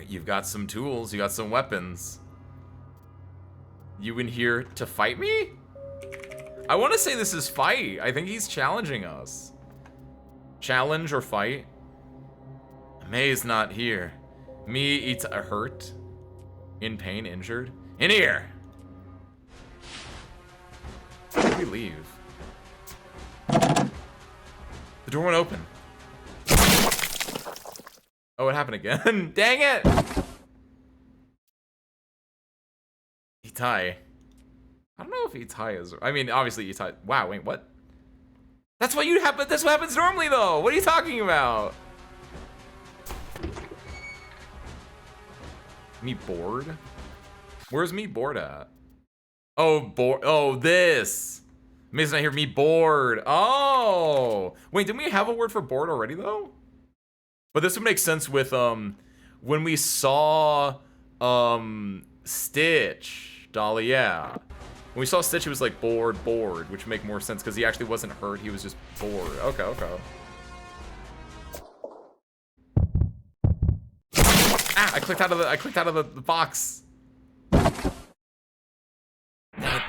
You've got some tools, you got some weapons. You in here to fight me? I want to say this is fight. I think he's challenging us. Challenge or fight? May's not here. Me eats a hurt. In pain, injured. In here! How do we leave? The door won't open. Oh, it happened again. Dang it! Itai. I don't know if Itai is... I mean, obviously Itai... Wow, wait, what? That's what you happen. That's what happens normally, though. What are you talking about? Me bored? Where's me bored at? Oh, bored. Oh, this. May's not here. Me bored. Oh. Wait, didn't we have a word for bored already, though? But this would make sense with, when we saw, Stitch. Dolly, yeah. When we saw Stitch, he was like, bored, which would make more sense, because he actually wasn't hurt, he was just bored. Okay, okay. Ah, I clicked out of the box.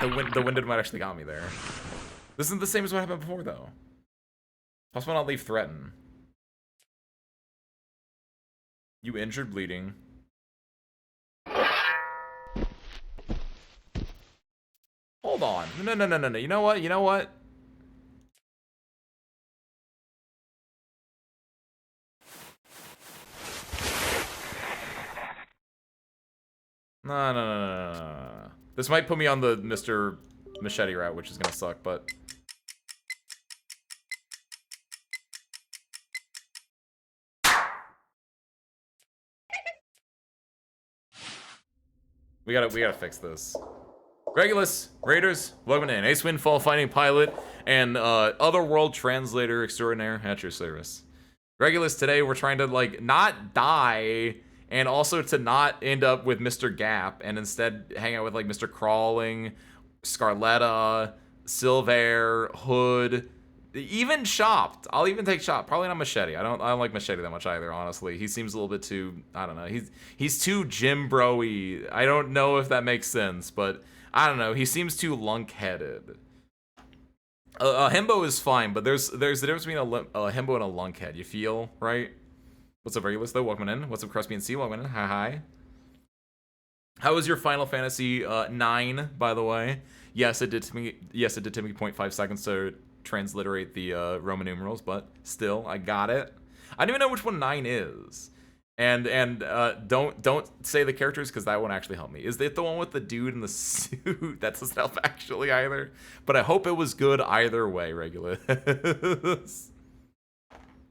The wind might actually got me there. This isn't the same as what happened before, though. Possible not leave threaten. You injured, bleeding. Hold on. No. You know what? No. This might put me on the Mr. Machete route, which is gonna suck, but... We gotta fix this. Regulus, Raiders, welcome in. Ace Windfall fighting pilot and Otherworld translator extraordinaire at your service. Regulus, today we're trying to like not die and also to not end up with Mr. Gap and instead hang out with like Mr. Crawling, Scarletta, Silver, Hood, even Chopped. I'll even take Chopped. Probably not Machete. I don't like Machete that much either, honestly. He seems a little bit too, I don't know. He's too Jim Bro-y. I don't know if that makes sense, but I don't know. He seems too lunk-headed. A himbo is fine, but there's the difference between a himbo and a lunkhead. You feel, right? What's up, Regulus, though? Welcome in. What's up, Crusty and C? Welcome in. Hi. How was your Final Fantasy 9, by the way? Yes, it did take me 0.5 seconds to transliterate the Roman numerals, but still, I got it. I don't even know which one 9 is. And don't say the characters because that won't actually help me. Is it the one with the dude in the suit? That doesn't help actually either. But I hope it was good either way, Regulus.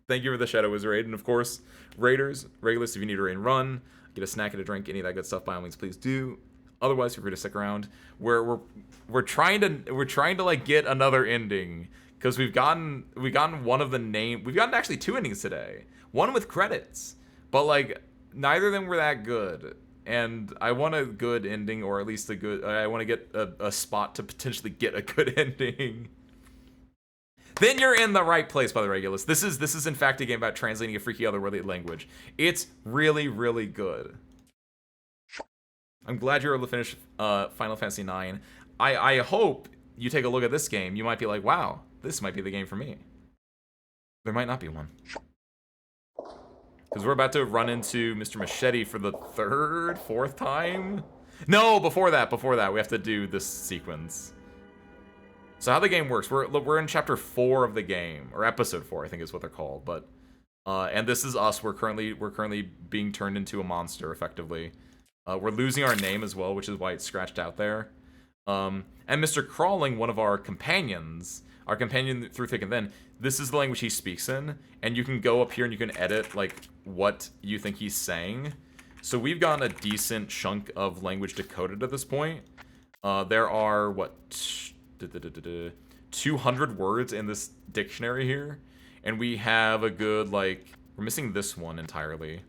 Thank you for the Shadow Wizard raid, and of course, Raiders, Regulus, if you need to raid and run, get a snack and a drink, any of that good stuff, by all means, please do. Otherwise, feel free to stick around. We're trying to like get another ending because we've gotten one of the we've gotten actually 2 endings today. One with credits. But, like, neither of them were that good. and I want a good ending, or at least a good. I want to get a spot to potentially get a good ending. Then you're in the right place, by the Regulus. This is in fact a game about translating a freaky otherworldly language. It's really, really good. I'm glad you're able to finish Final Fantasy IX. I hope you take a look at this game. You might be like, wow, this might be the game for me. There might not be one. Because we're about to run into Mr. Machete for the fourth time? No, before that, we have to do this sequence. So how the game works, we're in chapter 4 of the game, or episode 4, I think is what they're called. But and this is us. We're currently being turned into a monster, effectively. We're losing our name as well, which is why it's scratched out there. And Mr. Crawling, one of our companions through thick and thin, this is the language he speaks in, and you can go up here and you can edit like what you think he's saying. So we've gotten a decent chunk of language decoded at this point. There are what 200 words in this dictionary here, and we have a good we're missing this one entirely.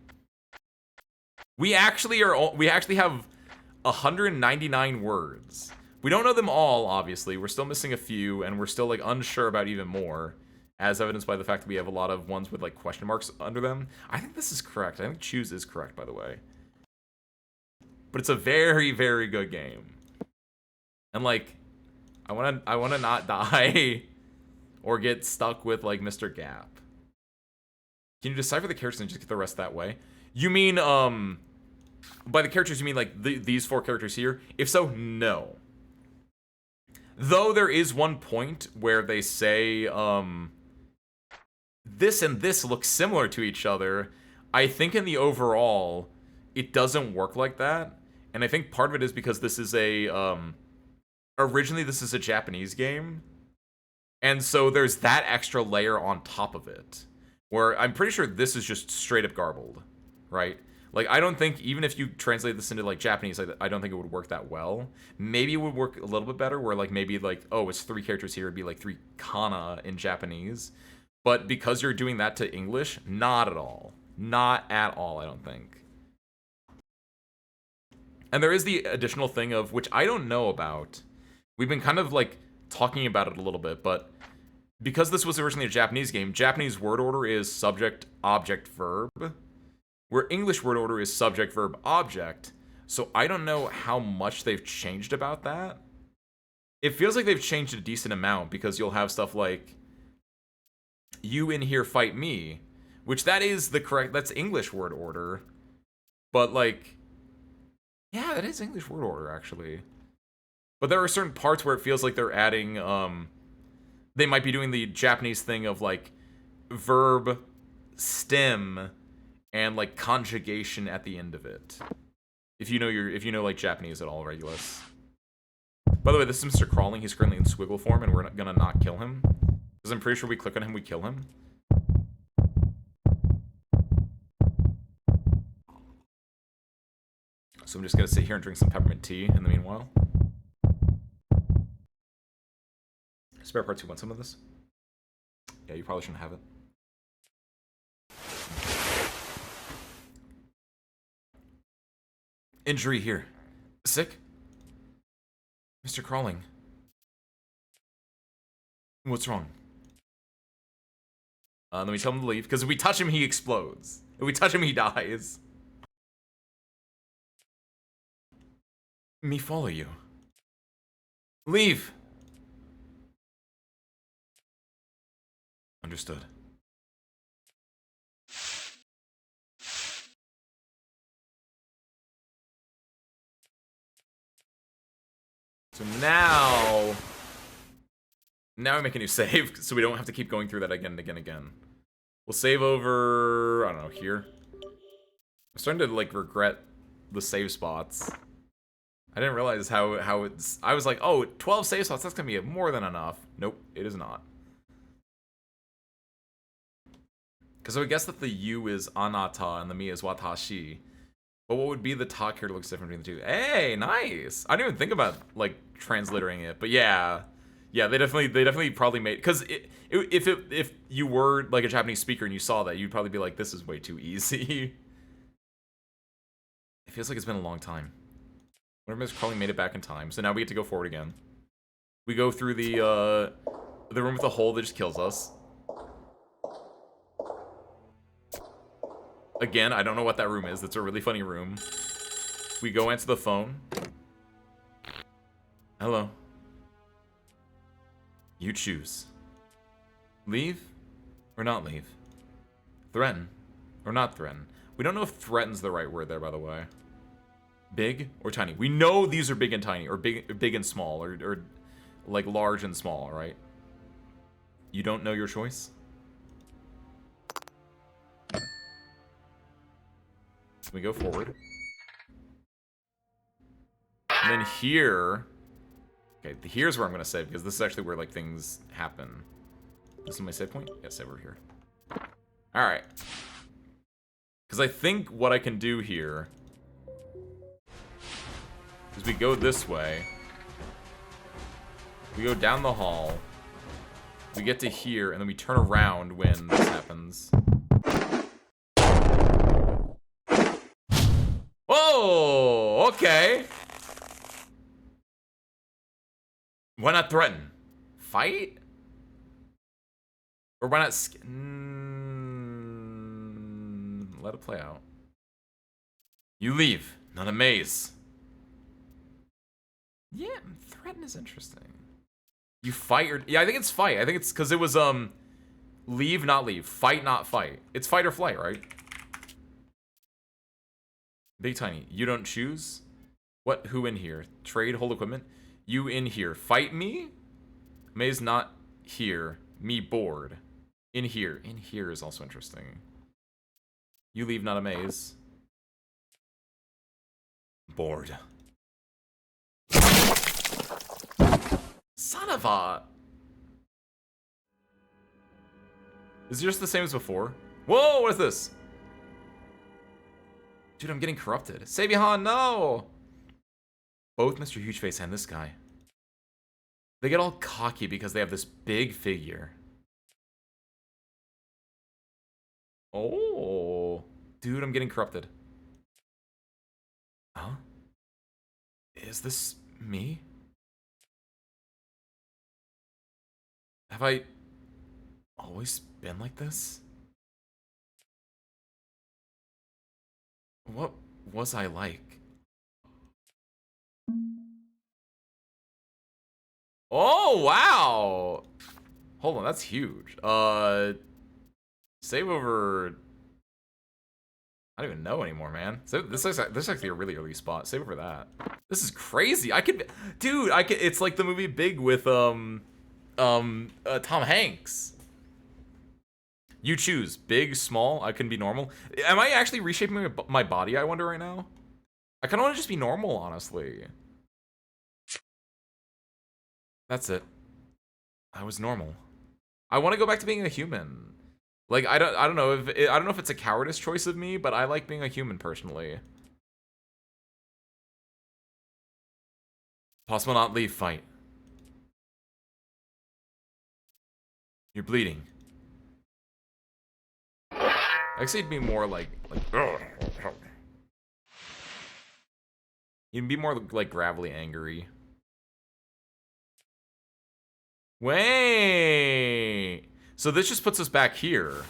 We actually have 199 words. We don't know them all, obviously. We're still missing a few, and we're still unsure about even more, as evidenced by the fact that we have a lot of ones with question marks under them. I think this is correct. I think choose is correct, by the way. But it's a very, very good game. And I wanna not die or get stuck with Mr. Gap. Can you decipher the characters and just get the rest that way? You mean by the characters you mean these 4 characters here? If so, no. Though there is one point where they say this and this look similar to each other, I think in the overall it doesn't work like that. And I think part of it is because this is originally this is a Japanese game. And so there's that extra layer on top of it, where I'm pretty sure this is just straight up garbled, right? I don't think, even if you translate this into Japanese, I don't think it would work that well. Maybe it would work a little bit better, where maybe oh, it's 3 characters here, it'd be 3 kana in Japanese. But because you're doing that to English, not at all. Not at all, I don't think. And there is the additional thing of, which I don't know about. We've been kind of talking about it a little bit, but because this was originally a Japanese game, Japanese word order is subject, object, verb, where English word order is subject, verb, object. So I don't know how much they've changed about that. It feels like they've changed a decent amount, because you'll have stuff like, you in here fight me, which that's English word order. But yeah, that is English word order, actually. But there are certain parts where it feels like they're adding, they might be doing the Japanese thing of verb, stem, and conjugation at the end of it. If you know Japanese at all, Regulus. By the way, this is Mr. Crawling. He's currently in squiggle form, and we're gonna not kill him, because I'm pretty sure we click on him, we kill him. So I'm just gonna sit here and drink some peppermint tea in the meanwhile. Spare parts, you want some of this? Yeah, you probably shouldn't have it. Injury here. Sick? Mr. Crawling. What's wrong? Let me tell him to leave, because if we touch him, he explodes. If we touch him, he dies. Me follow you. Leave! Understood. So now we make a new save, so we don't have to keep going through that again and again and again. We'll save over, I don't know, here. I'm starting to regret the save spots. I didn't realize how it's, I was like, oh, 12 save spots, that's gonna be more than enough. Nope, it is not. Because I would guess that the you is anata and the me is watashi. But what would be the ta character looks different between the two? Hey, nice! I didn't even think about, transliterating it. But yeah. Yeah, they definitely probably made... Because if you were, a Japanese speaker and you saw that, you'd probably be like, this is way too easy. It feels like it's been a long time. Wonder if Mr. Crawling made it back in time. So now we get to go forward again. We go through the room with the hole that just kills us. Again, I don't know what that room is. That's a really funny room. We go answer the phone. Hello. You choose. Leave or not leave? Threaten or not threaten? We don't know if threaten's the right word there, by the way. Big or tiny? We know these are big and tiny, or big and small, or like large and small, right? You don't know your choice? We go forward. And then here... Okay, here's where I'm going to save, because this is actually where, like, things happen. This is my save point? Yeah, save over here. Alright. Because I think what I can do here is we go this way. We go down the hall. We get to here, and then we turn around when this happens. Whoa! Okay. Why not threaten? Fight? Or why not let it play out. You leave. Not a maze. Yeah, threaten is interesting. You fight or... Yeah, I think it's fight. I think it's because it was, leave, not leave. Fight, not fight. It's fight or flight, right? Big tiny. You don't choose? What? Who in here? Trade, hold equipment. You in here. Fight me? Maze not here. Me bored. In here. In here is also interesting. You leave, not a maze. Bored. Son of a... Is it just the same as before? Whoa, what is this? Dude, I'm getting corrupted. Sabihan, no! Both Mr. Hugeface and this guy. They get all cocky because they have this big figure. Oh. Dude, I'm getting corrupted. Huh? Is this me? Have I always been like this? What was I like? Oh, wow! Hold on, that's huge. Save over... I don't even know anymore, man. So this is actually a really early spot. Save over that. This is crazy. I could... Dude, I could... It's like the movie Big with, Tom Hanks. You choose. Big, small, I can be normal. Am I actually reshaping my body, I wonder, right now? I kind of want to just be normal, honestly. That's it. I was normal. I want to go back to being a human. Like, I don't know if it's a cowardice choice of me, but I like being a human personally. Possible not leave fight. You're bleeding. Actually, it'd be more like you'd be more like gravelly angry. Wait. So this just puts us back here.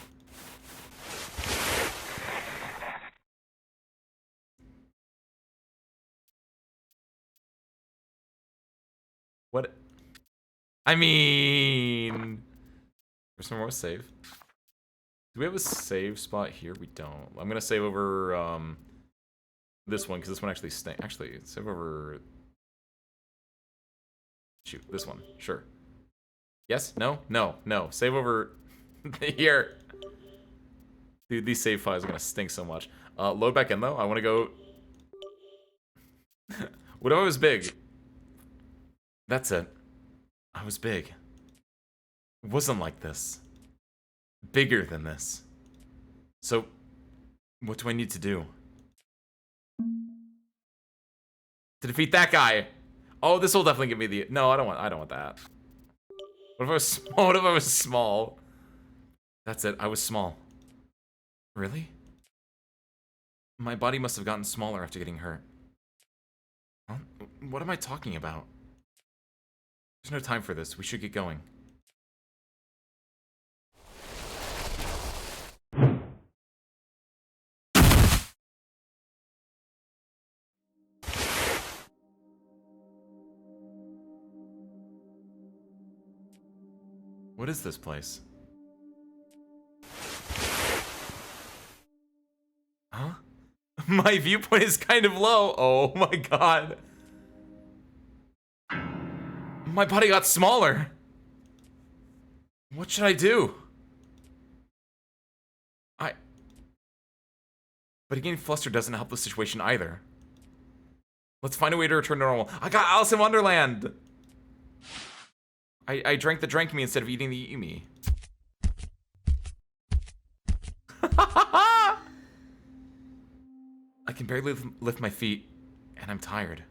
What? I mean, there's some more save. Do we have a save spot here? We don't. I'm gonna save over this one because this one actually stinks. Actually, save over. Shoot, this one. Sure. Yes? No? No. No. Save over here. Dude, these save files are gonna stink so much. Load back in though. I want to go. What if I was big? That's it. I was big. It wasn't like this. Bigger than this. So, what do I need to do? To defeat that guy. Oh, this will definitely give me the... No, I don't want that. What if I was small? What if I was small? That's it. I was small. Really? My body must have gotten smaller after getting hurt. Huh? What am I talking about? There's no time for this. We should get going. What is this place? Huh? My viewpoint is kind of low. Oh my god. My body got smaller. What should I do? But getting flustered doesn't help the situation either. Let's find a way to return to normal. I got Alice in Wonderland! I drank the drank me instead of eating the eat me. I can barely lift my feet, and I'm tired.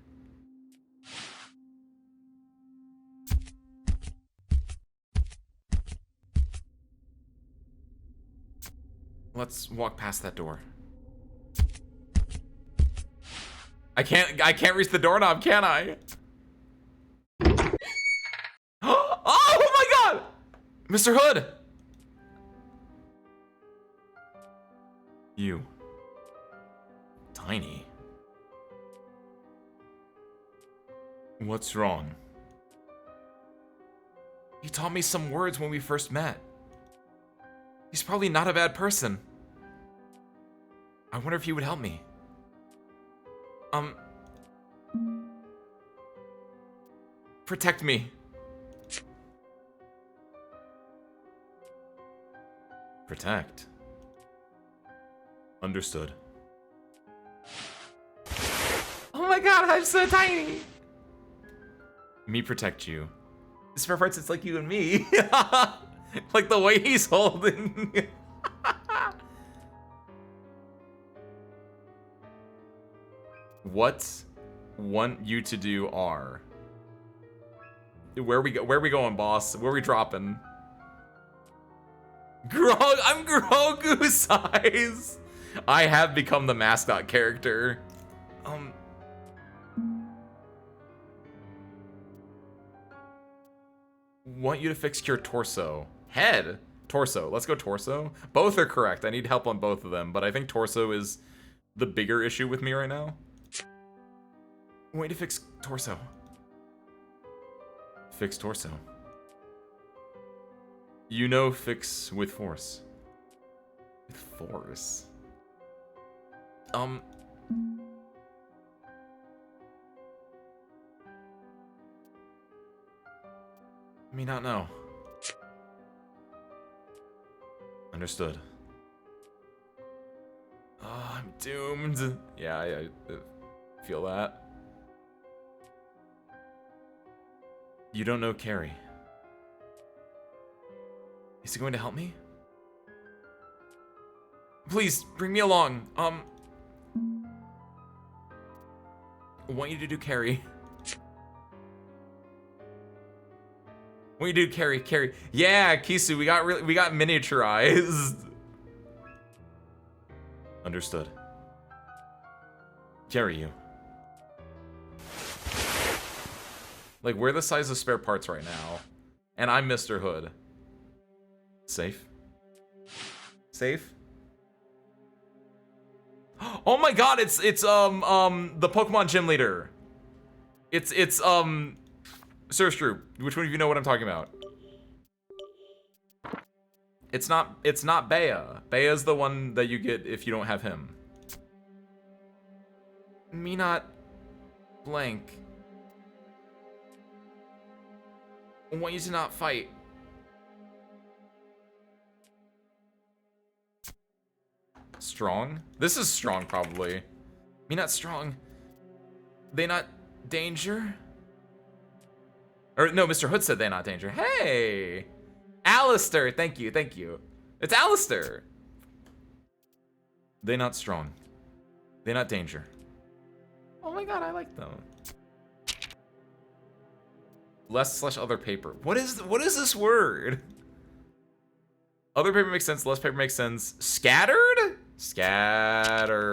Let's walk past that door. I can't reach the doorknob, can I? Oh my god! Mr. Hood! You. Tiny. What's wrong? He taught me some words when we first met. He's probably not a bad person. I wonder if he would help me. Protect me. Protect. Understood. Oh my god, I'm so tiny! Me protect you. This for parts, it's like you and me. Like the way he's holding. What want you to do are? Where we going, boss? Where we dropping? I'm Grogu size. I have become the mascot character. Want you to fix your torso. Head? Torso. Let's go torso. Both are correct. I need help on both of them, but I think torso is the bigger issue with me right now. Want you to fix torso. Fix torso. You know fix with force. With force? Me not know. Understood. Oh, I'm doomed. Yeah, I feel that. You don't know Carrie. Is he going to help me? Please, bring me along. I want you to do Carrie. What you do, Carrie? Yeah, Kisu, we got miniaturized. Understood. Carry you. Like, we're the size of spare parts right now, and I'm Mr. Hood. Safe. Safe. Oh my God! It's the Pokemon Gym Leader. It's Surstru. Which one of you know what I'm talking about? It's not Bea. Bea's the one that you get if you don't have him. Me not blank. I want you to not fight. Strong? This is strong, probably. Me not strong. They not danger? Or no, Mr. Hood said they not danger. Hey! Alistair, thank you. It's Alistair! They not strong. They not danger. Oh my God, I like them. Less/other paper. What is this word? Other paper makes sense, less paper makes sense. Scattered? Scattered.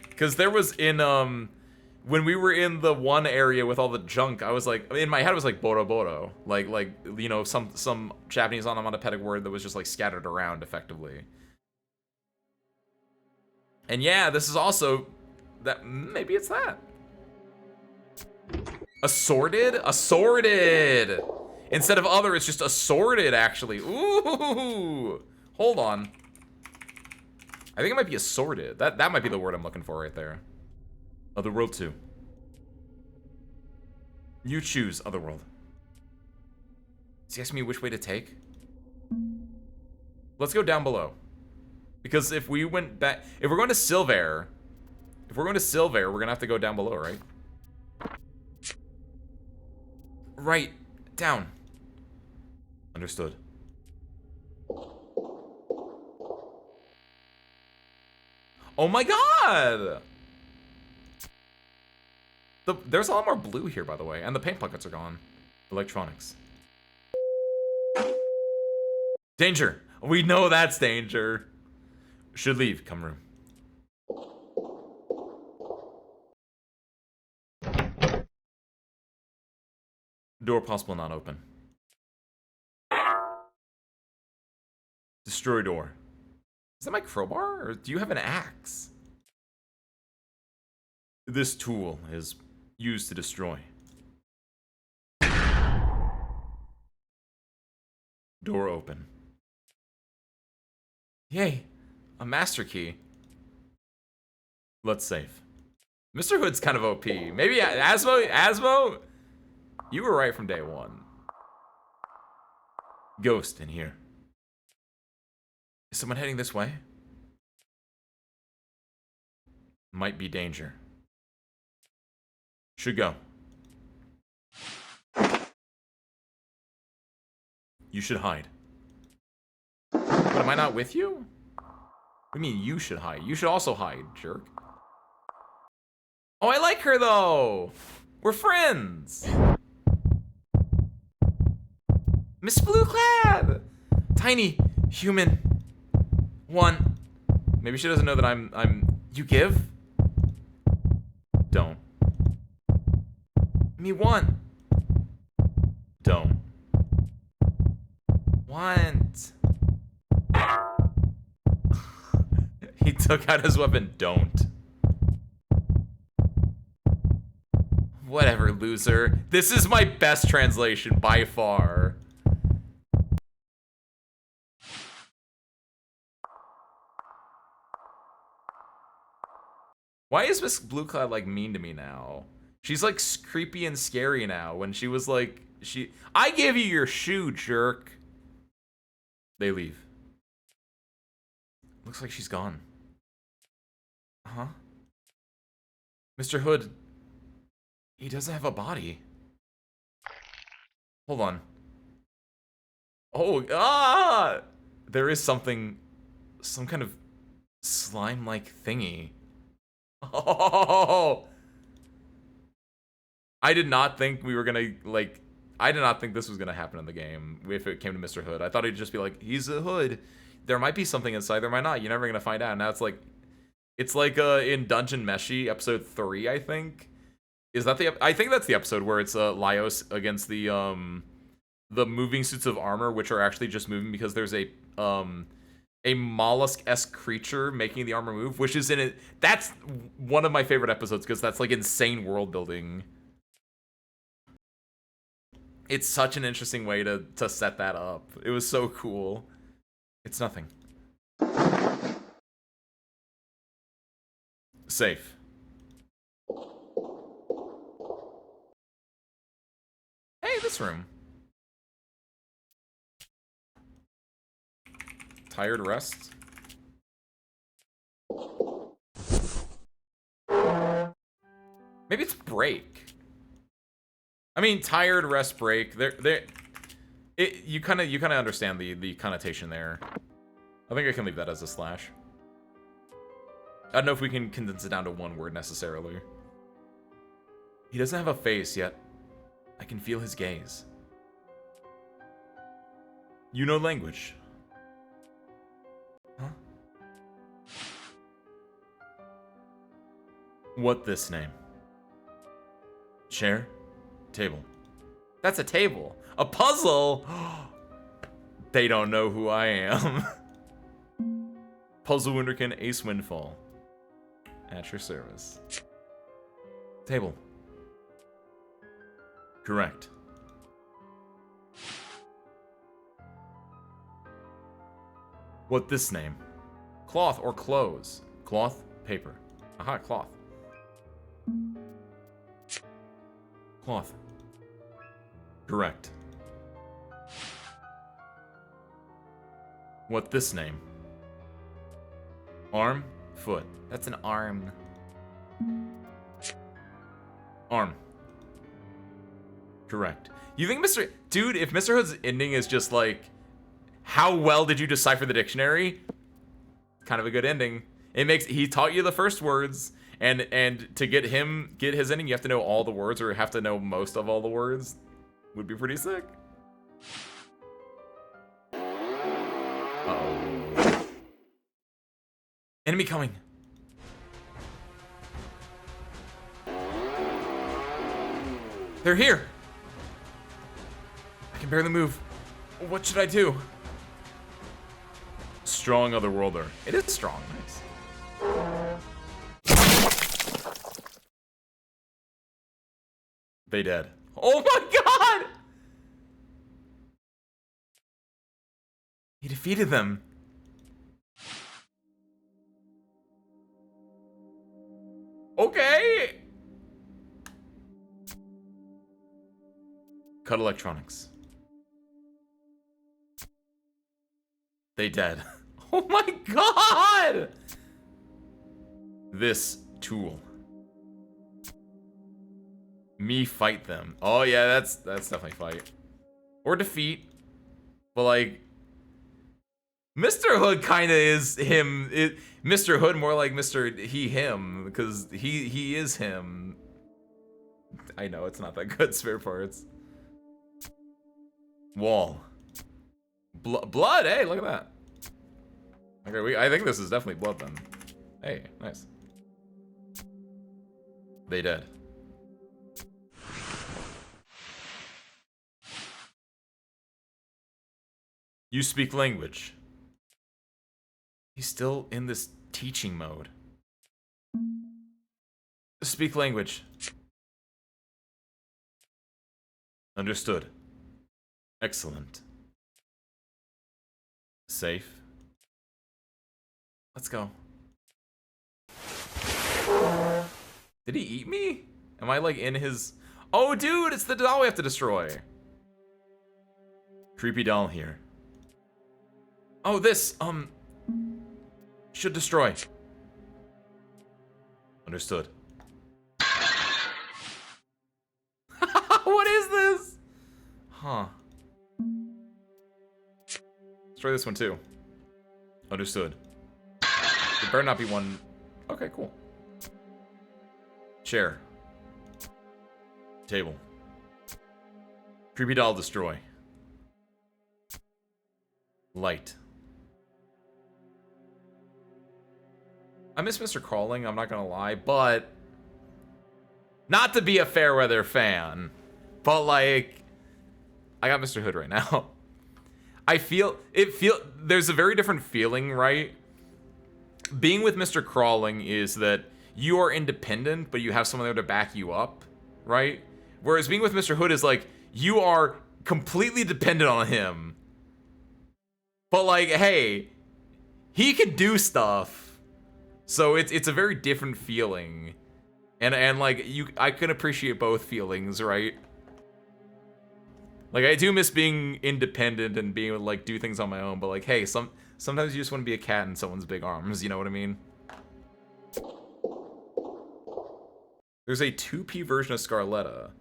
Because there was in, when we were in the one area with all the junk, I was like, in my head, it was like Boro Boro. Like, you know, some Japanese onomatopoeic word that was just like scattered around effectively. And yeah, this is also, that, maybe it's that. Assorted? Assorted! Instead of other, it's just assorted, actually. Ooh! Hold on. I think it might be assorted. That might be the word I'm looking for right there. Otherworld 2. You choose Otherworld. Is he asking me which way to take? Let's go down below. Because if we went back... If we're going to Silver... If we're going to Silver, we're gonna have to go down below, right? Right. Down. Understood. Oh my god! There's a lot more blue here, by the way. And the paint buckets are gone. Electronics. Danger! We know that's danger. Should leave. Come room. Door possible not open. Destroy door. Is that my crowbar? Or do you have an axe? This tool is used to destroy. Door open. Yay! A master key. Let's save. Mr. Hood's kind of OP. Maybe Asmo? You were right from day one. Ghost in here. Is someone heading this way? Might be danger. Should go. You should hide. But am I not with you? What do you mean you should hide? You should also hide, jerk. Oh, I like her though! We're friends! Miss Blueclad! Tiny, human, one. Maybe she doesn't know that I'm, you give? Don't. Me one. Don't. Want. He took out his weapon, don't. Whatever, loser. This is my best translation by far. Why is Miss Blueclad like mean to me now? She's like creepy and scary now when she was like, I gave you your shoe, jerk. They leave. Looks like she's gone. Huh? Mr. Hood, he doesn't have a body. Hold on. Oh, there is something, some kind of slime-like thingy. Oh! I did not think we were gonna, like, I did not think this was gonna happen in the game if it came to Mr. Hood. I thought he'd just be like, he's a hood. There might be something inside, there might not. You're never gonna find out. Now it's like in Dungeon Meshi, episode 3, I think. Is that I think that's the episode where it's Laios against the moving suits of armor, which are actually just moving because there's a mollusk-esque creature making the armor move, which is in it. That's one of my favorite episodes because that's like insane world building. It's such an interesting way to set that up. It was so cool. It's nothing. Safe. Hey, this room. Tired rest. Maybe it's break. I mean, tired rest break. You kind of understand the connotation there. I think I can leave that as a slash. I don't know if we can condense it down to one word necessarily. He doesn't have a face yet. I can feel his gaze. You know language. Huh? What this name? Chair? Table. That's a table. A puzzle? They don't know who I am. Puzzle Wunderkind, Ace Windfall. At your service. Table. Correct. What this name? Cloth or clothes? Cloth, paper. Aha, cloth. Cloth. Correct. What this name? Arm, foot. That's an arm. Arm. Correct. You think Mr. Dude, if Mr. Hood's ending is just like, how well did you decipher the dictionary? Kind of a good ending. It makes, he taught you the first words, and to get his ending, you have to know all the words, or have to know most of all the words. Would be pretty sick. Uh-oh. Enemy coming. They're here. I can barely move. What should I do? Strong Otherworlder. It is strong. Nice. They dead. Oh my god! He defeated them. Okay. Cut electronics. They dead. Oh my god! This tool. Me fight them. Oh yeah, that's definitely fight. Or defeat. But like, Mr. Hood kinda is him. Mr. Hood more like Mr. He, him, because he is him. I know, it's not that good, spare parts. Wall. Blood, hey, look at that. Okay, I think this is definitely blood then. Hey, nice. They dead. You speak language. He's still in this teaching mode. Speak language. Understood. Excellent. Safe. Let's go. Did he eat me? Am I like in his... Oh dude, it's the doll we have to destroy. Creepy doll here. Oh, this, should destroy. Understood. What is this? Huh. Destroy this one too. Understood. There better not be one. Okay, cool. Chair. Table. Creepy doll destroy. Light. I miss Mr. Crawling, I'm not gonna lie, but not to be a Fairweather fan, but like, I got Mr. Hood right now. There's a very different feeling, right? Being with Mr. Crawling is that you are independent, but you have someone there to back you up, right? Whereas being with Mr. Hood is like, you are completely dependent on him. But like, hey, he can do stuff. So it's a very different feeling. And like, I can appreciate both feelings, right? Like, I do miss being independent and being able to like do things on my own, but like, hey, sometimes you just want to be a cat in someone's big arms, you know what I mean? There's a 2P version of Scarletta.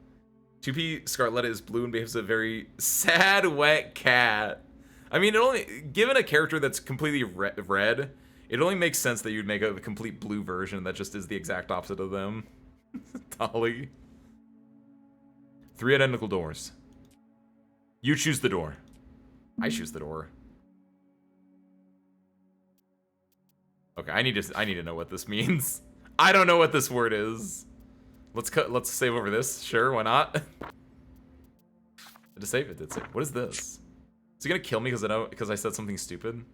2P Scarletta is blue and behaves a very sad, wet cat. I mean, given a character that's completely red, it only makes sense that you'd make a complete blue version that just is the exact opposite of them. Dolly. 3 identical doors. You choose the door. I choose the door. Okay, I need to know what this means. I don't know what this word is. Let's save over this. Sure, why not? To save it, did save. What is this? Is he gonna kill me because I said something stupid?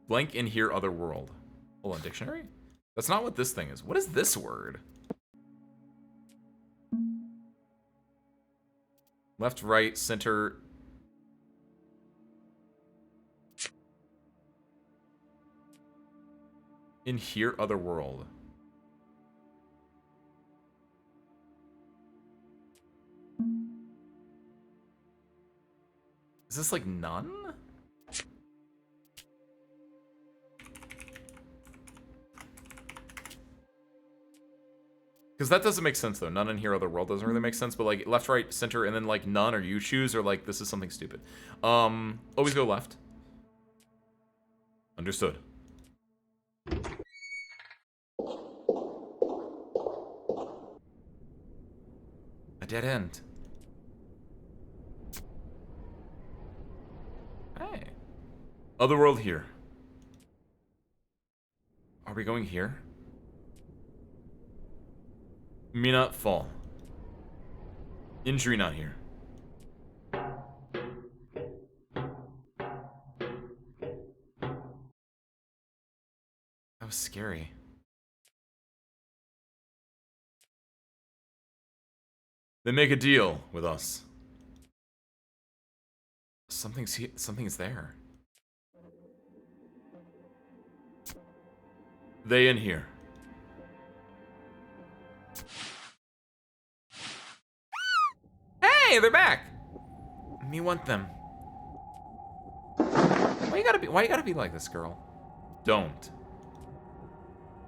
Blank in here, Otherworld. Hold on, dictionary? That's not what this thing is. What is this word? Left, right, center. In here, Otherworld. Is this like none? Because that doesn't make sense though. None in here, Otherworld doesn't really make sense. But like left, right, center, and then like none or you choose, or like this is something stupid. Always go left. Understood. A dead end. Hey. Otherworld here. Are we going here? Me not fall. Injury not here. That was scary. They make a deal with us. Something's there. They in here. Hey, they're back. Me want them. Why you gotta be like this, girl? Don't.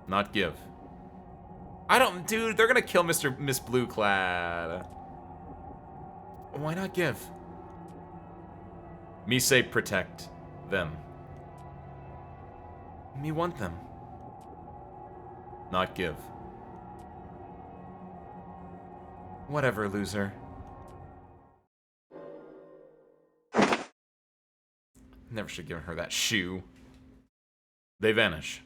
Not give. I don't, dude, they're gonna kill Miss Blue Clad. Why not give? Me say protect them. Me want them. Not give. Whatever, loser. Never should have given her that shoe. They vanish.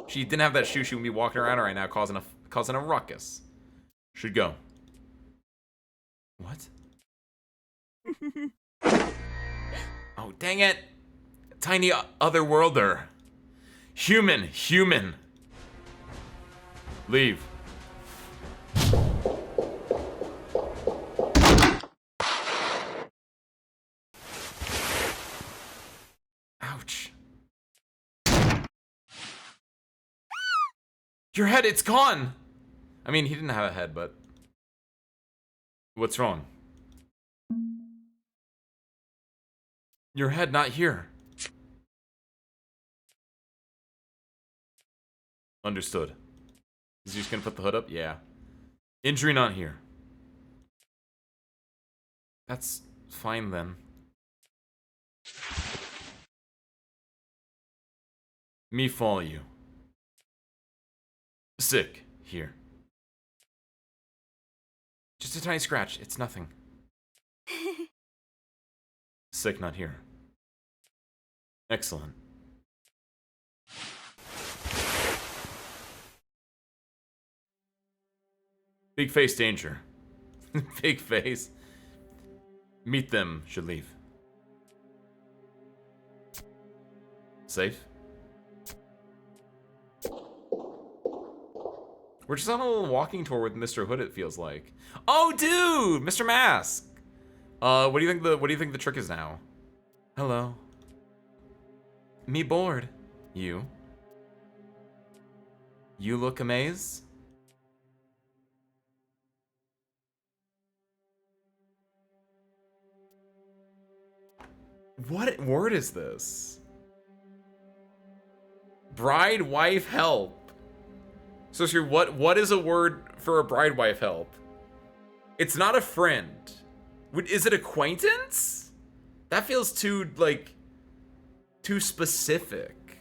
She didn't have that shoe, she would be walking around right now causing a ruckus. Should go. What? Oh, dang it. Tiny Otherworlder. Human. Leave. Ouch. Your head, it's gone! I mean, he didn't have a head, but... What's wrong? Your head not here. Understood. Is he just gonna put the hood up? Yeah. Injury not here. That's fine then. Me follow you. Sick. Here. Just a tiny scratch. It's nothing. Sick not here. Excellent. Big face danger. Big face. Meet them. Should leave. Safe. We're just on a little walking tour with Mr. Hood, it feels like. Oh, dude! Mr. Mask! What do you think the trick is now? Hello. Me bored. You? You look amazed? What word is this? Bride, wife, help. So sir, what is a word for a bride, wife, help? It's not a friend. Is it acquaintance? That feels too, like, too specific.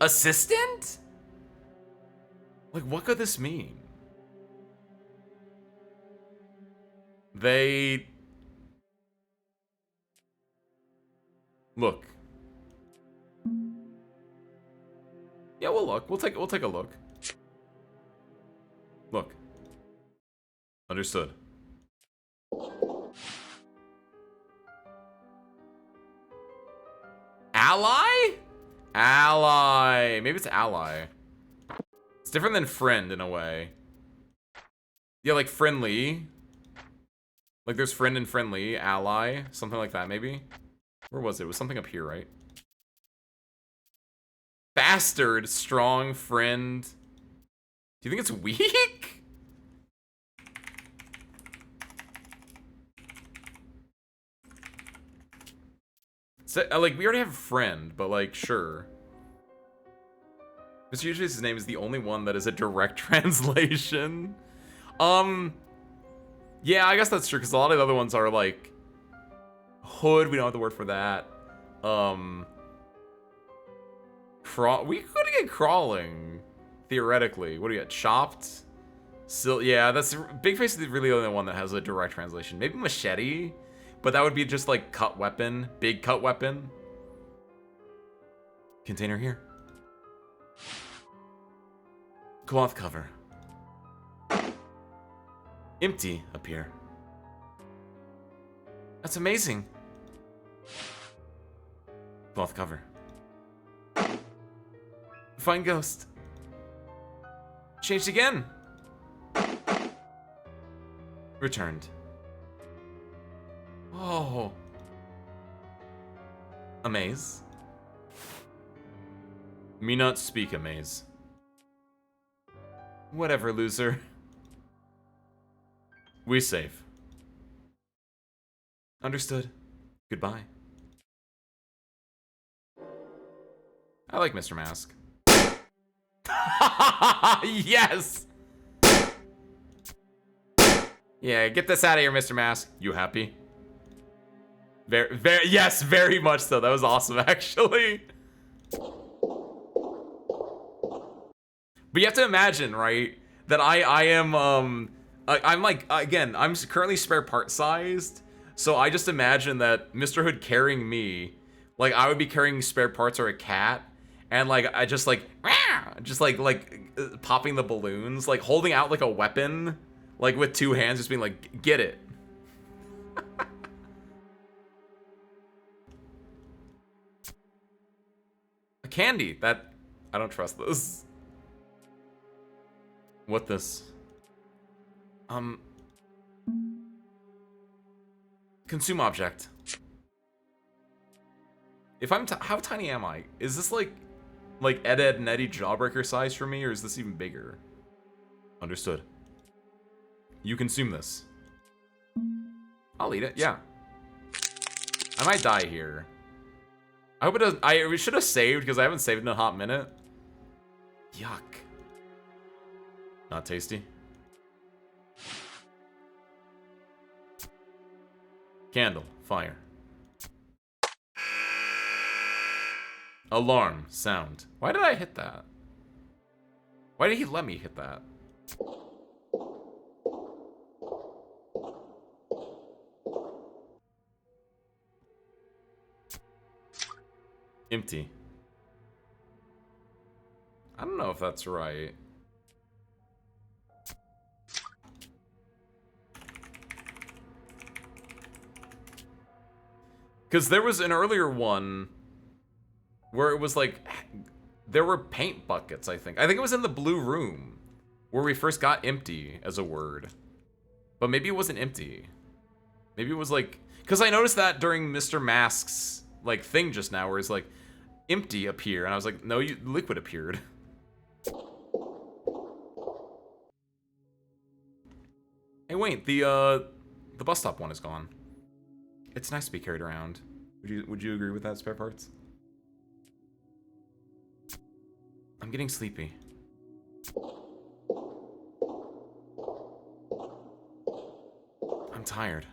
Assistant? Like, what could this mean? They... Look. Yeah, we'll look. We'll take a look. Look. Understood. Ally? Ally. Maybe it's ally. It's different than friend in a way. Yeah, like friendly. Like there's friend and friendly, ally, something like that maybe. Where was it? It was something up here, right? Bastard, strong, friend. Do you think it's weak? So, like, we already have a friend, but like, sure. Mr. Usually's name is the only one that is a direct translation. Yeah, I guess that's true, because a lot of the other ones are like hood, we don't have the word for that. We could get crawling, theoretically. What do you get? Chopped? Still, yeah, that's Big Face is really the only one that has a direct translation. Maybe machete, but that would be just like cut weapon, big cut weapon. Container here. Cloth cover. Empty up here. That's amazing. Cloth cover. Find ghost. Changed again. Returned. Oh. Amaze. Me not speak amaze. Whatever, loser. We save. Understood. Goodbye. I like Mr. Mask. Yes! Yeah, get this out of here, Mr. Mask. You happy? Yes, very much so. That was awesome, actually. But you have to imagine, right, that I'm like, again, I'm currently spare part sized, so I just imagine that Mr. Hood carrying me, like, I would be carrying spare parts or a cat, and like, I just like, popping the balloons, like holding out like a weapon, like with two hands, just being like, get it. A candy, that, I don't trust this. What this? Consume object. If I'm, how tiny am I? Is this like Ed, Ed and Eddie Jawbreaker size for me, or is this even bigger? Understood. You consume this. I'll eat it, yeah. I might die here. I hope it doesn't, we should have saved, because I haven't saved in a hot minute. Yuck. Not tasty. Candle. Fire. Alarm. Sound. Why did I hit that? Why did he let me hit that? Empty. I don't know if that's right. Because there was an earlier one where it was like, there were paint buckets, I think. I think it was in the blue room where we first got empty as a word. But maybe it wasn't empty. Maybe it was like, because I noticed that during Mr. Mask's like thing just now where it's like, empty appear. And I was like, no, liquid appeared. Hey, wait, the bus stop one is gone. It's nice to be carried around. Would you agree with that, spare parts? I'm getting sleepy. I'm tired.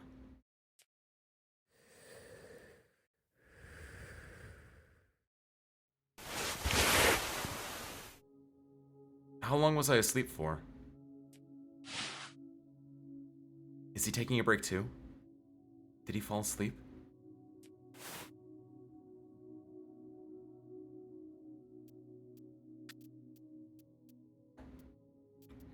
How long was I asleep for? Is he taking a break too? Did he fall asleep?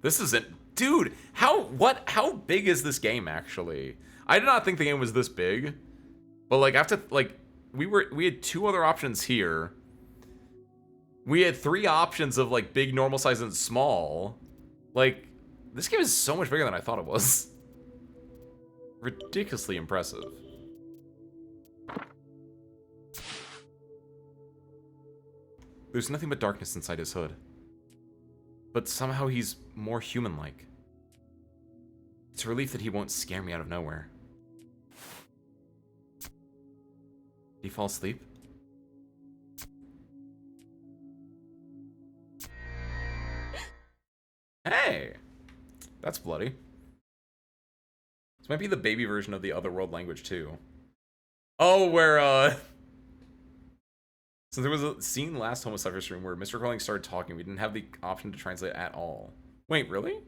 This isn't... Dude, how big is this game, actually? I did not think the game was this big. But, like, after, like, we had 2 other options here. We had 3 options of, like, big, normal size, and small. Like, this game is so much bigger than I thought it was. Ridiculously impressive. There's nothing but darkness inside his hood. But somehow he's more human-like. It's a relief that he won't scare me out of nowhere. Did he fall asleep? Hey! That's bloody. This might be the baby version of the Otherworld language, too. Oh, where, So there was a scene last Homicipher stream where Mr. Crawling started talking. We didn't have the option to translate at all. Wait, really?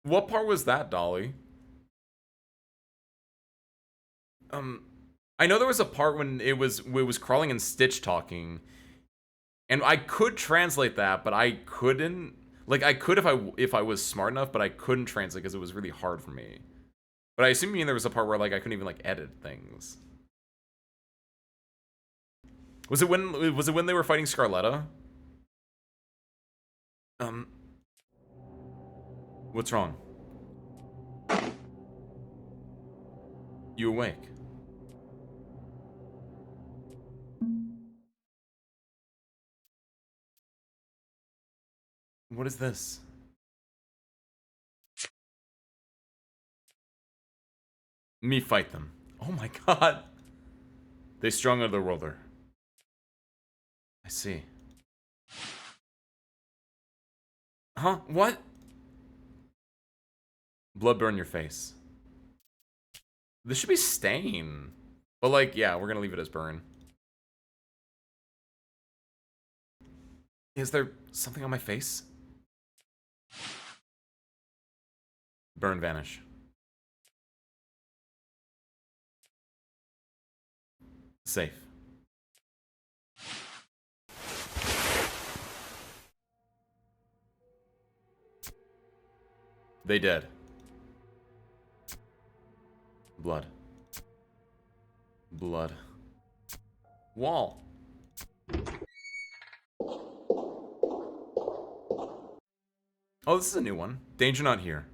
What part was that, Dolly? I know there was a part when it was Crawling and Stitch talking. And I could translate that, but I couldn't. Like, I could if I was smart enough, but I couldn't translate because it was really hard for me. But I assume you mean there was a part where, like, I couldn't even, like, edit things. Was it when they were fighting Scarletta? What's wrong? You awake? What is this? Me fight them. Oh my god. They strong Otherworlder. I see. Huh? What? Blood burn your face. This should be stain. But like, yeah, we're gonna leave it as burn. Is there something on my face? Burn, vanish. Safe. They dead. Blood. Blood. Wall. Oh, this is a new one. Danger not here.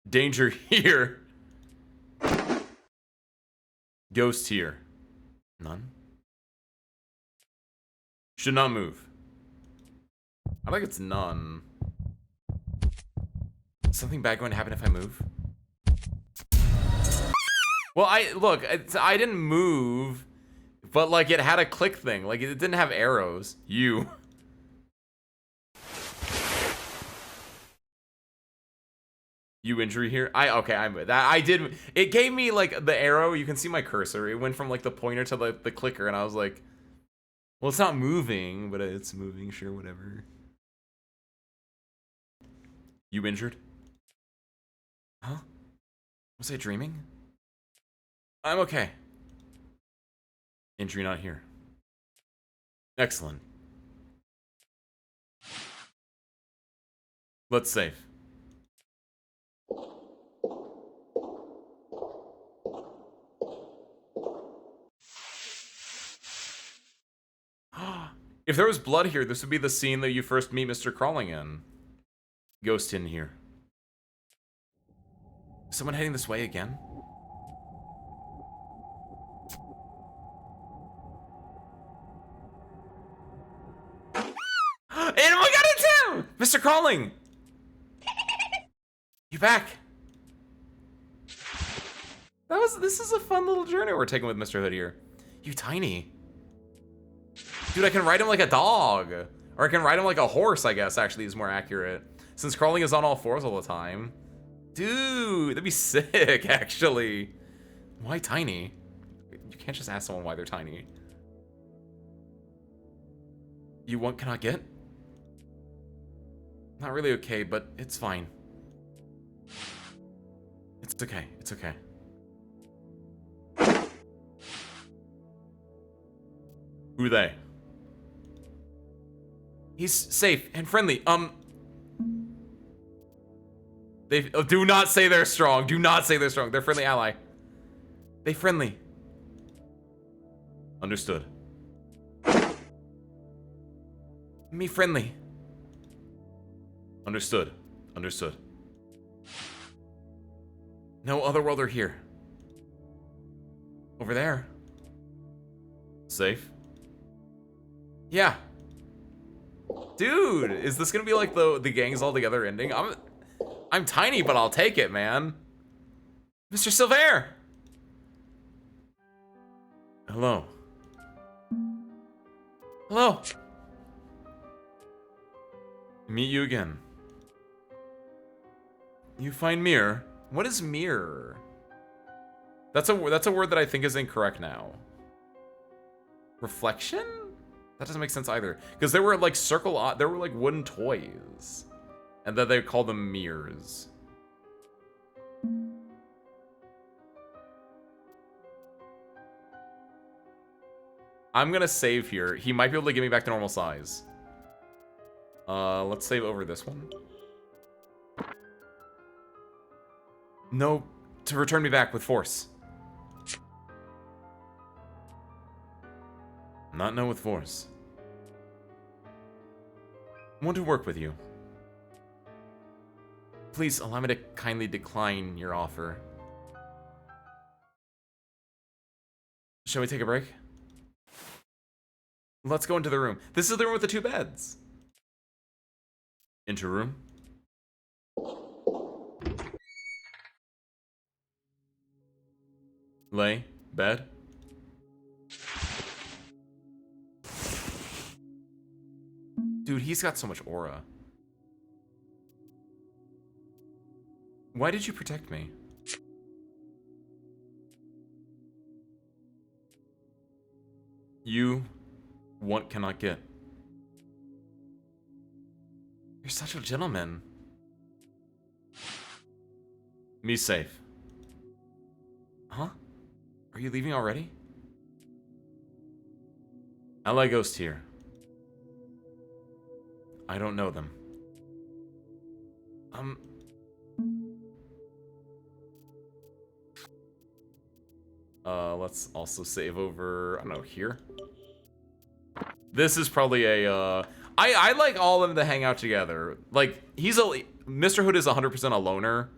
Danger here. Ghost here. None. Should not move. I think it's none. Something bad going to happen if I move? Well, I didn't move, but like it had a click thing. Like it didn't have arrows. You. You injury here? I did. It gave me like the arrow. You can see my cursor. It went from like the pointer to the clicker, and I was like, well, it's not moving, but it's moving. Sure, whatever. You injured? Huh? Was I dreaming? I'm okay. Injury not here. Excellent. Let's save. If there was blood here, this would be the scene that you first meet Mr. Crawling in. Ghost in here. Is someone heading this way again? And we got it too! Mr. Crawling! You back? This is a fun little journey we're taking with Mr. Hood here. You tiny. Dude, I can ride him like a dog. Or I can ride him like a horse, I guess, actually is more accurate. Since Crawling is on all fours all the time. Dude, that'd be sick, actually. Why tiny? You can't just ask someone why they're tiny. You want cannot get? Not really okay, but it's fine. It's okay, it's okay. Who are they? He's safe and friendly. They do not say they're strong. Do not say they're strong. They're friendly ally. They friendly. Understood. Me friendly. Understood. Understood. No Otherworld are here. Over there. Safe. Yeah. Dude, is this gonna be like the gangs all together ending? I'm tiny, but I'll take it, man. Mr. Silver! Hello. Hello. Meet you again. You find mirror. What is mirror? That's a word that I think is incorrect now. Reflection? That doesn't make sense either. Because there were like there were like wooden toys. And then they call them mirrors. I'm gonna save here. He might be able to get me back to normal size. Let's save over this one. No, to return me back with force. Not no with force. I want to work with you. Please allow me to kindly decline your offer. Shall we take a break? Let's go into the room. This is the room with the 2 beds. Into room. Lay. Bed. Dude, he's got so much aura. Why did you protect me? You want cannot get. You're such a gentleman. Me safe. Huh? Are you leaving already? Ally Ghost here. I don't know them. Let's also save over, I don't know, here. This is probably a, I like all of them to hang out together. Like, Mr. Hood is 100% a loner.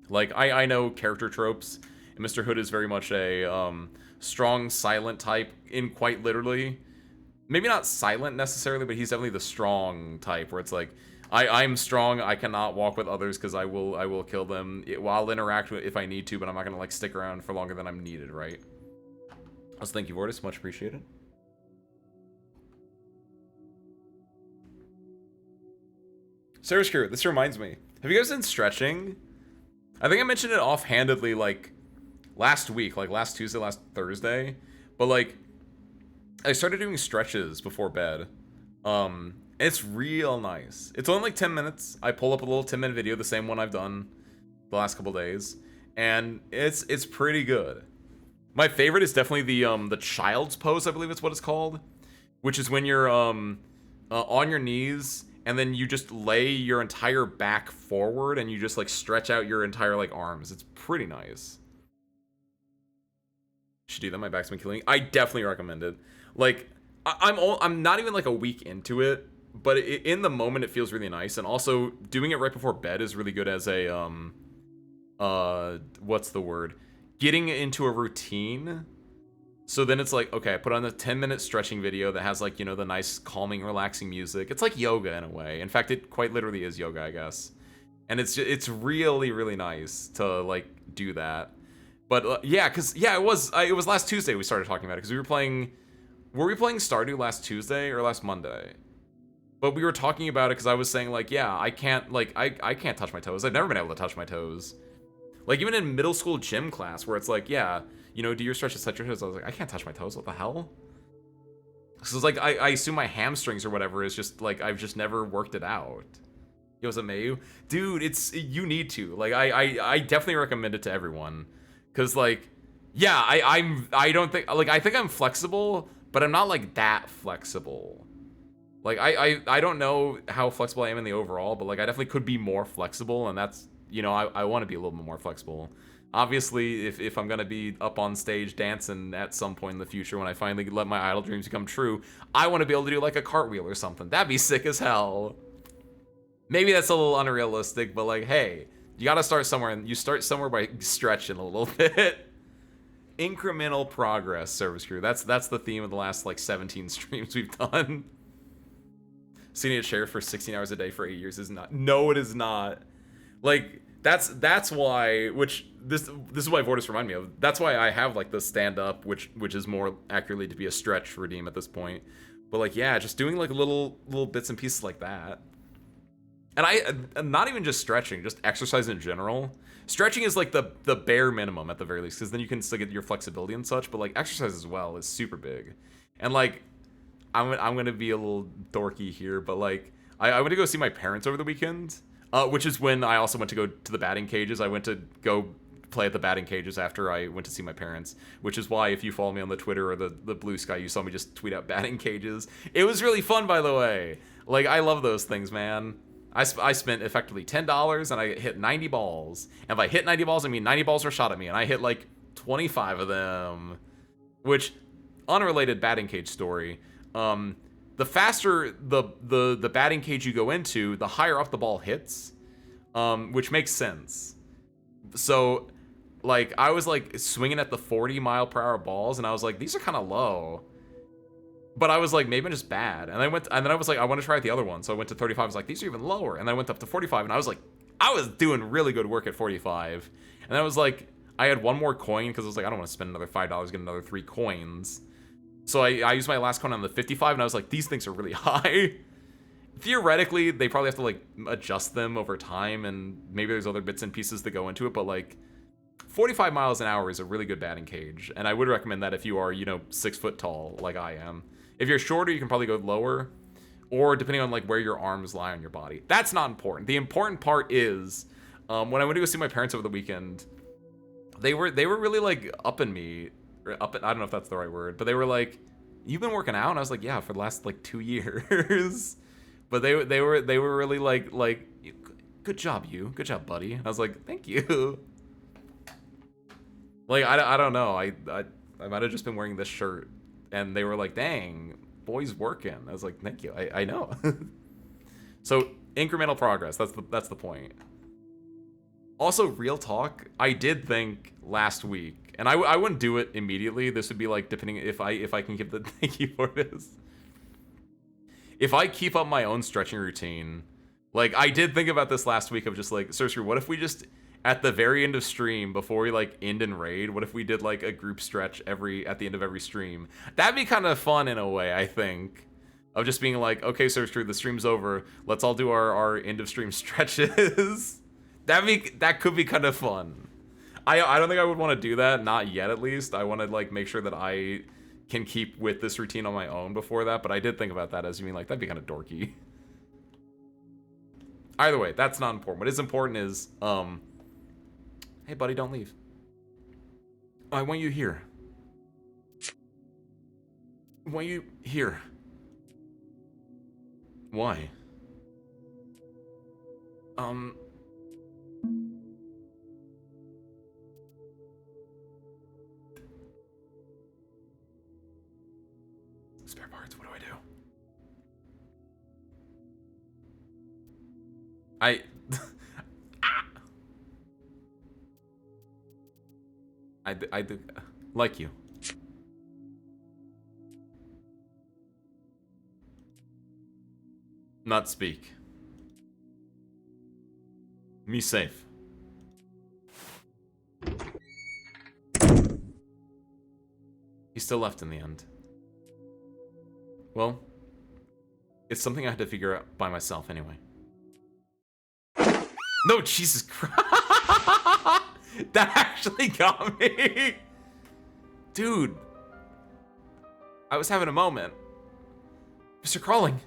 Like, I know character tropes, and Mr. Hood is very much a, strong, silent type, in quite literally. Maybe not silent necessarily, but he's definitely the strong type, where it's like, I'm strong, I cannot walk with others because I will kill them. I'll interact with if I need to, but I'm not gonna like stick around for longer than I'm needed, right? Also, thank you, Vortis, much appreciated. Service crew, this reminds me. Have you guys been stretching? I think I mentioned it offhandedly like last week, like last Tuesday, last Thursday. But like, I started doing stretches before bed. It's real nice. It's only like 10 minutes. I pull up a little 10-minute video, the same one I've done the last couple days, and it's pretty good. My favorite is definitely the child's pose, I believe it's what it's called, which is when you're on your knees and then you just lay your entire back forward and you just like stretch out your entire like arms. It's pretty nice. Should do that. My back's been killing. I definitely recommend it. Like I'm not even like a week into it, but in the moment it feels really nice, and also doing it right before bed is really good as a what's the word? Getting into a routine. So then it's like, okay, I put on the 10-minute stretching video that has like, you know, the nice calming, relaxing music. It's like yoga in a way. In fact, it quite literally is yoga, I guess. And it's really, really nice to like do that. But yeah, it was last Tuesday we started talking about it, because were we playing Stardew last Tuesday or last Monday? But we were talking about it because I was saying, like, yeah, I can't, like, I can't touch my toes. I've never been able to touch my toes. Like, even in middle school gym class, where it's like, yeah, you know, do your stretches, touch your toes. I was like, I can't touch my toes. What the hell? So it's like, I assume my hamstrings or whatever is just, like, I've just never worked it out. Yo, is it Mayu? Dude, you need to. Like, I definitely recommend it to everyone. Because, like, yeah, I don't think, like, I think I'm flexible, but I'm not, like, that flexible. Like, I don't know how flexible I am in the overall, but, like, I definitely could be more flexible, and that's, you know, I want to be a little bit more flexible. Obviously, if I'm going to be up on stage dancing at some point in the future when I finally let my idle dreams become true, I want to be able to do, like, a cartwheel or something. That'd be sick as hell. Maybe that's a little unrealistic, but, like, hey, you got to start somewhere, and you start somewhere by stretching a little bit. Incremental progress, service crew. That's the theme of the last, like, 17 streams we've done. Sitting at chair for 16 hours a day for 8 years is not. No, it is not. Like, that's why, which this is why Vortis remind me of. That's why I have, like, the stand up, which is more accurately to be a stretch redeem at this point. But, like, yeah, just doing, like, little bits and pieces like that. And not even just stretching, just exercise in general. Stretching is, like, the bare minimum at the very least, because then you can still get your flexibility and such. But, like, exercise as well is super big. And, like, I'm gonna be a little dorky here, but, like, I went to go see my parents over the weekend, which is when I also went to go to the batting cages. I went to go play at the batting cages after I went to see my parents, which is why if you follow me on the Twitter or the Blue Sky, you saw me just tweet out batting cages. It was really fun, by the way. Like, I love those things, man. I spent effectively $10 and I hit 90 balls. And if I hit 90 balls, I mean 90 balls were shot at me, and I hit like 25 of them. Which, unrelated batting cage story. The faster the batting cage you go into, the higher up the ball hits, which makes sense. So, like, I was like swinging at the 40-mile-per-hour balls, and I was like, these are kind of low. But I was like, maybe I'm just bad. And then I was like, I want to try the other one. So I went to 35. I was like, these are even lower. And then I went up to 45, and I was like, I was doing really good work at 45. And I was like, I had one more coin because I was like, I don't want to spend another $5, get another 3 coins. So I used my last coin on the 55, and I was like, these things are really high. Theoretically, they probably have to, like, adjust them over time, and maybe there's other bits and pieces that go into it, but, like, 45 miles an hour is a really good batting cage, and I would recommend that if you are, you know, 6 foot tall, like I am. If you're shorter, you can probably go lower, or depending on, like, where your arms lie on your body. That's not important. The important part is, when I went to go see my parents over the weekend, they were really, like, upping me. I don't know if that's the right word, but they were like, "You've been working out?" And I was like, "Yeah, for the last, like, 2 years." But they were really like, "Good job, you. Good job, buddy." And I was like, "Thank you." Like, I don't know. I might have just been wearing this shirt, and they were like, "Dang, boy's working." I was like, "Thank you. I know." So, incremental progress. That's the point. Also, real talk, I did think last week, and I wouldn't do it immediately. This would be like, depending if I can give the thank you for this. If I keep up my own stretching routine, like, I did think about this last week of just like, Cersei, what if we just, at the very end of stream, before we like end and raid, what if we did like a group stretch at the end of every stream? That'd be kind of fun in a way, I think. Of just being like, okay, Cersei, the stream's over. Let's all do our end of stream stretches. That could be kind of fun. I don't think I would want to do that, not yet at least. I want to like make sure that I can keep with this routine on my own before that, but I did think about that as you mean like that'd be kind of dorky. Either way, that's not important. What is important is, hey buddy, don't leave. I want you here. I want you here. Why? Spare parts, what do I do? I do like you. Not speak. Me safe. He still left in the end. Well, It's something I had to figure out by myself anyway. No, Jesus Christ. That actually got me. Dude. I was having a moment. Mr. Crawling.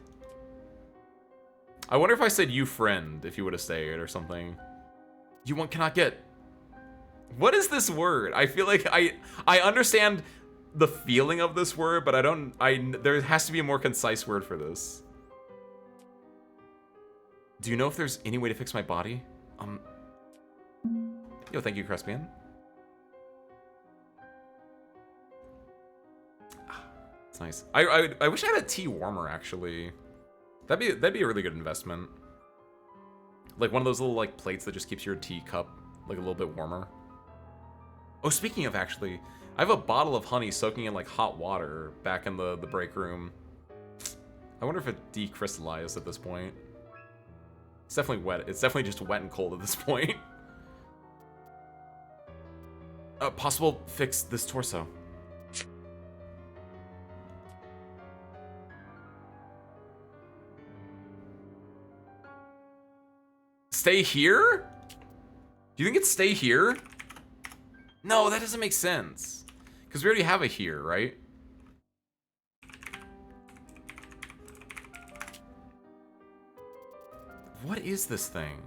I wonder if I said you friend, if you would have stayed or something. You want cannot get. What is this word? I feel like I understand the feeling of this word, but there has to be a more concise word for this. Do you know if there's any way to fix my body? Yo, thank you, Crespian. It's nice. I wish I had a tea warmer, actually. That'd be a really good investment. Like one of those little like plates that just keeps your tea cup like a little bit warmer. Oh, speaking of, actually, I have a bottle of honey soaking in like hot water back in the break room. I wonder if it decrystallized at this point. It's definitely wet. It's definitely just wet and cold at this point. Possible fix this torso. Stay here? Do you think it's stay here? No, that doesn't make sense. Because we already have a here, right? What is this thing?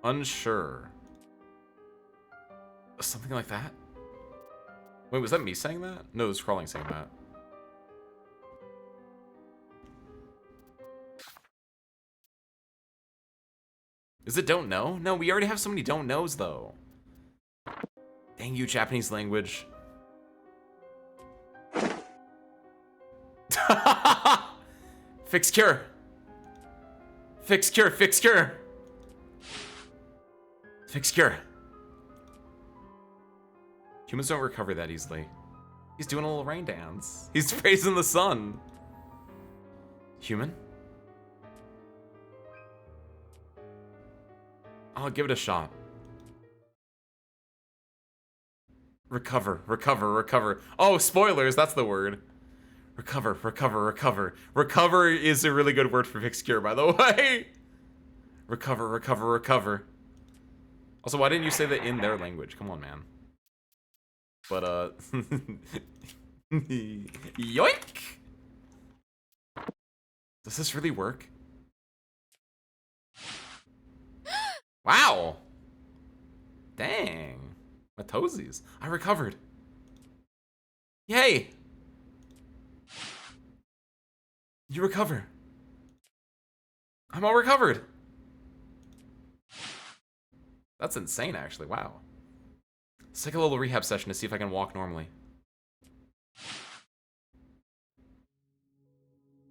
Unsure. Something like that? Wait, was that me saying that? No, it was Crawling saying that. Is it don't know? No, we already have so many don't knows, though. Dang you, Japanese language. Fix cure. Fix cure, fix cure. Fix cure. Humans don't recover that easily. He's doing a little rain dance. He's praising the sun. Human? I'll give it a shot. Recover, recover, recover. Oh, spoilers, that's the word. Recover, recover, recover. Recover is a really good word for fix cure, by the way. Recover, recover, recover. Also, why didn't you say that in their language? Come on, man. But, yoink! Does this really work? Wow! Dang. My toesies. I recovered. Yay! You recover. I'm all recovered. That's insane, actually. Wow. Let's take a little rehab session to see if I can walk normally.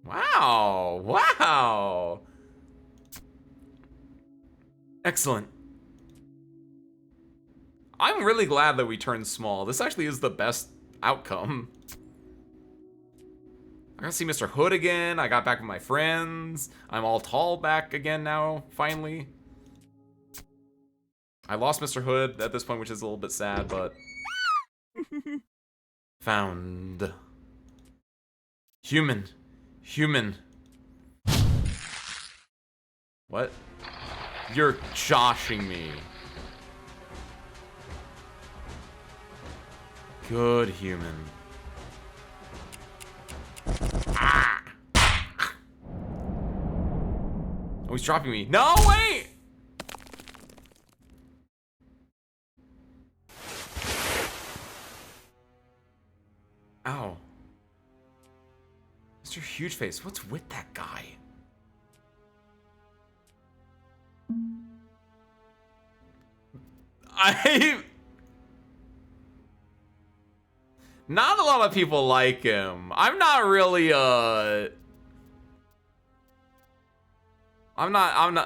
Wow! Wow! Excellent. I'm really glad that we turned small. This actually is the best outcome. I got to see Mr. Hood again. I got back with my friends. I'm all tall back again now, finally. I lost Mr. Hood at this point, which is a little bit sad, but... Found. Human. Human. What? You're joshing me. Good human. Ah. Oh, he's dropping me. No, wait! Ow. Mr. Hugeface, what's with that guy? Not a lot of people like him. I'm not really, I'm not,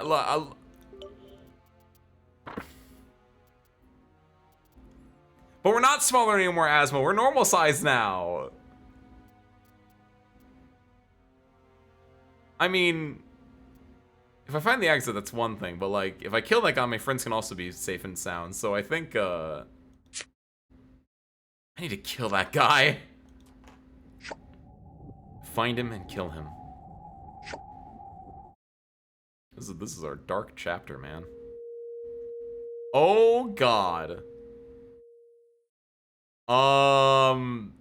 but we're not smaller anymore, Asmo. We're normal size now. I mean, If I find the exit, that's one thing, but like, if I kill that guy, my friends can also be safe and sound. So I think, I need to kill that guy. Find him and kill him. This is our dark chapter, man. Oh God. I'm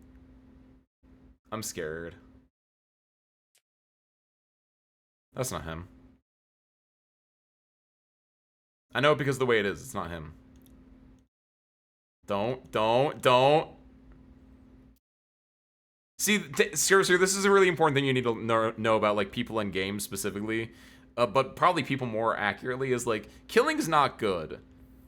scared. That's not him. I know because of the way it is, it's not him. Don't. See, seriously, this is a really important thing you need to know about, like, people in games specifically. But probably people more accurately is, like, killing's not good.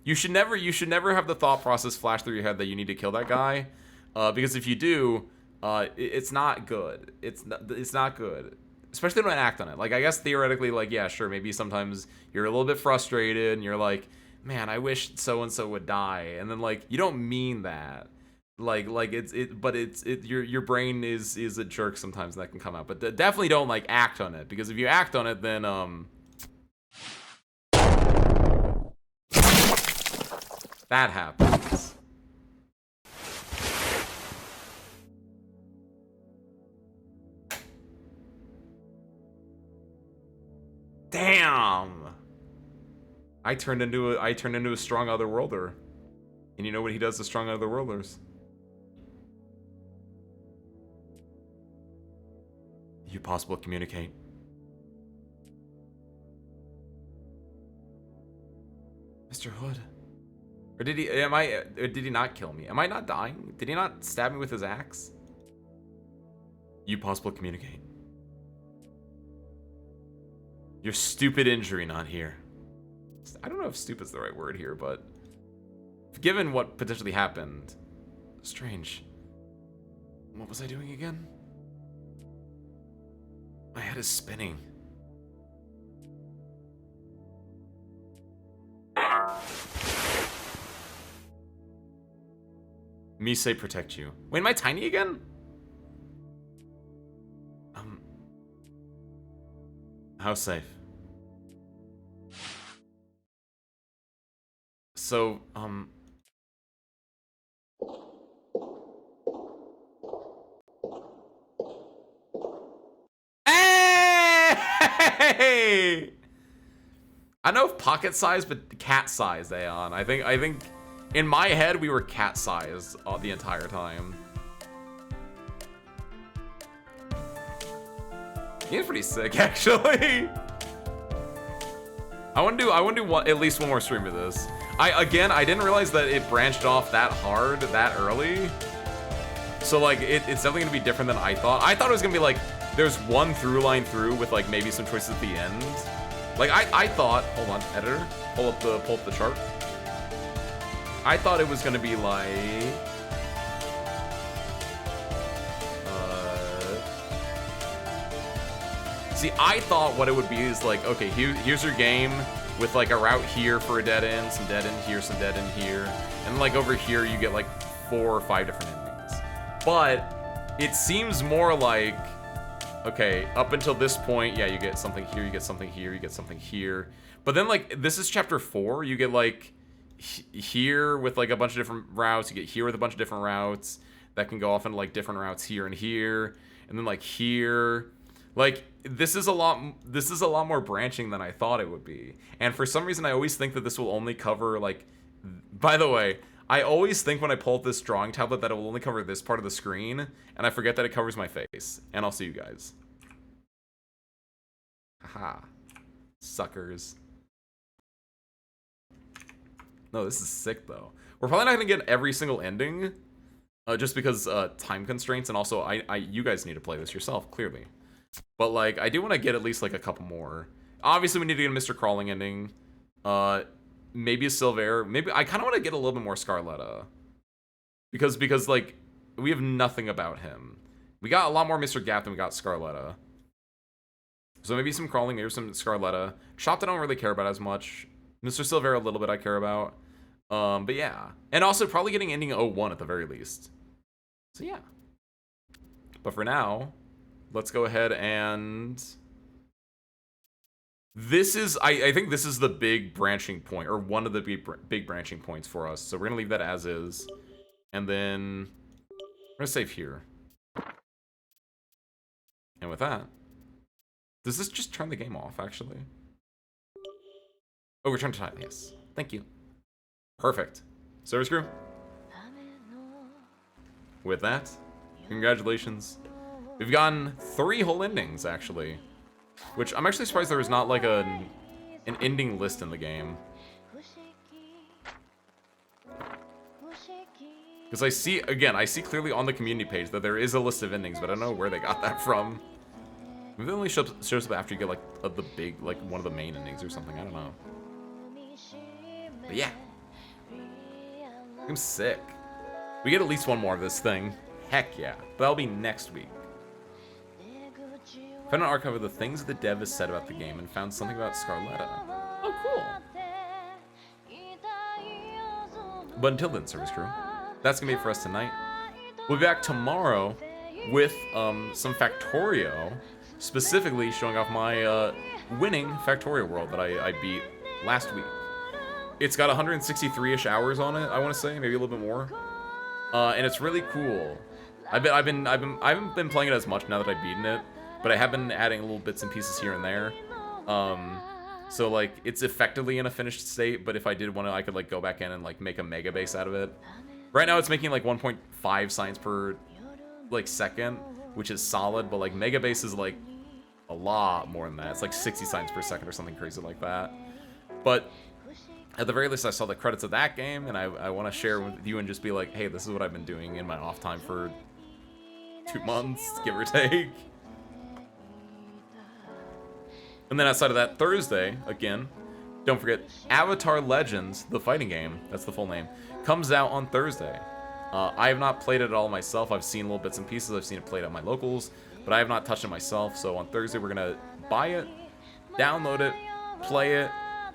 You should never have the thought process flash through your head that you need to kill that guy. Because if you do, it's not good. It's not good. Especially don't act on it. Like, I guess theoretically, like, yeah, sure, maybe sometimes you're a little bit frustrated and you're like, man, I wish so-and-so would die. And then, like, you don't mean that. But your brain is a jerk sometimes, and that can come out. But definitely don't, like, act on it. Because if you act on it, then, that happens. Damn! I turned into a strong Otherworlder. And you know what he does to strong Otherworlders? You possible communicate. Mr. Hood. Or did he not kill me? Am I not dying? Did he not stab me with his axe? You possible communicate. Your stupid injury not here. I don't know if stupid's the right word here, but given what potentially happened, strange. What was I doing again? My head is spinning. Me say protect you. Wait, am I tiny again? How safe? So, Hey! I don't know if pocket size, but cat size, Aeon. I think in my head we were cat size the entire time. He's pretty sick, actually. I want to do at least one more stream of this. I didn't realize that it branched off that hard that early. So like it's definitely gonna be different than I thought. I thought it was gonna be like there's one through line through with like maybe some choices at the end. Like I thought, hold on, editor, pull up the chart. I thought it was gonna be like see, I thought what it would be is like, okay, here's your game with like a route here for a dead end, some dead end here, some dead end here, and like over here you get like 4 or 5 different endings. But it seems more like, okay, up until this point, yeah, you get something here, you get something here, you get something here. But then like this is chapter 4, you get like here with like a bunch of different routes, you get here with a bunch of different routes that can go off into like different routes here and here, and then like here. Like this is a lot more branching than I thought it would be. And for some reason I always think that this will only cover like, by the way, I always think when I pull up this drawing tablet that it will only cover this part of the screen, and I forget that it covers my face. And I'll see you guys. Haha. Suckers. No, this is sick though. We're probably not gonna get every single ending, just because time constraints, and also you guys need to play this yourself, clearly. But like, I do want to get at least like a couple more. Obviously, we need to get a Mr. Crawling ending. Maybe a Silver. Maybe I kind of want to get a little bit more Scarletta, because like we have nothing about him. We got a lot more Mr. Gap than we got Scarletta. So maybe some Crawling, maybe some Scarletta. Chopped I don't really care about as much. Mr. Silver a little bit I care about. But yeah, and also probably getting ending 01 at the very least. So yeah. But for now, let's go ahead and This is, I think this is the big branching point, or one of the big branching points for us. So we're gonna leave that as is, and then we're gonna save here. And with that, does this just turn the game off? Actually, oh, return to time. Yes, thank you. Perfect. Service crew. With that, congratulations. We've gotten 3 whole endings, actually. Which, I'm actually surprised there was not, like, an ending list in the game. Because I see, again, I see clearly on the community page that there is a list of endings, but I don't know where they got that from. Maybe it only shows up after you get, like, the big, like, one of the main endings or something. I don't know. But yeah. I'm sick. We get at least one more of this thing. Heck yeah. But that'll be next week. Found an archive of the things the dev has said about the game and found something about Scarletta. Oh, cool. But until then, service crew, that's going to be it for us tonight. We'll be back tomorrow with some Factorio, specifically showing off my winning Factorio world that I beat last week. It's got 163-ish hours on it, I want to say, maybe a little bit more. And it's really cool. I haven't been playing it as much now that I've beaten it, but I have been adding little bits and pieces here and there. So like it's effectively in a finished state, but if I did want to, I could like go back in and like make a mega base out of it. Right now it's making like 1.5 signs per like second, which is solid, but like mega base is like a lot more than that. It's like 60 signs per second or something crazy like that. But at the very least, I saw the credits of that game, and I want to share with you and just be like, hey, this is what I've been doing in my off time for 2 months, give or take. And then outside of that, Thursday, again, don't forget, Avatar Legends, the fighting game, that's the full name, comes out on Thursday. I have not played it at all myself. I've seen little bits and pieces. I've seen it played at my locals, but I have not touched it myself. So on Thursday, we're going to buy it, download it, play it.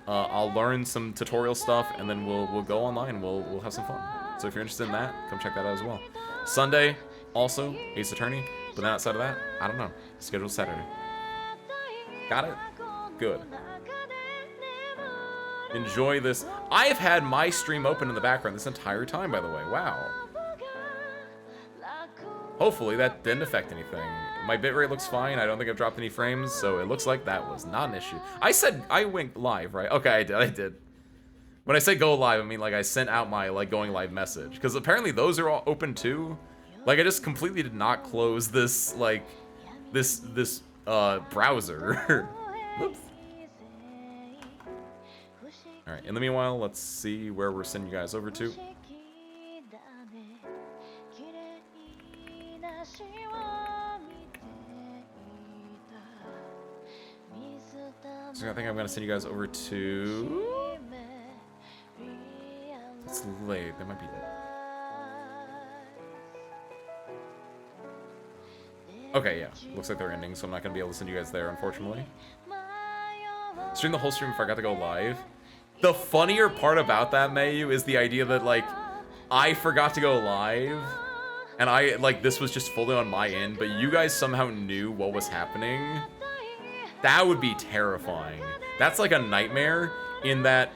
I'll learn some tutorial stuff, and then we'll go online. We'll have some fun. So if you're interested in that, come check that out as well. Sunday, also, Ace Attorney. But then outside of that, I don't know. Scheduled Saturday. Got it? Good. Enjoy this. I've had my stream open in the background this entire time, by the way. Wow. Hopefully that didn't affect anything. My bitrate looks fine. I don't think I've dropped any frames, so it looks like that was not an issue. I said I went live, right? Okay, I did. When I say go live, I mean like I sent out my like going live message, because apparently those are all open too. Like I just completely did not close this like this browser. Oops. All right. In the meanwhile, let's see where we're sending you guys over to. So I think I'm gonna send you guys over to. It's late. That might be. Okay, yeah. Looks like they're ending, so I'm not gonna be able to send you guys there, unfortunately. Stream the whole stream if I got to go live. The funnier part about that, Mayu, is the idea that like I forgot to go live, and I like this was just fully on my end, but you guys somehow knew what was happening. That would be terrifying. That's like a nightmare in that,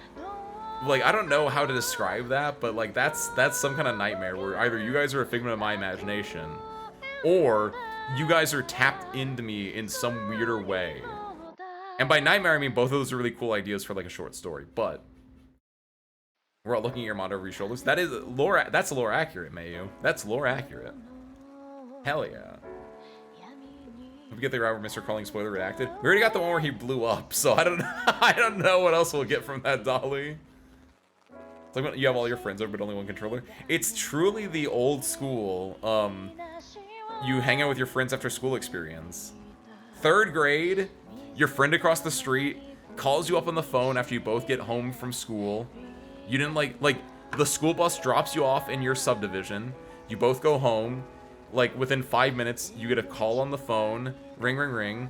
like, I don't know how to describe that, but like that's some kind of nightmare where either you guys are a figment of my imagination, or you guys are tapped into me in some weirder way. And by nightmare, I mean both of those are really cool ideas for like a short story, but we're all looking at your monitor over your shoulders. That is lore. That's lore accurate, Mayu. That's lore accurate. Hell yeah. Hope you get the right where Mr. Calling spoiler redacted. We already got the one where he blew up, so I don't know what else we'll get from that dolly. It's like when you have all your friends over but only one controller. It's truly the old school, you hang out with your friends after school experience. 3rd grade, your friend across the street calls you up on the phone after you both get home from school. You didn't like the school bus drops you off in your subdivision. You both go home. Like within 5 minutes, you get a call on the phone. Ring, ring, ring.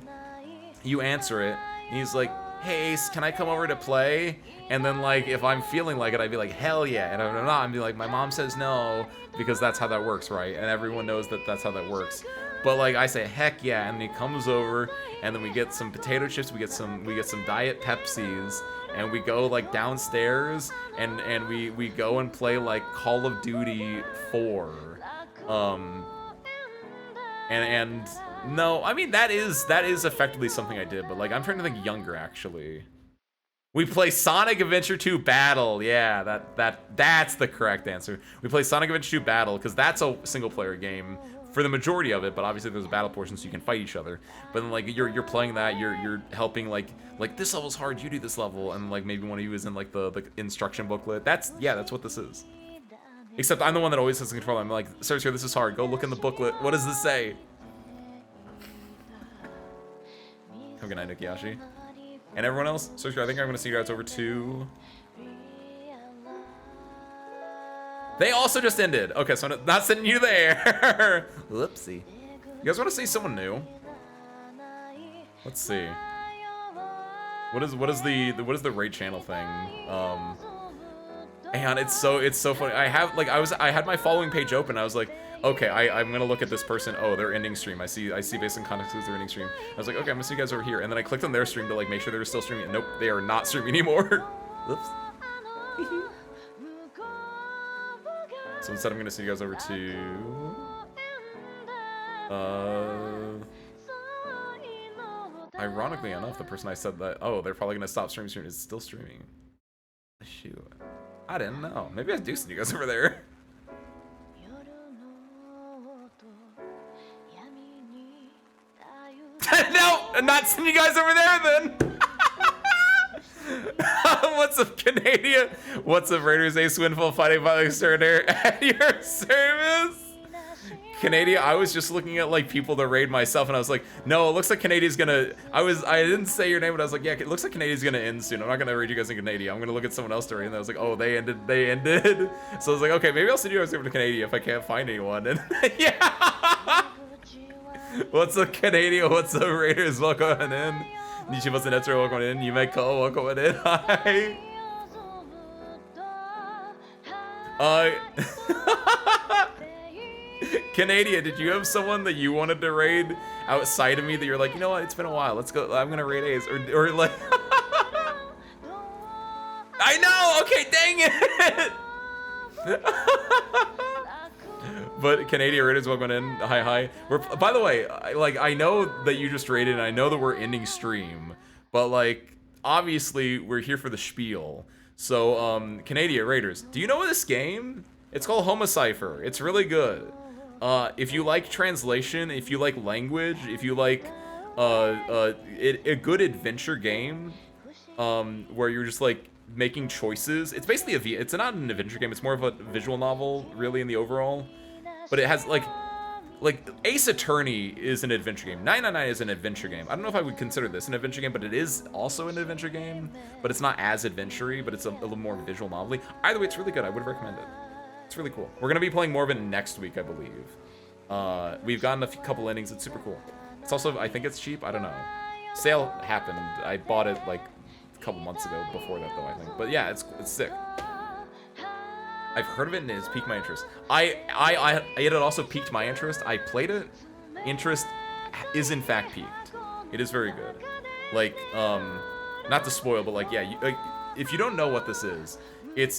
You answer it. And he's like, hey, Ace, can I come over to play? And then like, if I'm feeling like it, I'd be like, hell yeah. And if I'm not, I'd be like, my mom says no, because that's how that works, right? And everyone knows that that's how that works. But like I say, heck yeah, and he comes over, and then we get some potato chips, we get some Diet Pepsis, and we go like downstairs, and we go and play like Call of Duty 4, and no, I mean that is effectively something I did, but like I'm trying to think younger actually. We play Sonic Adventure 2 Battle. Yeah, that's the correct answer. We play Sonic Adventure 2 Battle because that's a single player game for the majority of it, but obviously there's a battle portion so you can fight each other. But then like you're playing that, you're helping like this level's hard, you do this level, and like maybe one of you is in like the instruction booklet. That's what this is. Except I'm the one that always has the controller. I'm like, sir, this is hard. Go look in the booklet. What does this say? Have a good night, Nikiyashi. And everyone else, so I think I'm gonna see you guys over to. They also just ended. Okay, so I'm not sending you there. Whoopsie. You guys want to see someone new? Let's see. What is the raid channel thing? And it's so funny. I had my following page open. I was like, okay, I'm gonna look at this person. Oh, they're ending stream. I see based on context clues they're ending stream. I was like, okay, I'm gonna see you guys over here. And then I clicked on their stream to like make sure they were still streaming. Nope, they are not streaming anymore. Oops. So instead I'm gonna see you guys over to ironically enough, the person I said that, oh, they're probably gonna stop streaming is still streaming. Shoot. I didn't know. Maybe I do send you guys over there. No, I'm not sending you guys over there then. What's up, Canadian? What's up, Raiders? Ace Windfall fighting by the exterminator at your service. Canadian, I was just looking at like people to raid myself, and I was like, no, it looks like Canadian's gonna. I didn't say your name, but I was like, yeah, it looks like Canadian's gonna end soon. I'm not gonna raid you guys in Canadian. I'm gonna look at someone else to raid, and I was like, oh, they ended. So I was like, okay, maybe I'll send you guys over to Canadian if I can't find anyone. And yeah. What's up, Canadian? What's up, Raiders? Welcome in. Nichimasu Netsuo, welcome in. Yumeko, welcome in. Hi. Canadian, did you have someone that you wanted to raid outside of me that you're like, you know what, it's been a while, let's go, I'm gonna raid Ace, or like I know, okay, dang it. But Canadian Raiders, welcome in. Hi. By the way, I know that you just raided, and I know that we're ending stream, but like obviously we're here for the spiel. So Canadian Raiders, do you know this game? It's called Homicipher. It's really good. If you like translation, if you like language, if you like a good adventure game, where you're just like making choices. It's basically it's not an adventure game. It's more of a visual novel, really, in the overall. But it has like Ace Attorney is an adventure game. 999 is an adventure game. I don't know if I would consider this an adventure game, but it is also an adventure game. But it's not as adventure-y, but it's a little more visual novel-y. Either way, it's really good. I would recommend it. It's really cool. We're gonna be playing more of it next week, I believe. We've gotten a couple endings. It's super cool. It's also, I think it's cheap. I don't know. Sale happened. I bought it like a couple months ago. Before that, though, I think. But yeah, it's sick. I've heard of it and it's piqued my interest. It had also piqued my interest. I played it. Interest is in fact piqued. It is very good. Like, not to spoil, but like, yeah, if you don't know what this is,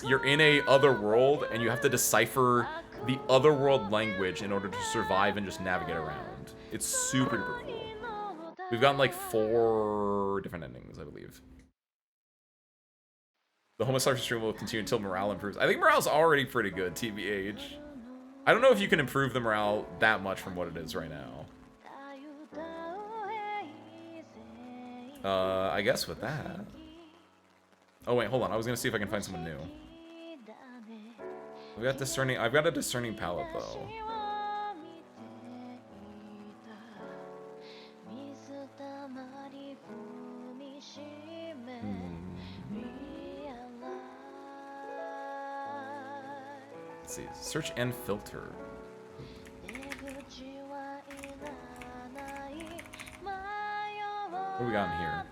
you're in a Otherworld and you have to decipher the Otherworld language in order to survive and just navigate around. It's super cool. We've gotten like 4 different endings, I believe. The Homicipher stream will continue until morale improves. I think morale's already pretty good, TBH. I don't know if you can improve the morale that much from what it is right now. I guess with that. Oh wait, hold on. I was gonna see if I can find someone new. We got discerning. I've got a discerning palette though. Let's see. Search and filter. What do we got in here?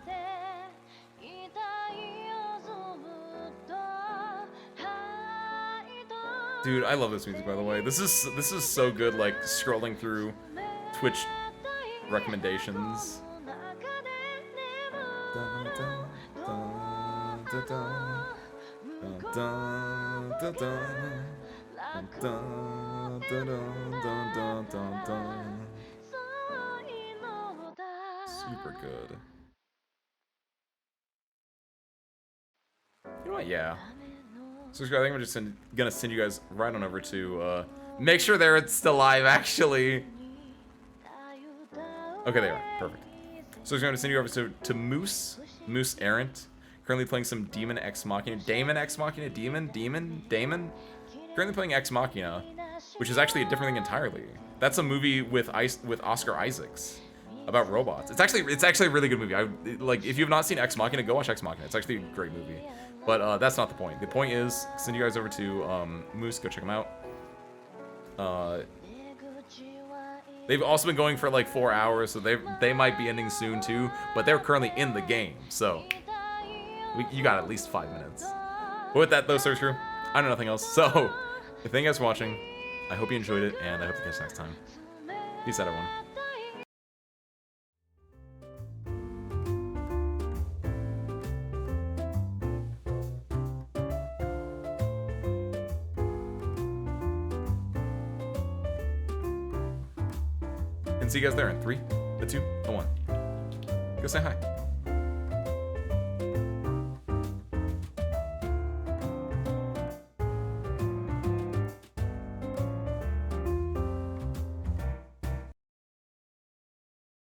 Dude, I love this music, by the way. This is so good, like scrolling through Twitch recommendations. Super good. You know what? Yeah. So I think we're just gonna send you guys right on over to make sure they're still live. Actually. Okay, they are. Perfect. So I'm going to send you over to Moose Errant. Currently playing some Demon Ex Machina. Damon Ex Machina? Damon? Currently playing Ex Machina, which is actually a different thing entirely. That's a movie with Oscar Isaacs about robots. It's actually a really good movie. Like, if you have not seen Ex Machina, go watch Ex Machina. It's actually a great movie. But that's not the point. The point is, send you guys over to Moose. Go check them out. They've also been going for like 4 hours, so they might be ending soon too. But they're currently in the game, so you got at least 5 minutes. But with that though, Search Crew, I know nothing else. So, thank you guys for watching. I hope you enjoyed it, and I hope to catch you next time. Peace out, everyone. And see you guys there in 3, 2, 1. Go say hi.